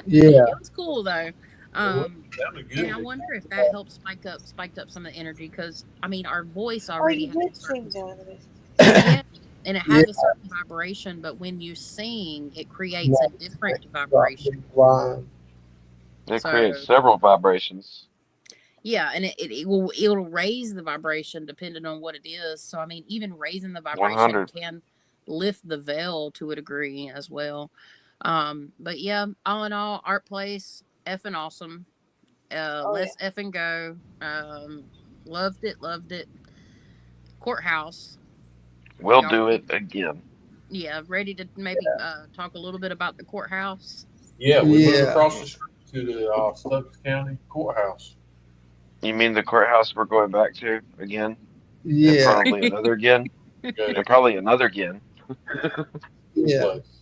Yeah. It was cool though. Sounded And I good. wonder if that helped spiked up some of the energy because I mean our voice Oh, already you has a did certain sing down in the basement. yeah, and it Yeah. has a certain vibration, but when you sing, it creates a different Drop vibration. the line. It creates So several vibrations. yeah, and it'll raise the vibration depending on what it is. So I mean, even raising the vibration 100. can lift the veil to a degree as well. But yeah, all in all, art place effing awesome. Oh yeah. Let's effing go. Loved it. Courthouse. We'll Y'all do ready? it again. Yeah, ready to maybe talk a little bit about the courthouse. Yeah, we live Yeah. across the street to the Stoke County Courthouse. You mean the courthouse we're going back to again? And Yeah. probably another again? Go And probably another again. Yeah. place.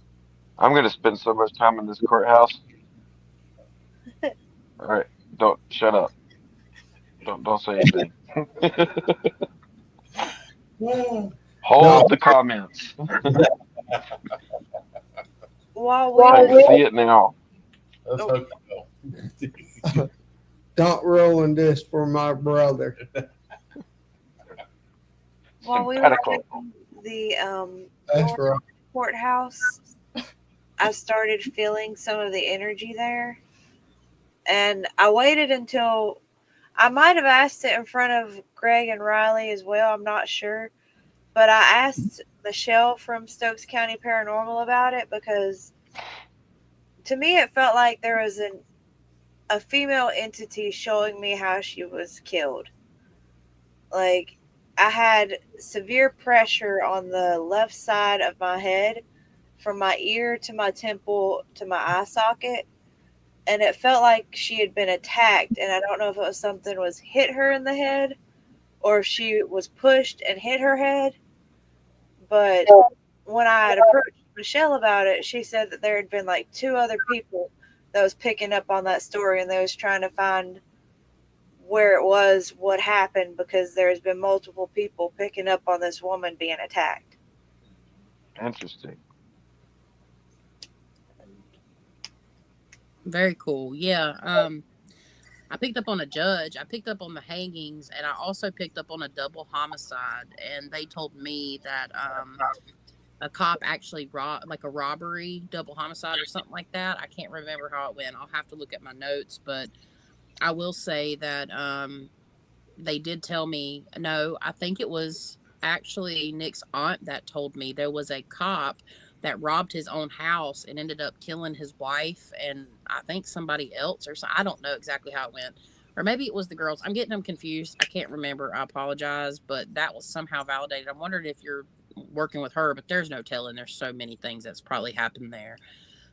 I'm gonna spend so much time in this courthouse. All right, don't shut up. Don't say anything. Yeah. Hold the comments. while we I were see it now. Let's oh, hope you don't. Don't ruin this for my brother. while we were Simpatico. in the That's right. courthouse, I started feeling some of the energy there, and I waited until I might have asked it in front of Greg and Riley as well. I'm not sure, but I asked Michelle from Stokes County Paranormal about it because to me it felt like there was a female entity showing me how she was killed. Like I had severe pressure on the left side of my head from my ear to my temple to my eye socket, and it felt like she had been attacked, and I don't know if it was something was hit her in the head or if she was pushed and hit her head. But when I had approached Michelle about it, she said that there had been like two other people that was picking up on that story, and they was trying to find where it was, what happened, because there's been multiple people picking up on this woman being attacked. Interesting. Very cool. Yeah. I picked up on a judge. I picked up on the hangings, and I also picked up on a double homicide. And they told me that a cop actually like a robbery, double homicide, or something like that. I can't remember how it went. I'll have to look at my notes, but I will say that they did tell me. No, I think it was actually Nick's aunt that told me there was a cop that robbed his own house and ended up killing his wife and I think somebody else or so. I don't know exactly how it went. Or maybe it was the girls. I'm getting them confused. I can't remember. I apologize, but that was somehow validated. I'm wondering if you're working with her, but there's no telling. There's so many things that's probably happened there.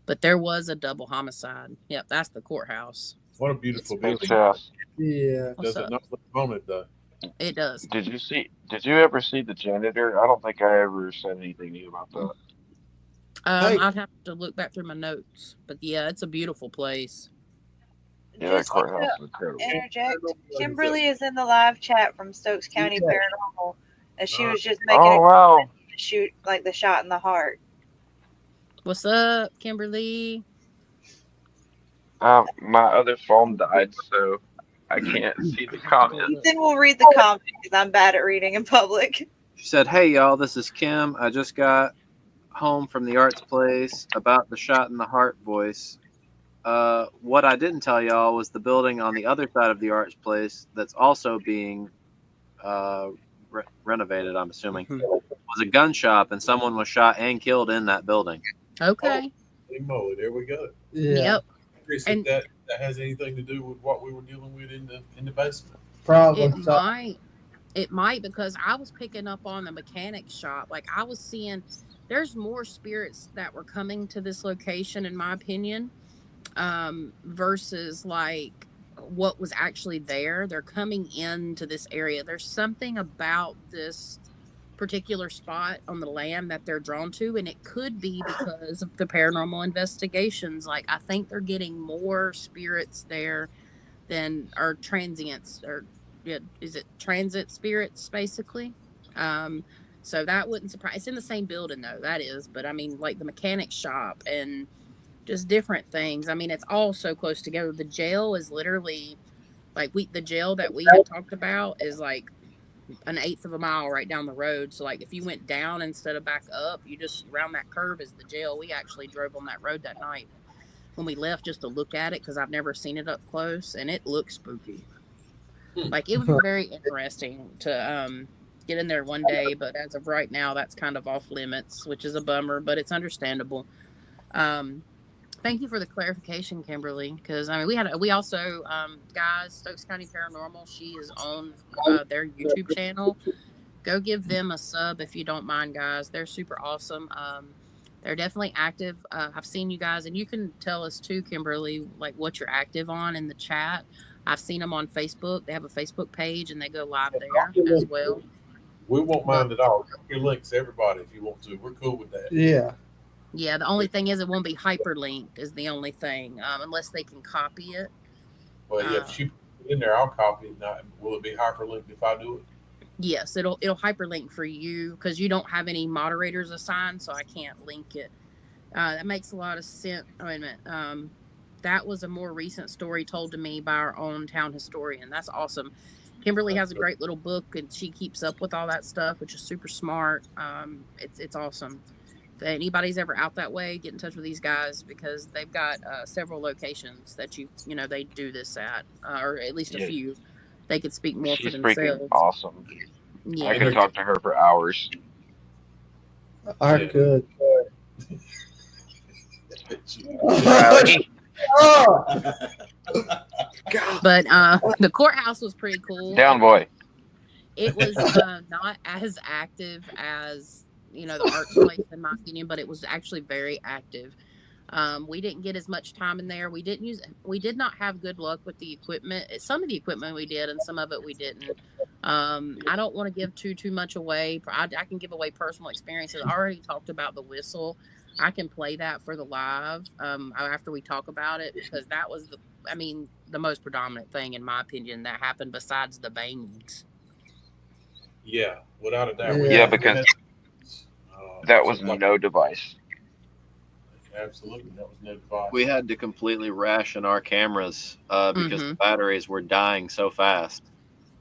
But there was a double homicide. Yep, that's the courthouse. What a beautiful Hey, building. Chess, Yeah. What's Does it up? not look haunted though? It does. did you ever see the janitor? I don't think I ever said anything to you about that. Hey, I'd have to look back through my notes, but yeah, it's a beautiful place. Yeah, that Just to courthouse is incredible. interject, Kimberly is in the live chat from Stokes County yeah. Paranormal, and she Uh, was just making a Oh wow. shoot like the shot in the heart. What's up, Kimberly? My other phone died, so I can't see the I'll have to go comments. look. Ethan will read the comments because I'm bad at reading in public. She said, "Hey y'all, this is Kim. I just got home from the arts place about the shot in the heart voice. What I didn't tell y'all was the building on the other side of the arts place that's also being renovated. I'm assuming was a gun shop, and someone was shot and killed in that building. Okay. holy moly, there we go. Yeah. Yep. Curious And if that has anything to do with what we were dealing with in the basement. Probably it so. might. It might because I was picking up on the mechanic shop. Like I was seeing there's more spirits that were coming to this location, in my opinion, versus like what was actually there. They're coming into this area. There's something about this particular spot on the land that they're drawn to, and it could be because of the paranormal investigations. Like I think they're getting more spirits there than or transients or yeah, is it transit spirits basically? Um, so that wouldn't surprise. It's in the same building though. That is, but I mean, like the mechanic shop and just different things. I mean, it's all so close together. The jail is literally like the jail that we had talked about is like an eighth of a mile right down the road. So like if you went down instead of back up, you just around that curve is the jail. We actually drove on that road that night when we left just to look at it because I've never seen it up close and it looks spooky. Like it would be very interesting to get in there one day, but as of right now, that's kind of off limits, which is a bummer, but it's understandable. Um, Thank you for the clarification, Kimberly. Because I mean, we also guys, Stokes County Paranormal. She is on their YouTube channel. Go give them a sub if you don't mind, guys. They're super awesome. They're definitely active. I've seen you guys, and you can tell us too, Kimberly, like what you're active on in the chat. I've seen them on Facebook. They have a Facebook page, and they go live there as well. We won't But mind at all. Drop your links, everybody, if you want to. We're cool with that. Yeah. yeah, the only thing is it won't be hyperlinked. Is the only thing, unless they can copy it. But yeah, if Uh, she put it in there, I'll copy it. Now, will it be hyperlinked if I do it? Yes, it'll hyperlink for you because you don't have any moderators assigned, so I can't link it. That makes a lot of sense. Oh, wait a minute. That was a more recent story told to me by our own town historian. That's awesome. Kimberly has a great little book, and she keeps up with all that stuff, which is super smart. It's awesome. If anybody's ever out that way, get in touch with these guys because they've got several locations that they do this at, or at least a Yeah, few. They could speak more for she's freaking themselves. awesome. I And could Yeah. they're talk to her for hours. I yeah. could. Riley, Oh, But the courthouse was pretty cool. down boy. It was not as active as the arts place in my opinion, but it was actually very active. We didn't get as much time in there. We did not have good luck with the equipment. Some of the equipment we did, and some of it we didn't. I don't want to give too much away. I can give away personal experiences. I already talked about the whistle. I can play that for the live after we talk about it because that was the most predominant thing in my opinion that happened besides the bangings. Yeah, without a doubt. Yeah, yeah. We because had that was something like no device. absolutely that was no device. We had to completely ration our cameras because Hmm. the batteries were dying so fast.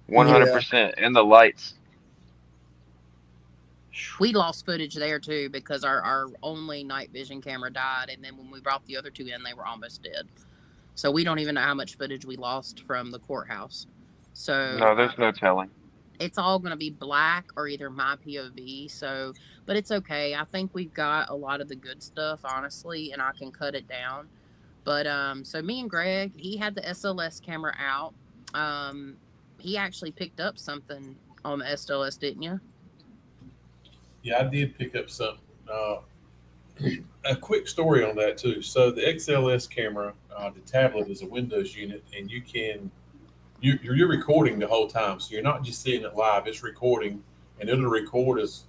Yeah. 100%. And the lights. We lost footage there too because our only night vision camera died, and then when we brought the other two in, they were almost dead. So we don't even know how much footage we lost from the courthouse. So No, there's no telling. it's all going to be black or either my POV. So, but it's okay. I think we've got a lot of the good stuff, honestly, and I can cut it down. But so me and Greg, he had the SLS camera out. Um, he actually picked up something on the SLS, didn't you? Yeah, I did pick up something. A quick story on that too. So the XLS camera, the tablet is a Windows unit, and you're recording the whole time. So you're not just seeing it live; it's recording, and it'll record as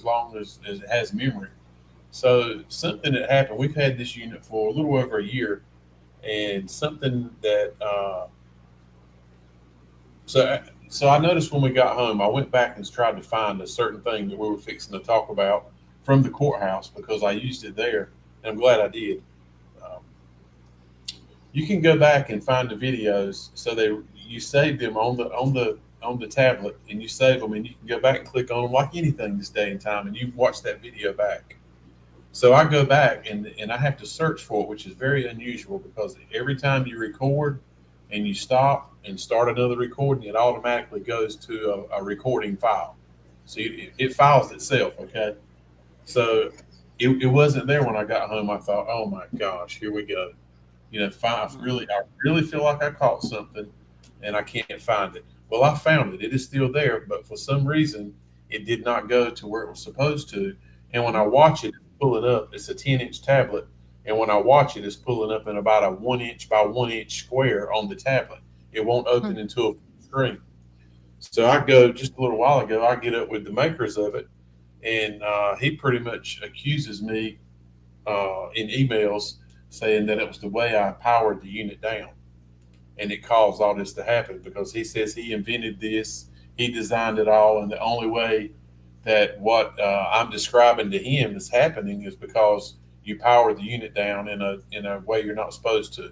long as it has memory. So something that happened. We've had this unit for a little over a year, and something that so I noticed when we got home, I went back and tried to find a certain thing that we were fixing to talk about from the courthouse because I used it there, and I'm glad I did. Um, you can go back and find the videos, so you save them on the tablet, and you save them, and you can go back and click on them like anything this day and time, and you watch that video back. So I go back and I have to search for it, which is very unusual because every time you record and you stop and start another recording, it automatically goes to a recording file. So it files itself. Okay. So it wasn't there when I got home. I thought, oh my gosh, here we go. I really feel like I caught something and I can't find it. Well, I found it. It is still there, but for some reason, it did not go to where it was supposed to. And when I watch it, pull it up. It's a 10-inch tablet, and when I watch it, it's pulling up in about a 1 inch by 1 inch square on the tablet. It won't Hmm. open into a screen. So I go just a little while ago. I get up with the makers of it, and he pretty much accuses me in emails saying that it was the way I powered the unit down and it caused all this to happen because he says he invented this, he designed it all, and the only way that what I'm describing to him is happening is because you power the unit down in a way you're not supposed to.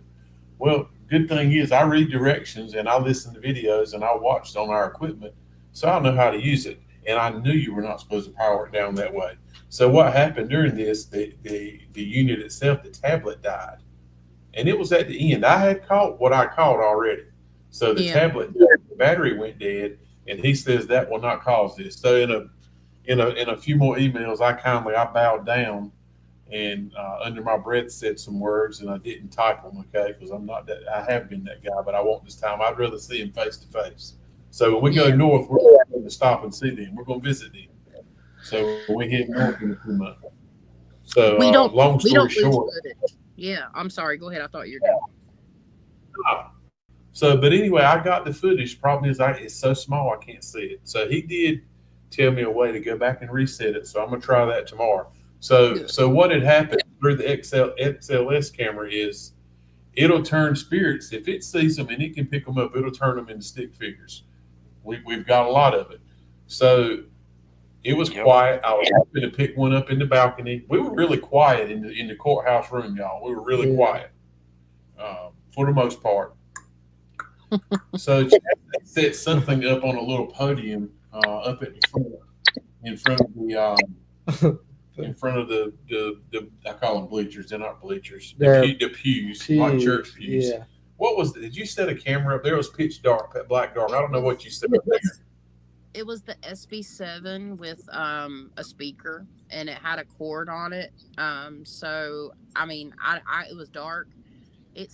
Well, good thing is I read directions and I listen to videos and I watched on our equipment, so I know how to use it. And I knew you were not supposed to power it down that way. So what happened during this? The unit itself, the tablet died, and it was at the end. I had caught what I caught already. So the Yeah. tablet, the battery went dead, and he says that will not cause this. So in a few more emails, I bowed down and under my breath said some words, and I didn't type them, okay, because I'm not that. I have been that guy, but I won't this time. I'd rather see him face to face. So when we go Yeah. north, we're going to stop and see them. We're going to visit them. So we head north in a few months. So We don't long we story don't lose short, footage. Yeah. I'm sorry. Go ahead. I thought you were done. so, but anyway, I got the footage. Problem is, it's so small I can't see it. So he did tell me a way to go back and reset it. So I'm gonna try that tomorrow. So, Good. so what had happened through the XLS camera is it'll turn spirits if it sees them and it can pick them up. It'll turn them into stick figures. We've got a lot of it. So It was Yep. quiet. I was hoping to pick one up in the balcony. We were really quiet in the courthouse room, y'all. We were really Yeah. quiet for the most part. So Chad set something up on a little podium up at the front, in front of in front of the I call them bleachers. They're not bleachers. They're The pews, like church pews. Yeah. What was? Did you set a camera up there? It was pitch dark, black dark. I don't know what you set up there. It was the SB7 with a speaker, and it had a cord on it. So I mean, it was dark. It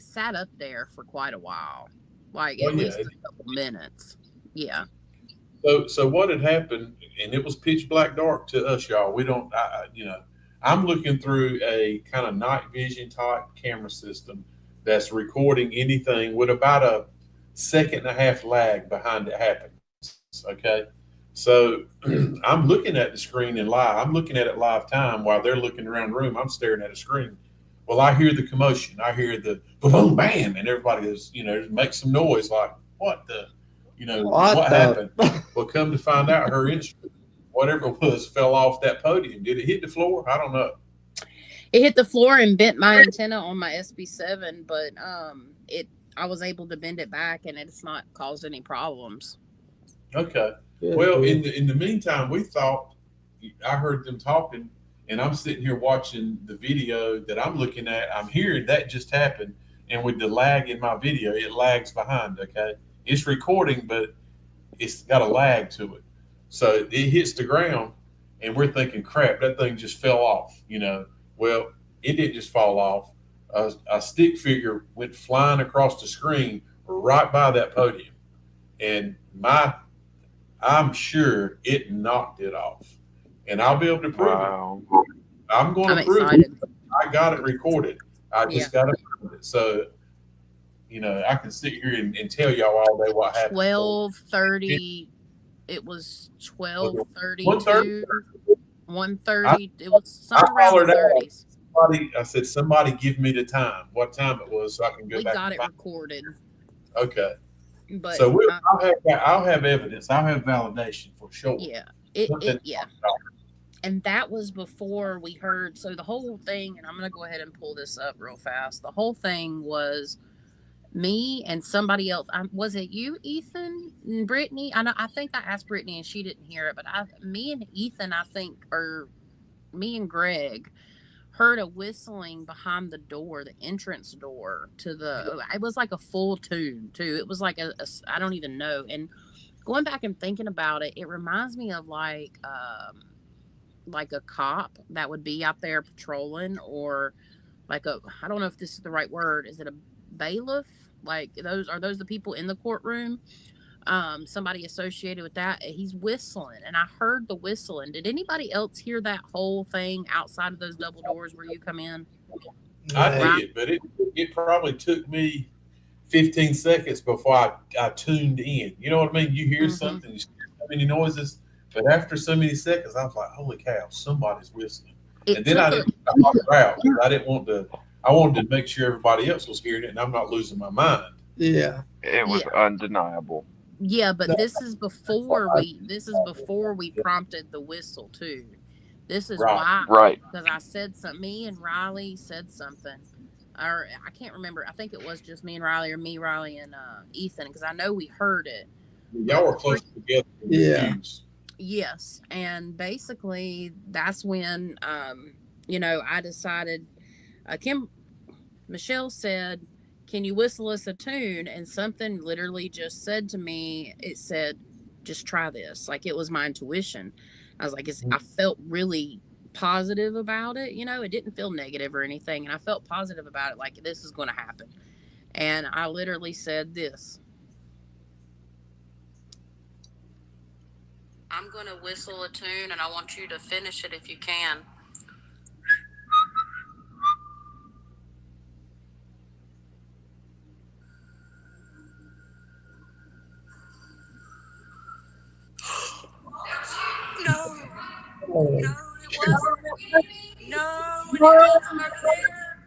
sat up there for quite a while, like Well, at yeah. least a couple minutes. Yeah. So what had happened, and it was pitch black dark to us, y'all. We don't, I'm looking through a kind of night vision type camera system that's recording anything with about a second and a half lag behind it happens. Okay, so I'm looking at the screen in live. I'm looking at it live time while they're looking around the room. I'm staring at a screen. Well, I hear the commotion. I hear the boom, boom, bam, and everybody is, makes some noise like, what the, what happened? Well, come to find out, her instrument, whatever it was, fell off that podium. Did it hit the floor? I don't know. It hit the floor and bent my antenna on my SB7, but I was able to bend it back, and it's not caused any problems. Okay. Well, in the meantime, we thought, I heard them talking, and I'm sitting here watching the video that I'm looking at. I'm hearing that just happened, and with the lag in my video, it lags behind. Okay, it's recording, but it's got a lag to it, so it hits the ground, and we're thinking, "Crap, that thing just fell off." Well, it didn't just fall off. A stick figure went flying across the screen right by that podium, and I'm sure it knocked it off, and I'll be able to prove Wow. it. I'm going to prove excited. it. I got it recorded. I just got to prove it. So, I can sit here and tell y'all all day what happened. 12:30. It was 12:32. 1:30. 1:30. It was somewhere around the 30s. I said, somebody give me the time, what time it was, so I can go We back. got it recorded. Okay. But So I'll have evidence. I'll have validation for sure. yeah, yeah. And that was before we heard. So the whole thing, and I'm going to go ahead and pull this up real fast. The whole thing was me and somebody else. Was it you, Ethan, and Brittany? I think I asked Brittany and she didn't hear it, but me and Ethan, I think, or me and Greg heard a whistling behind the door, the entrance door to it was like a full tune too. It was like I don't even know. And going back and thinking about it, it reminds me of like a cop that would be out there patrolling, or like I don't know if this is the right word. Is it a bailiff? Like are those the people in the courtroom? Somebody associated with that. He's whistling, and I heard the whistling. Did anybody else hear that whole thing outside of those double doors where you come in? I did, but it probably took me 15 seconds before I tuned in. You know what I mean? You hear something, you hear so many noises, but after so many seconds, I was like, "Holy cow, somebody's whistling!" And then I didn't holler out. I didn't want to. I wanted to make sure everybody else was hearing it, and I'm not losing my mind. Yeah. It was undeniable. Yeah, but this is before we prompted the whistle too. This is why, Right. because I said something. Me and Riley said something, or I can't remember. I think it was just me and Riley, or me, Riley, and Ethan, because I know we heard it. Y'all were close together. Yeah. Yes, and basically that's when I decided. Michelle said, "Can you whistle us a tune?" And something literally just said to me. It said, "Just try this." Like it was my intuition. I was like, I felt really positive about it. It didn't feel negative or anything, and I felt positive about it. Like this is going to happen. And I literally said this. I'm going to whistle a tune, and I want you to finish it if you can. No, it wasn't. No, it wasn't there.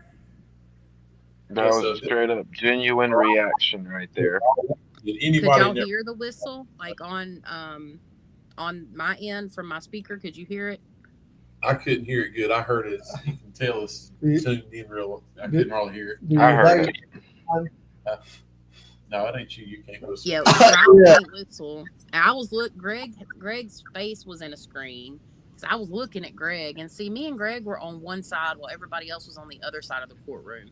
That was a straight up genuine reaction right there. Did Could anybody y'all hear the whistle? Like on on my end from my speaker. Could you hear it? I couldn't hear it good. I heard it. You can tell it's tuned in real. I couldn't really hear it. Do I you heard think- it. No, it ain't you. You can't whistle. Yeah, I can't whistle. And I was Greg's face was in a screen. Because I was looking at Greg, and see, me and Greg were on one side while everybody else was on the other side of the courtroom.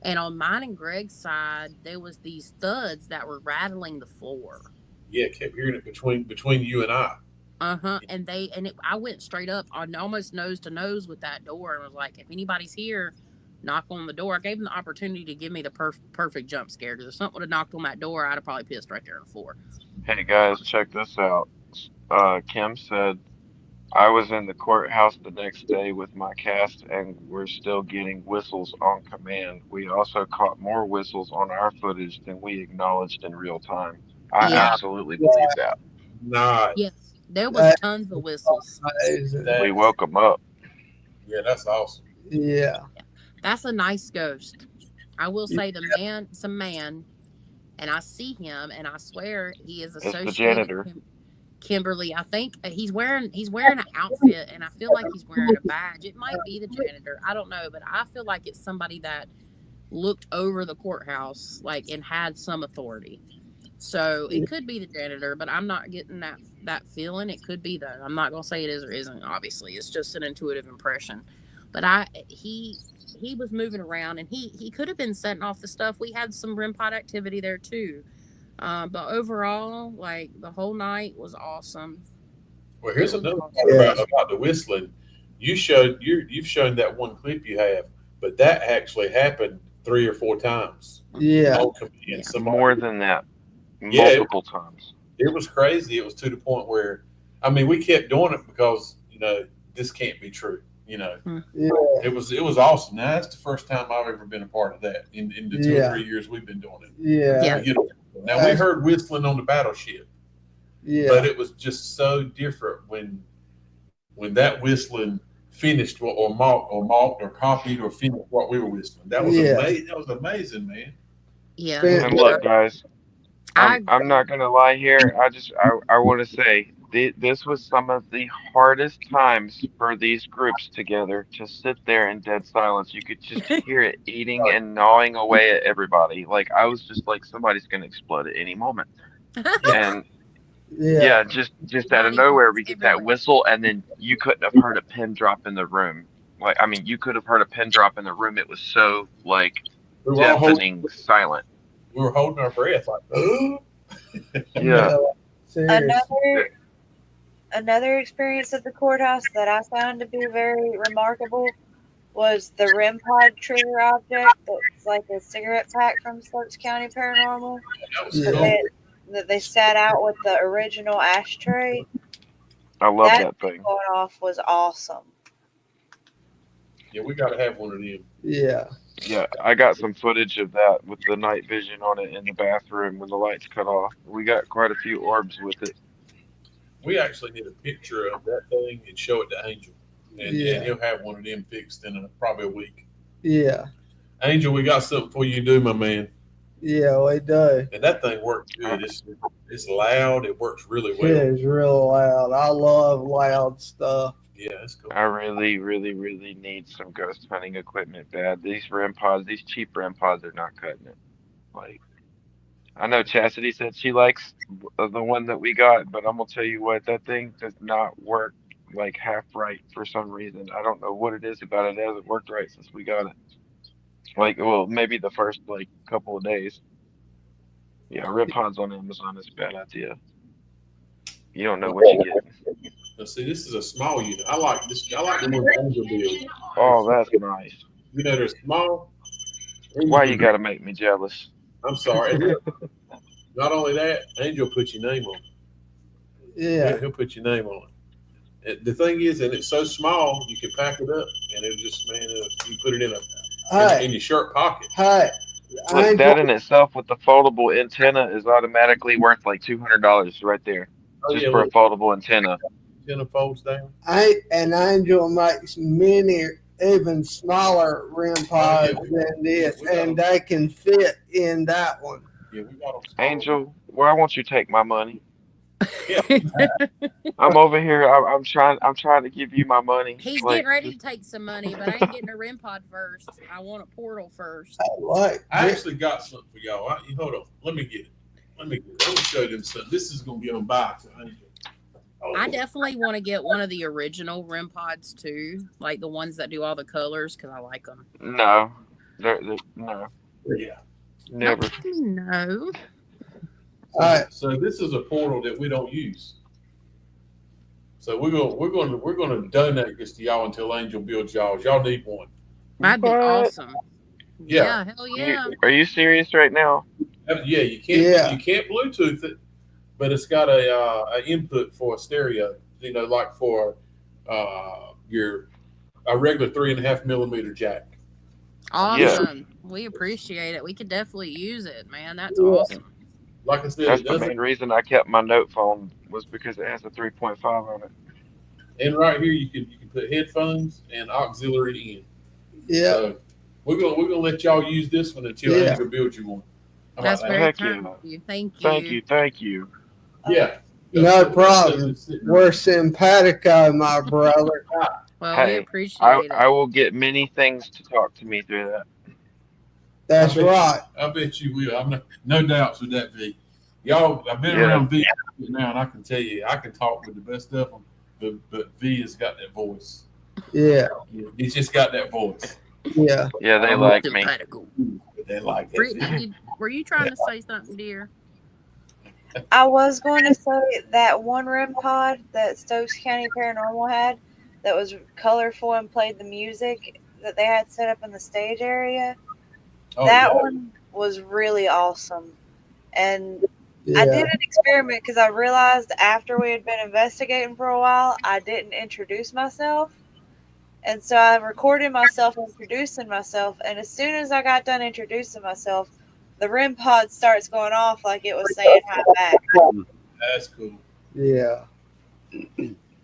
And on mine and Greg's side, there was these thuds that were rattling the floor. Yeah, kept hearing it between you and I. And I went straight up on almost nose to nose with that door and was like, if anybody's here, knock on the door. I gave them the opportunity to give me the perfect jump scare, because if something would have knocked on that door, I'd have probably pissed right there on the floor. Hey guys, check this out. Kim said I was in the courthouse the next day with my cast, and we're still getting whistles on command. We also caught more whistles on our footage than we acknowledged in real time. I Yeah. absolutely believe that. Nah, Yes, there was tons of whistles. Amazing. We woke them up. yeah, that's awesome. Yeah. That's a nice ghost. I will say it's a man, and I see him, and I swear he is It's the associated janitor. with Kimberly. I think he's wearing an outfit, and I feel like he's wearing a badge. It might be the janitor. I don't know, but I feel like it's somebody that looked over the courthouse, like, and had some authority. So it could be the janitor, but I'm not getting that feeling. It could be though. I'm not gonna say it is or isn't. Obviously, it's just an intuitive impression. But he was moving around, and he could have been setting off the stuff. We had some REM pod activity there too. But overall, like, the whole night was awesome. Well, here's It was another awesome. part about the whistling. You've shown that one clip you have, but that actually happened 3 or 4 times. Yeah. On command. Yeah. Somebody- More than that. Yeah. Multiple times. It was crazy. It was to the point where, I mean, we kept doing it because, this can't be true. Yeah. It was awesome. Now that's the first time I've ever been a part of that in the 2 or 3 years we've been doing it. Yeah. Yeah. Now we heard whistling on the battleship, Yeah. but it was just so different when that whistling finished or mocked or copied or finished what we were whistling. That was amazing. That was amazing, man. Yeah. And look, guys, I'm not gonna lie here. I want to say this was some of the hardest times for these groups together to sit there in dead silence. You could just hear it eating and gnawing away at everybody. Like I was just like somebody's gonna explode at any moment. And yeah, just out of nowhere we get that whistle, and then you couldn't have heard a pin drop in the room. Like I mean, you could have heard a pin drop in the room. It was so like We were all deafening silent. We were holding our breath, like, oh. Yeah. Another experience at the courthouse that I found to be very remarkable was the REM pod trigger object that's like a cigarette pack from Stoke County Paranormal. That was cool. That they sat out with the original ashtray. I love that thing. Going off was awesome. Yeah, we got to have one of them. Yeah. Yeah, I got some footage of that with the night vision on it in the bathroom when the lights cut off. We got quite a few orbs with it. We actually need a picture of that thing and show it to Angel. And he'll have one of them fixed in probably a week. Yeah. Angel, we got something for you to do, my man. Yeah, we do. And that thing works good. It's loud. It works really well. It is real loud. I love loud stuff. Yeah, that's cool. I really, really, really need some ghost hunting equipment bad. These REM pods, these cheap REM pods are not cutting it. Like, I know Chastity said she likes the one that we got, but I'm gonna tell you what, that thing does not work like half right for some reason. I don't know what it is about it. It hasn't worked right since we got it. Like, well, maybe the first like couple of days. Yeah, REM pods on Amazon is a bad idea. You don't know what you get. Now, see, this is a small unit. I like this. I like the one Angel builds. Oh, that's nice. They're small. Why you gotta make me jealous? I'm sorry. Not only that, Angel put your name on it. Yeah. He'll put your name on it. The thing is, and it's so small, you can pack it up, and it'll just, you put it in your shirt pocket. Hey. Look, that in itself with the foldable antenna is automatically worth like $200 right there. Just for a foldable antenna. Antenna folds down. And Angel makes many even smaller REM pods than this, and they can fit in that one. Yeah, we got them. Angel, why won't you take my money? Yeah. I'm over here. I'm trying to give you my money. He's Like getting ready to just take some money, but I ain't getting a REM pod first. I want a portal first. I like I it. actually got something for y'all. Hold on. Let me get it. Let me show you them something. This is gonna be on box. I definitely want to get one of the original REM pods too, like the ones that do all the colors, because I like them. no, no, Yeah. Don't never. tell me no. So this is a portal that we don't use. So we're gonna donate this to y'all until Angel builds y'all. Y'all need one. That'd be What? awesome. Yeah. Yeah, hell You yeah. are you serious right now? Yeah. Yeah. You can't Bluetooth it, but it's got a input for a stereo. Like for your a regular 3.5 millimeter jack. Yeah, Awesome. We appreciate it. We could definitely use it, man. That's Yeah. awesome. Like I said, that's it the doesn't. main reason I kept my note phone was because it has a 3.5 on it. And right here you can put headphones and auxiliary in. Yeah. So we're gonna let y'all use this one until Yeah. Angel builds you one. How about That's that? very Heck kind yeah! of you. Thank Thank you. you, thank you. Yeah. No That's problem. just sitting We're right simpatico, my brother. Well, we Hey, appreciate I it. will get many things to talk to me through that. That's right. I bet you will. I'm no doubts with that V. Y'all, I've been Yeah, around V now, and I can tell you, I can talk with the best of them. But V has got that voice. Yeah. He's just got that voice. Yeah. yeah, they Um, like me. Simpatico. They like that. Brittany, were you trying to say something, dear? I was going to say that one REM pod that Stokes County Paranormal had that was colorful and played the music that they had set up in the stage area. Oh That yeah. one was really awesome. And I Yeah. did an experiment because I realized after we had been investigating for a while, I didn't introduce myself. And so I recorded myself introducing myself. And as soon as I got done introducing myself, the REM pod starts going off like it was saying hi back. That's cool. Yeah.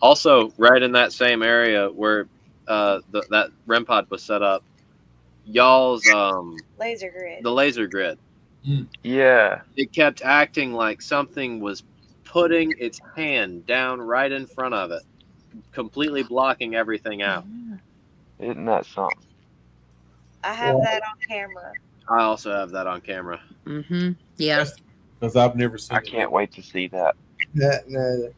Also, right in that same area where that REM pod was set up, y'all's Laser grid. the laser grid, Yeah, it kept acting like something was putting its hand down right in front of it, completely blocking everything out. isn't that something? I have Yeah. that on camera. I also have that on camera. Mm-hmm. Yeah. That's because I've never seen I it. can't wait to see that. That no.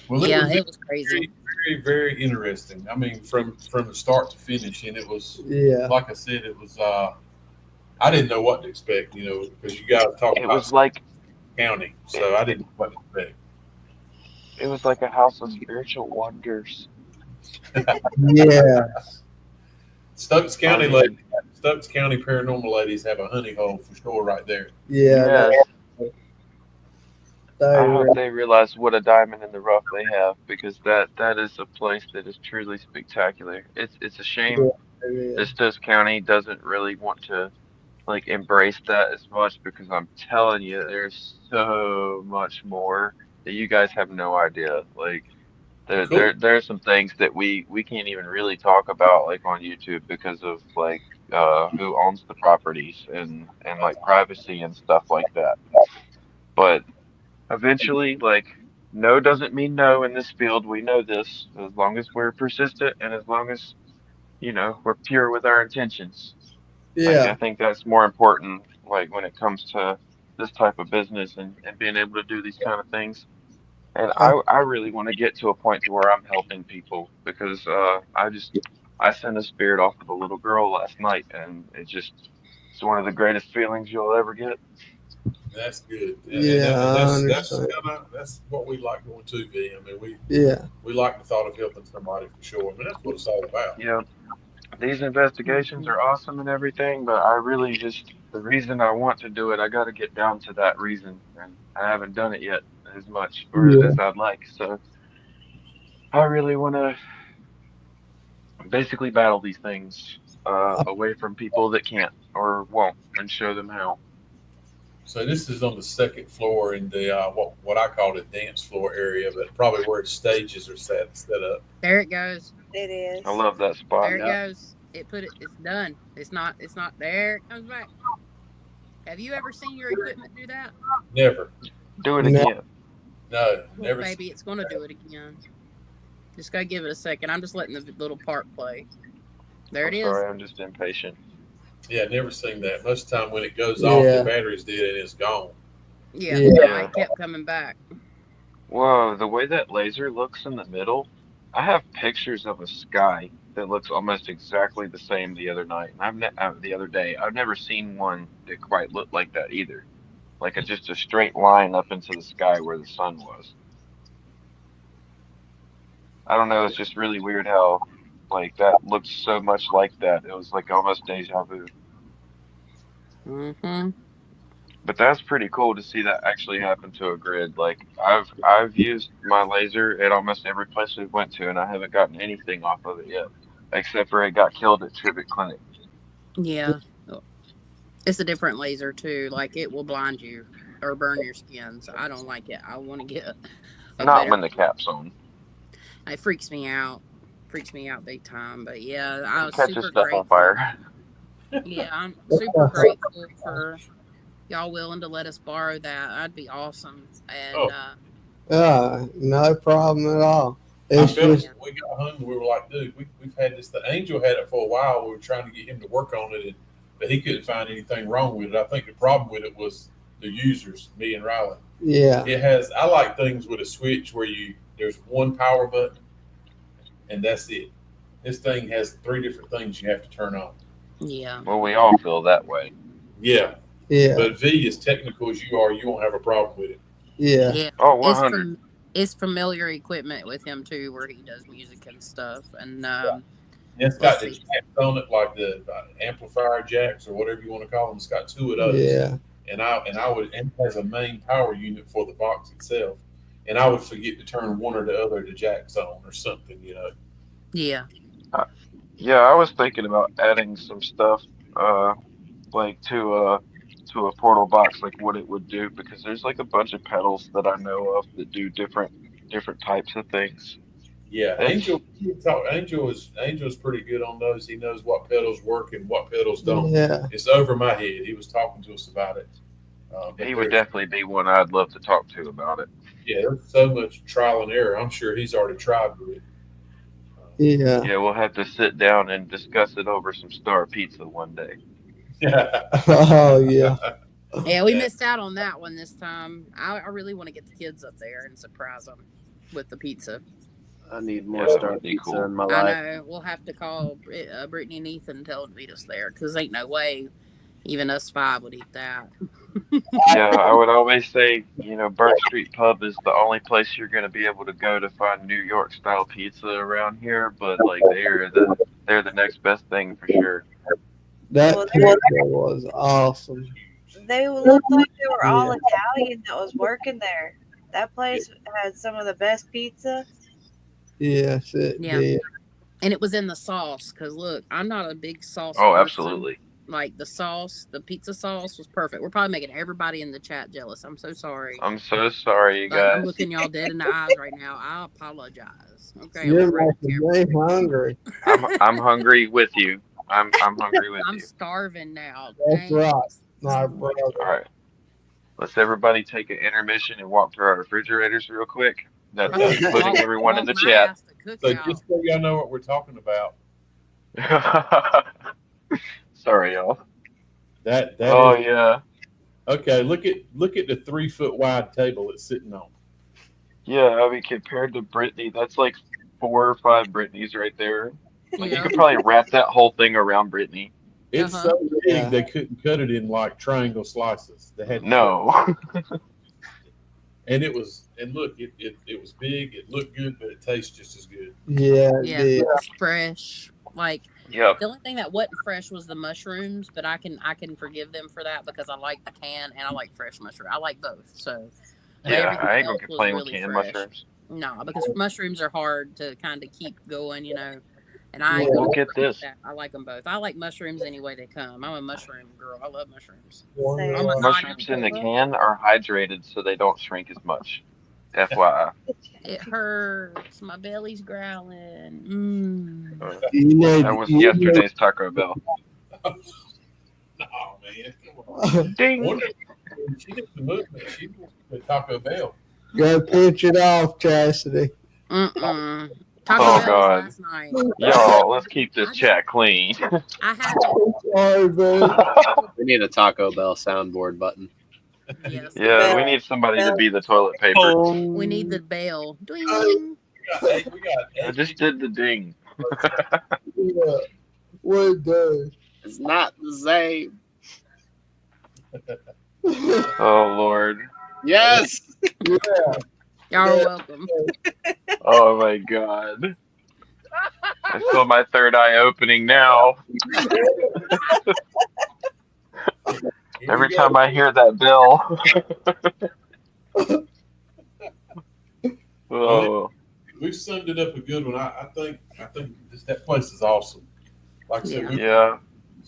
Well, Yeah, it it was was crazy. very, very interesting. I mean, from the start to finish, and it was Yeah. like I said, it was. I didn't know what to expect, because you guys talk It about was like county, it, so I didn't know what to expect. it was like a house of spiritual wonders. Yeah. Stokes I County mean, Stokes County paranormal ladies have a honey hole for sure right there. Yeah. yes, I They hope they realize what a diamond in the rough they have because that is a place that is truly spectacular. It's a shame really. that Stokes County doesn't really want to like embrace that as much because I'm telling you, there's so much more that you guys have no idea. Like Cool. there's some things that we can't even really talk about like on YouTube because of like who owns the properties and like privacy and stuff like that. But eventually, like no doesn't mean no in this field. We know this as long as we're persistent and as long as we're pure with our intentions. Like I Yeah. think that's more important like when it comes to this type of business and being able to do these kind of things. And Uh, I really want to get to a point to where I'm helping people because I sent a spirit off of a little girl last night and it's one of the greatest feelings you'll ever get. That's good, and, yeah. that, and I that's understand. that's what we like doing too, V. I mean, Yeah. we like the thought of helping somebody for sure. I mean, that's what it's all about. You know, these investigations are awesome and everything, but I really just the reason I want to do it, I got to get down to that reason, and I haven't done it yet as much or Yeah. as I'd like. So I really want to basically battle these things away from people that can't or won't and show them how. So this is on the second floor in the what I call the dance floor area, but probably where stages are set up. There it goes. It is. I love that spot. There it Yeah. goes. It's done. It's not there. It comes back. Have you ever seen your equipment do that? Never. Do it No. again. No, Well, never. baby, it's gonna do it again. Just gotta give it a second. I'm just letting the little part play. There I'm it is. sorry, I'm just impatient. Yeah, never seen that. Most of the time when it goes off, the Yeah. battery's dead and it's gone. Yeah, Yeah. no, Yeah. it kept coming back. Whoa, the way that laser looks in the middle, I have pictures of a sky that looks almost exactly the same the other night, and the other day. I've never seen one that quite looked like that either. Like just a straight line up into the sky where the sun was. I don't know, it's just really weird how like that looked so much like that. It was like almost deja vu. Mm-hmm. But that's pretty cool to see that actually happen to a grid. Like I've used my laser at almost every place we went to, and I haven't gotten anything off of it yet, except for it got killed at Trivet Clinic. Yeah. It's a different laser too. Like it will blind you or burn your skin. So I don't like it. I want to get a Not better. when the cap's on. It freaks me out. Freaks me out big time. But yeah, I It was catches super stuff on grateful. fire. Yeah, I'm super grateful for y'all willing to let us borrow that. That'd be awesome. And Oh, No problem at all. I It's felt just when we got home, we were like, dude, we've had this. The Angel had it for a while. We were trying to get him to work on it, but he couldn't find anything wrong with it. I think the problem with it was the users, me and Riley. yeah, It has. I like things with a switch where there's one power button and that's it. This thing has three different things you have to turn on. yeah, Well, we all feel that way. Yeah, yeah, but V, as technical as you are, you won't have a problem with it. yeah, yeah. Oh, It's 100. from it's familiar equipment with him too, where he does music and stuff. And It's let's got the see. jacks on it, like the amplifier jacks or whatever you want to call them. It's got two of those, yeah. and it has a main power unit for the box itself. And I would forget to turn one or the other of the jacks on or something, Yeah, Uh, yeah, I was thinking about adding some stuff, uh, like to a portal box, like what it would do, because there's like a bunch of pedals that I know of that do different types of things. Yeah, It's Angel's pretty good on those. He knows what pedals work and what pedals don't. Yeah, It's over my head. He was talking to us about it, but he would definitely be one I'd love to talk to about it. there's so much trial and error. I'm sure he's already tried with it. yeah. Yeah, we'll have to sit down and discuss it over some star pizza one day. Oh yeah, yeah. We missed out on that one this time. I really want to get the kids up there and surprise them with the pizza. I need Yeah, more that Star would be Pizza cool. in my I life. know we'll have to call Brittany and Ethan and tell them to meet us there because ain't no way even us five would eat that. Yeah, I would always say, Burnt Street Pub is the only place you're going to be able to go to find New York style pizza around here, but like they're the next best thing for sure. that Well, pizza was awesome. they looked like they were all Yeah, Italian that was working there. That place had some of the best pizza. yes, it Yeah, did. and it was in the sauce because look, I'm not a big sauce Oh, person. absolutely. Like the sauce, the pizza sauce was perfect. We're probably making everybody in the chat jealous. I'm so sorry. I'm so sorry, you I'm guys. looking y'all dead in the eyes right now. I apologize. Okay, I'm You're gonna break the making camera. me hungry. I'm hungry with you. I'm hungry with I'm you. starving now. That's right, Thanks. my brother. All right. Let's everybody take an intermission and walk through our refrigerators real quick. That's Right. including everyone in Walk the my chat. ass to So cookout. just so y'all know what we're talking about, Sorry, y'all. that Oh is yeah. okay. Look at the 3 foot wide table it's sitting on. Yeah, I mean compared to Brittany, that's like 4 or 5 Brittany's right there. Like you Yeah. could probably wrap that whole thing around Brittany. It's Uh-huh. so big Yeah. they couldn't cut it in like triangle slices. They had to cut, No. and look, it was big. It looked good, but it tastes just as good. Yeah, it Yeah. did. It's fresh. Like Yep. the only thing that wasn't fresh was the mushrooms, but I can forgive them for that because I like the can and I like fresh mushroom. I like both. So but Yeah, everything I ain't gonna else was complain with really canned fresh. mushrooms. No, because mushrooms are hard to kind of keep going, and I Yeah. ain't Well, gonna get forget this. that. I like them both. I like mushrooms any way they come. I'm a mushroom girl. I love mushrooms. One Same. Oh my more. god, Mushrooms in the Cola. can are hydrated so they don't shrink as much. FYI. It hurts. My belly's growling. Uh, You need, that was you yesterday's Taco Bell. Oh man, come on. need, Ding. One, She needs the movement. She needs the Taco Bell. Go pitch it off, Chastity. Mm-mm. Taco Oh Bell was God, last night. y'all, let's keep this I just- chat clean. I haven't. Sorry, man. We need a Taco Bell soundboard button. Yes. Yeah, we need somebody to be the toilet paper. We need the bell. Ding. We got I just did the ding. Yeah. What day? It's not the same. Oh Lord. Yes. Y'all are welcome. Oh my God. I feel my third eye opening now. Every time I hear that bell. Oh, We've summed it up a good one. I think just that place is awesome. Like I said, we yeah.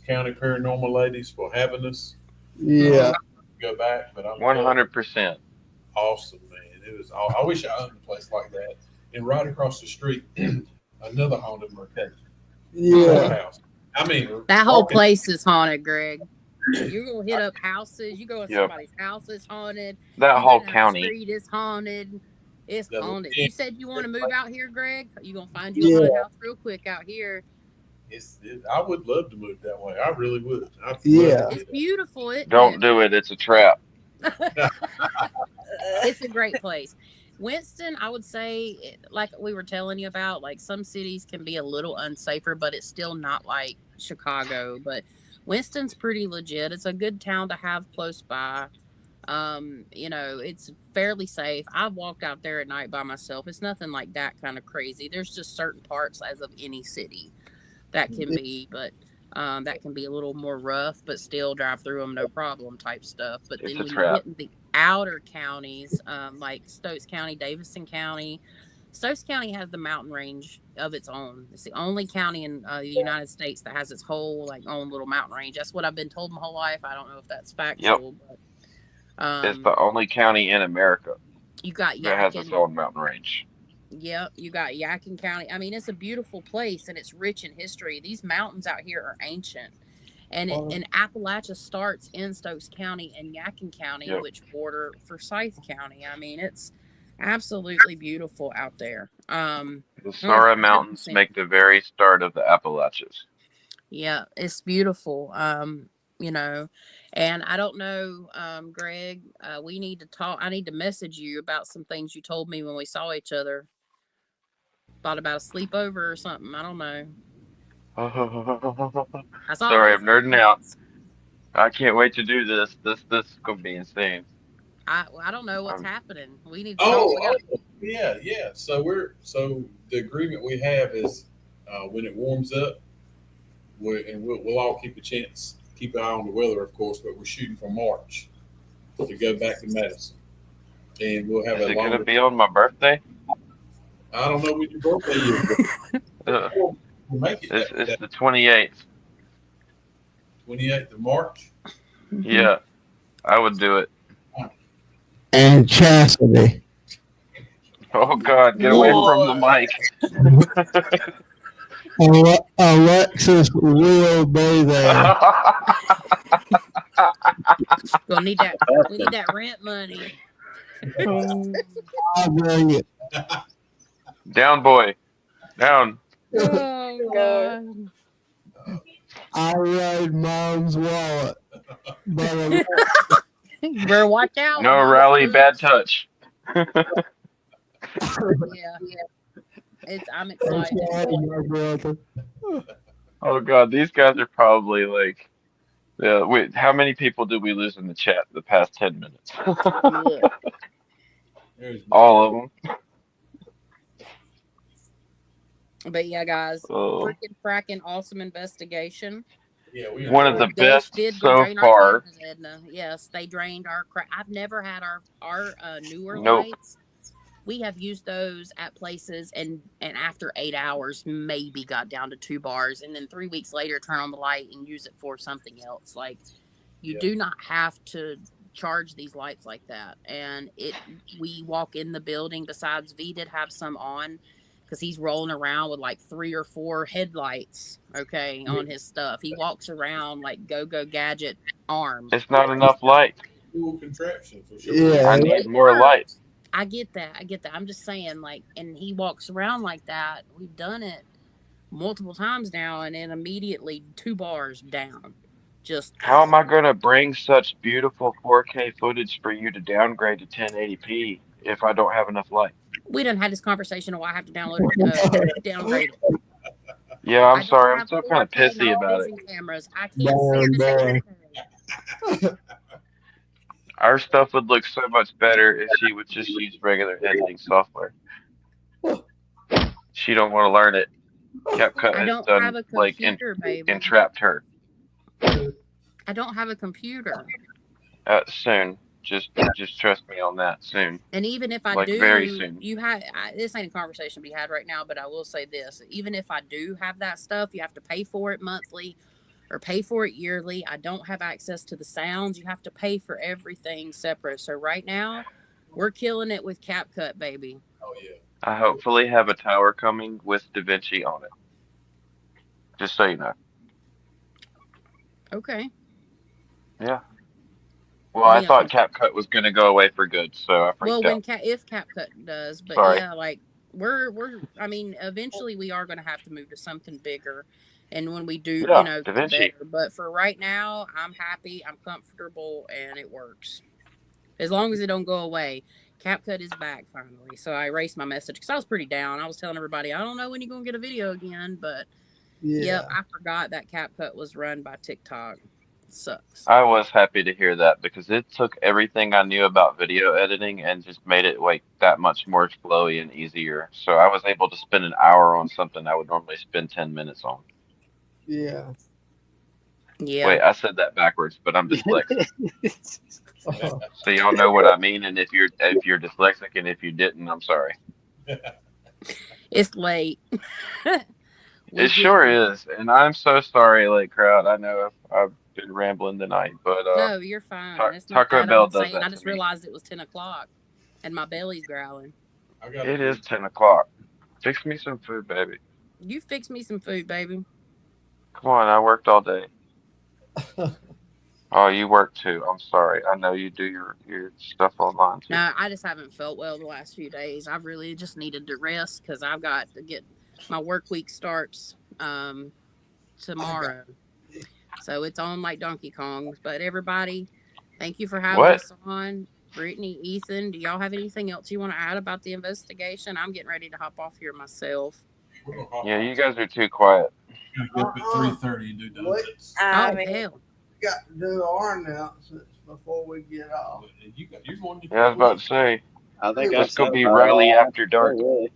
County Paranormal ladies for having us Yeah. go back, but I'm 100%. awesome, man. It was. I wish I owned a place like that. And right across the street, another haunted location. Yeah. House. I mean, That whole walking- place is haunted, Greg. You're gonna hit up houses. You go in Yep. somebody's house, it's haunted. That You whole go down the county. street is haunted. It's Yeah, haunted. yeah. You said you want to move out here, Greg? You gonna find you a haunted house real quick out here. I would love to move that way. I really would. I'd Yeah. love to It's do beautiful. Isn't Don't it? do it. It's a trap. It's a great place. Winston, I would say, like we were telling you about, like some cities can be a little unsafer, but it's still not like Chicago. But Winston's pretty legit. It's a good town to have close by. It's fairly safe. I've walked out there at night by myself. It's nothing like that kind of crazy. There's just certain parts, as of any city, that can be, but that can be a little more rough, but still drive through them no problem type stuff. But It's then a when trap. you get in the outer counties, like Stokes County, Davidson County, Stokes County has the mountain range of its own. It's the only county in the United States that has its whole like own little mountain range. That's what I've been told my whole life. I don't know if that's factual, but It's the only county in America you got that has its Yakin. own mountain range. Yep, you got Yakin County. I mean, it's a beautiful place and it's rich in history. These mountains out here are ancient. And Appalachia starts in Stokes County and Yakin County, Yep. which border Forsyth County. I mean, it's absolutely beautiful out there. The Sora Mountains 100%. make the very start of the Appalachians. Yeah, it's beautiful. And I don't know, Greg, we need to talk. I need to message you about some things you told me when we saw each other. Thought about a sleepover or something. I don't know. I saw Sorry, those I'm nerding out. comments. I can't wait to do this. This is gonna be insane. I don't know what's Um, happening. We need to talk. We got yeah. So the agreement we have is when it warms up, we'll all keep an eye on the weather, of course, but we're shooting for March to go back to Madison, and we'll have Is a it gonna longer. be on my birthday? I don't know when your birthday is. Uh, We'll make it it's the 28th. 28th of March. Yeah, I would do it. And Chastity. Oh God, get away from the mic. Alexis will be there. we'll need that. We need that rent money. I'll bring it. Down, boy. Down. Oh God. I rode Mom's wallet. But You better watch out. No rally, bad touch. Yeah. I'm excited. my brother. Oh God, these guys are probably like, yeah. Wait, how many people did we lose in the chat the past 10 minutes? Yeah. There's All of them. But yeah, guys, Oh. freaking fracking awesome investigation. Yeah, we One of the Ghost best did go so drain our far. cameras, Edna. Yes, they drained our. I've never had our newer Nope. lights. We have used those at places, and after 8 hours, maybe got down to 2 bars, and then 3 weeks later, turn on the light and use it for something else. Like you do not have to charge these lights like that. And we walk in the building. Besides, V did have some on. Because he's rolling around with like 3 or 4 headlights, on his stuff. He walks around like go gadget arm. It's not enough light. cool contraption for sure. Yeah, I it need It more light. works. I get that. I get that. I'm just saying, like, and he walks around like that. We've done it multiple times now, and then immediately 2 bars down. Just How am I gonna bring such beautiful 4K footage for you to downgrade to 1080p if I don't have enough light? we done had this conversation, and I have to download it, downgrade it. Yeah, I'm I don't sorry. I'm have still kind of 4K pissy night about it. vision cameras. I can't see damn it boy. in 4K. Our stuff would look so much better if she would just use regular editing software. She don't want to learn it. CapCut I has don't have done a like computer, baby. entrapped her. I don't have a computer. Soon. Just trust me on that. Soon. And even if I Like very do, soon. this ain't a conversation to be had right now, but I will say this. Even if I do have that stuff, you have to pay for it monthly or pay for it yearly. I don't have access to the sounds. You have to pay for everything separate. So right now, we're killing it with CapCut, baby. Oh yeah. I hopefully have a tower coming with DaVinci on it. Just so you know. Okay. Yeah. Well, I Yeah. thought CapCut was gonna go away for good, so I Well, freaked out. if CapCut does, but Sorry. yeah, like we're I mean, eventually we are going to have to move to something bigger, and when we do, Yeah, get DaVinci. better. But for right now, I'm happy, I'm comfortable, and it works as long as it don't go away. CapCut is back finally, so I erased my message because I was pretty down. I was telling everybody I don't know when you're going to get a video again, but yep, Yeah. I forgot that CapCut was run by TikTok. Sucks. I was happy to hear that because it took everything I knew about video editing and just made it like that much more flowy and easier. So I was able to spend an hour on something I would normally spend 10 minutes on. Yeah. Yeah. Wait, I said that backwards, but I'm dyslexic. Uh, So y'all know what I mean, and if you're dyslexic and if you didn't, I'm sorry. It's late. It sure is, and I'm so sorry, late crowd. I know I've been rambling tonight, but No, you're fine. It's not Taco that. I'm Bell just does saying. I that to just me. realized it was 10 o'clock, and my belly's growling. I got It a is 10 o'clock. Fix me some food, baby. You fix me some food, baby. Come on, I worked all day. Oh, you work too. I'm sorry. I know you do your stuff online too. No, I just haven't felt well the last few days. I've really just needed to rest because I've got to get my work week starts tomorrow, so it's on like Donkey Kong. But everybody, thank you for having What? us on. Brittany, Ethan, do y'all have anything else you want to add about the investigation? I'm getting ready to hop off here myself. We're gonna hop Yeah, on. you guys are too quiet. We're gonna get up at 3:30 and do donuts. I Oh mean, hell! got to do our announcements before we get off. You're going to. Yeah, I was about to say, I think let's I've go said be about Riley all. after dark. Really.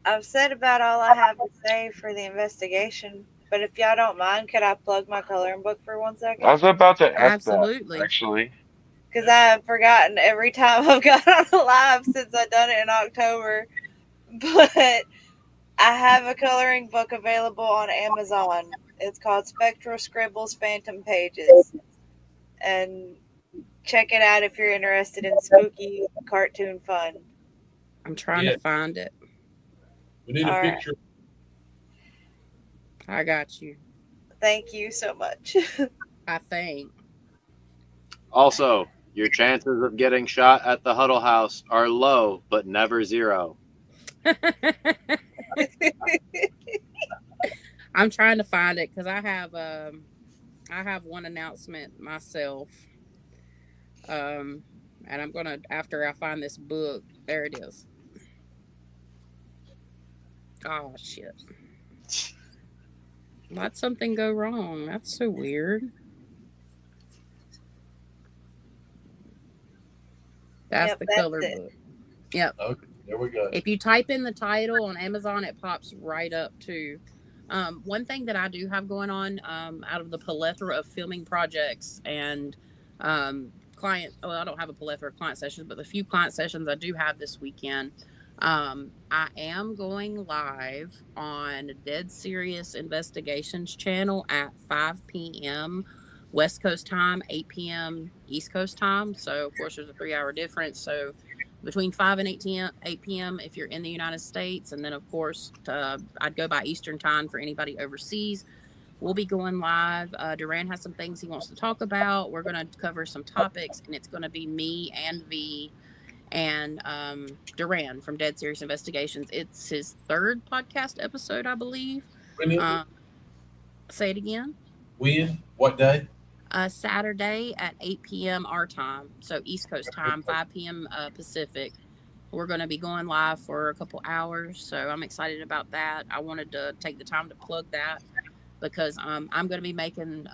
I've said about all I have to say for the investigation. But if y'all don't mind, could I plug my coloring book for 1 I second? was about to ask that, Absolutely. actually. Because I have forgotten every time I've got on a live since I've done it in October. But I have a coloring book available on Amazon. It's called Spectral Scribbles Phantom Pages. And check it out if you're interested in spooky cartoon fun. I'm trying to find it. We need a All right. picture. I got you. Thank you so much. I think. Also, your chances of getting shot at the Huddle House are low, but never zero. I'm trying to find it because I have one announcement myself. And I'm gonna after I find this book. There it is. Oh shit! Why'd something go wrong? That's so weird. That's Yep, the that's color it. book. Yep. Okay, there we go. If you type in the title on Amazon, it pops right up to. One thing that I do have going on out of the plethora of filming projects and client, well, I don't have a plethora of client sessions, but the few client sessions I do have this weekend, I am going live on Dead Serious Investigations channel at 5 p.m. West Coast time, 8 p.m. East Coast time. So, of course, there's a 3-hour difference. So, between 5 and 8 p.m. if you're in the United States. And then, of course, I'd go by Eastern time for anybody overseas. We'll be going live. Duran has some things he wants to talk about. We're going to cover some topics, and it's going to be me and V and Duran from Dead Serious Investigations. It's his third podcast episode, I believe. When is it? Um, say it again. When? What day? Saturday at 8 p.m. our time, so East Coast time, 5 p.m. Pacific. We're going to be going live for a couple hours, so I'm excited about that. I wanted to take the time to plug that because I'm going to be making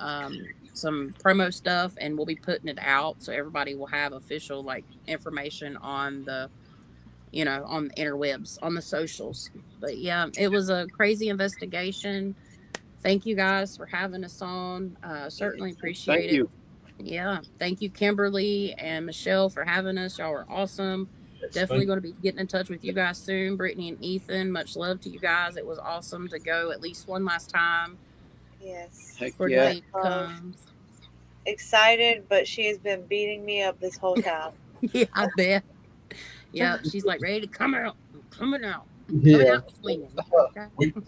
some promo stuff, and we'll be putting it out so everybody will have official like information on the on the interwebs, on the socials. But yeah, it was a crazy investigation. Thank you guys for having us on. Certainly appreciate Thank it. you. Yeah. Thank you, Kimberly and Michelle, for having us. Y'all are awesome. Yes, Definitely going to be getting in touch with you guys soon. Brittany and Ethan, much love to you guys. It was awesome to go at least one last time Yes. Heck before yeah. Dave comes. Excited, but she has been beating me up this whole time. Yeah, I bet. Yeah, she's like ready to come out. Coming out. Coming Yeah. out swinging. Okay. we can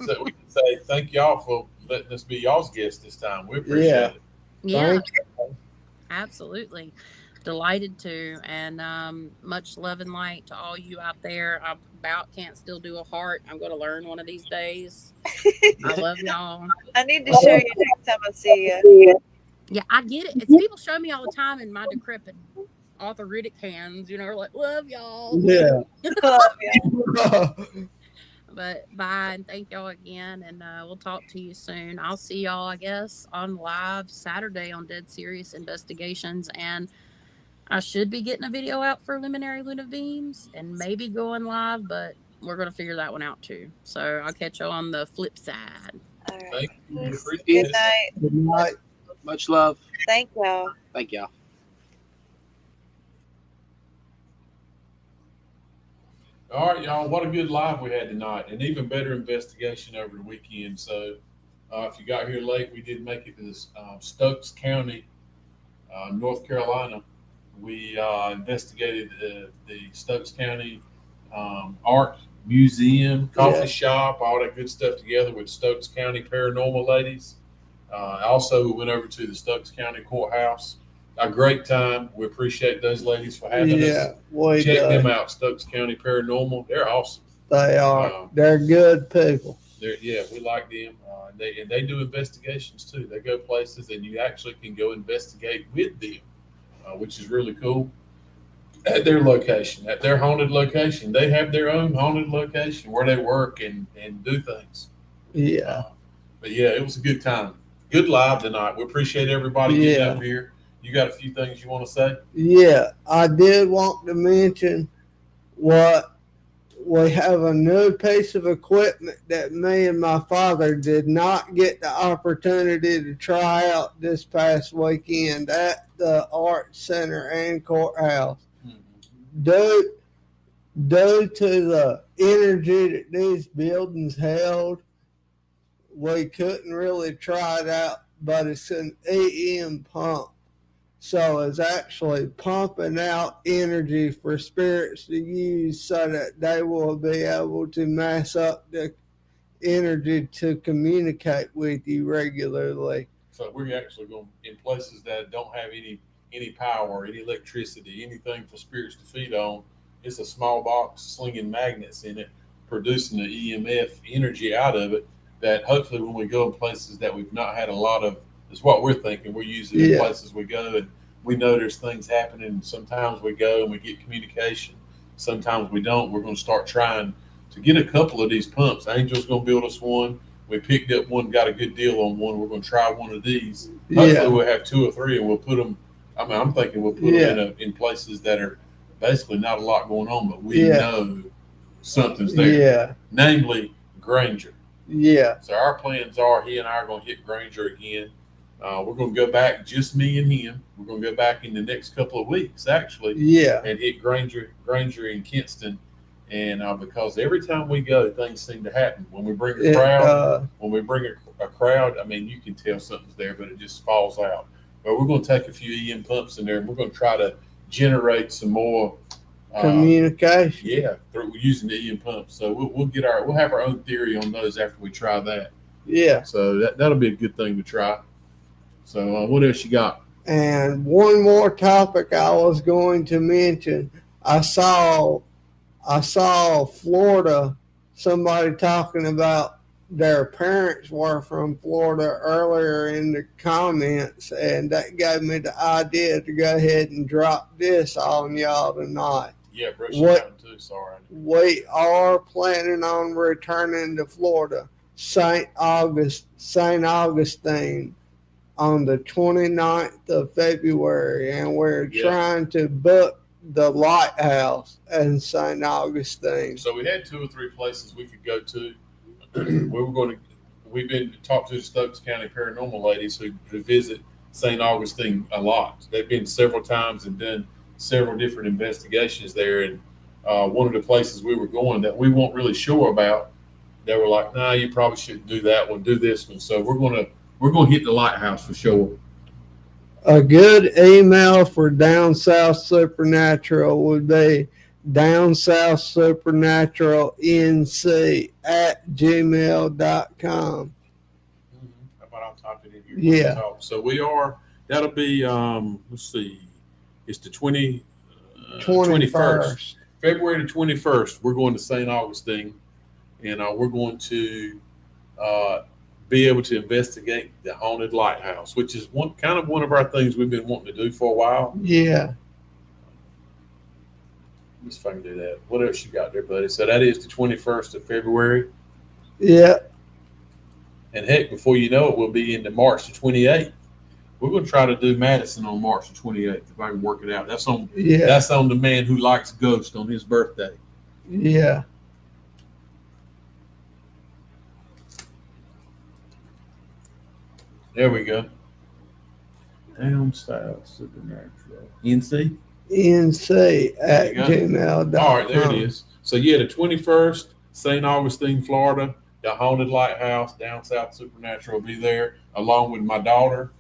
say thank y'all for letting us be y'all's guest this time. We appreciate Yeah. it. Yeah, Thank absolutely. Delighted to. And much love and light to all you out there. I about can't still do a heart. I'm going to learn one of these days. I love y'all. I need to show you next time I see you. Yeah, I get it. It's people show me all the time in my decrepit arthritic hands, like, love y'all. Yeah. Love you. But bye and thank y'all again. And we'll talk to you soon. I'll see y'all, I guess, on live Saturday on Dead Serious Investigations. And I should be getting a video out for Luminary Luna Beams and maybe going live, but we're going to figure that one out too. So I'll catch y'all on the flip side. All right. Thank you. We appreciate Good it. night. Good night. Much love. Thank y'all. Thank y'all. All right, y'all. What a good live we had tonight, and even better investigation over the weekend. So, if you got here late, we did make it to this, Stokes County, North Carolina. We investigated the Stokes County Art Museum, coffee Yeah. shop, all that good stuff together with Stokes County Paranormal ladies. Also, we went over to the Stokes County Courthouse. A great time. We appreciate those ladies for having us. Yeah. We Check them do. out, Stokes County Paranormal. They're awesome. They are. They're good people. We like them. They do investigations too. They go places, and you actually can go investigate with them, which is really cool. At their location, at their haunted location, they have their own haunted location where they work and do things. Yeah. But yeah, it was a good time. Good live tonight. We appreciate everybody getting Yeah. up here. You got a few things you want to say? Yeah. I did want to mention what we have a new piece of equipment that me and my father did not get the opportunity to try out this past weekend at the art center and courthouse. Due to the energy that these buildings held, we couldn't really try it out, but it's an EM pump. So it's actually pumping out energy for spirits to use so that they will be able to mass up the energy to communicate with you regularly. So we're actually going in places that don't have any power, any electricity, anything for spirits to feed on. It's a small box slinging magnets in it, producing the EMF energy out of it. That hopefully, when we go in places that we've not had a lot of, is what we're thinking. We're using in Yeah. places we go, and we know there's things happening. Sometimes we go and we get communication. Sometimes we don't. We're going to start trying to get a couple of these pumps. Angel's going to build us one. We picked up one, got a good deal on one. We're going to try one of these. Hopefully, Yeah. we'll have two or three, and we'll put them. I mean, I'm thinking we'll put Yeah. them in places that are basically not a lot going on, but we Yeah. know something's there. Yeah. Namely, Granger. Yeah. So our plans are he and I are going to hit Granger again. We're going to go back, just me and him. We're going to go back in the next couple of weeks, actually, Yeah. and hit Granger in Kinston. And because every time we go, things seem to happen. When we bring a crowd, a crowd, I mean, you can tell something's there, but it just falls out. But we're going to take a few EM pumps in there, and we're going to try to generate some more Communication. through using the EM pumps. So we'll have our own theory on those after we try that. Yeah. So that'll be a good thing to try. So what else you got? And one more topic I was going to mention. I saw Florida, somebody talking about their parents were from Florida earlier in the comments, and that gave me the idea to go ahead and drop this on y'all tonight. Yeah, Bruce, you What got too. Sorry. we are planning on returning to Florida, St. Augustine, on the 29th of February, and we're trying to book the lighthouse in St. Augustine. So we had 2 or 3 places we could go to. we were going to. We've been talked to the Stokes County paranormal ladies who visit St. Augustine a lot. They've been several times and done several different investigations there. And one of the places we were going that we weren't really sure about, they were like, "Nah, you probably shouldn't do that one. Do this one." So we're gonna hit the lighthouse for sure. A good email for Down South Supernatural would be downsouthsupernaturalnc@gmail.com. How about I'll type it in here? Yeah. So we are. That'll be. Let's see. It's the 21st. 21st. February the 21st. We're going to St. Augustine, and we're going to be able to investigate the haunted lighthouse, which is one of our things we've been wanting to do for a while. Yeah. Let's if I can do that. What else you got there, buddy? So that is the 21st of February. Yeah. And heck, before you know it, we'll be into March the 28th. We're going to try to do Madison on March the 28th if I can work it out. That's on the man who likes ghosts on his birthday. Yeah. There we go. Down South Supernatural. NC? NC@gmail.com. All right, there it is. So, yeah, the 21st, St. Augustine, Florida, the Haunted Lighthouse, Down South Supernatural will be there, along with my daughter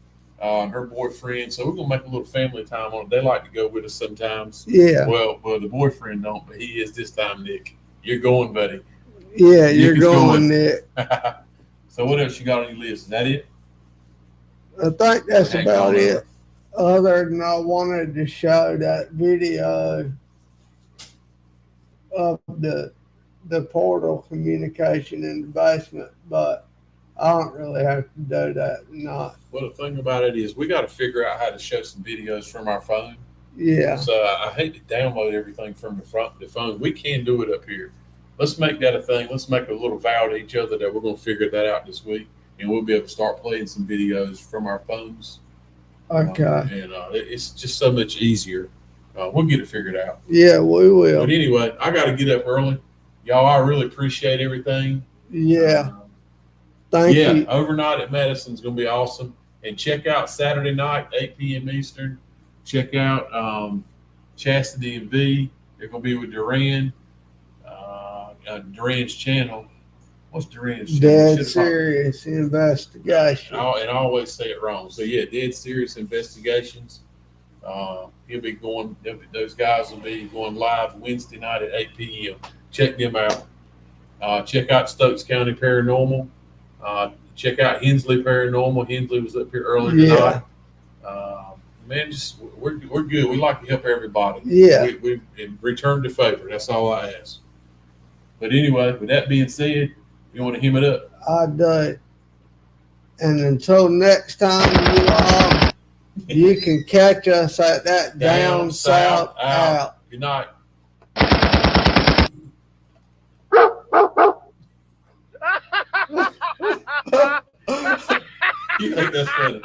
and her boyfriend. So, we're going to make a little family time on it. They like to go with us sometimes. Yeah. Well, the boyfriend don't, but he is this time, Nick. You're going, buddy. Yeah, you're going, Nick. So, what else you got on your list? Is that it? I think that's about it. Other than I wanted to show that video of the portal communication in the basement, but I don't really have to do that tonight. Well, the thing about it is we got to figure out how to show some videos from our phone. Yeah. So I hate to download everything from the phone. We can do it up here. Let's make that a thing. Let's make a little vow to each other that we're going to figure that out this week. And we'll be able to start playing some videos from our phones. Okay. And it's just so much easier. We'll get it figured out. Yeah, we will. But anyway, I got to get up early. Y'all, I really appreciate everything. Yeah. Thank you. Yeah, overnight at Madison's going to be awesome. And check out Saturday night, 8 p.m. Eastern. Check out Chastity and V. They're going to be with Duran. Duran's channel. What's Duran's channel? Dead Serious Investigation. And I always say it wrong. So, yeah, Dead Serious Investigations. He'll be going, those guys will be going live Wednesday night at 8 p.m. Check them out. Check out Stokes County Paranormal. Check out Hensley Paranormal. Hensley was up here earlier tonight. Man, we're good. We like to help everybody. Yeah. We return the favor. That's all I ask. But anyway, with that being said, you want to hem it up? I do. And until next time, you all, you can catch us at that Down South out. Good night. You think that's funny?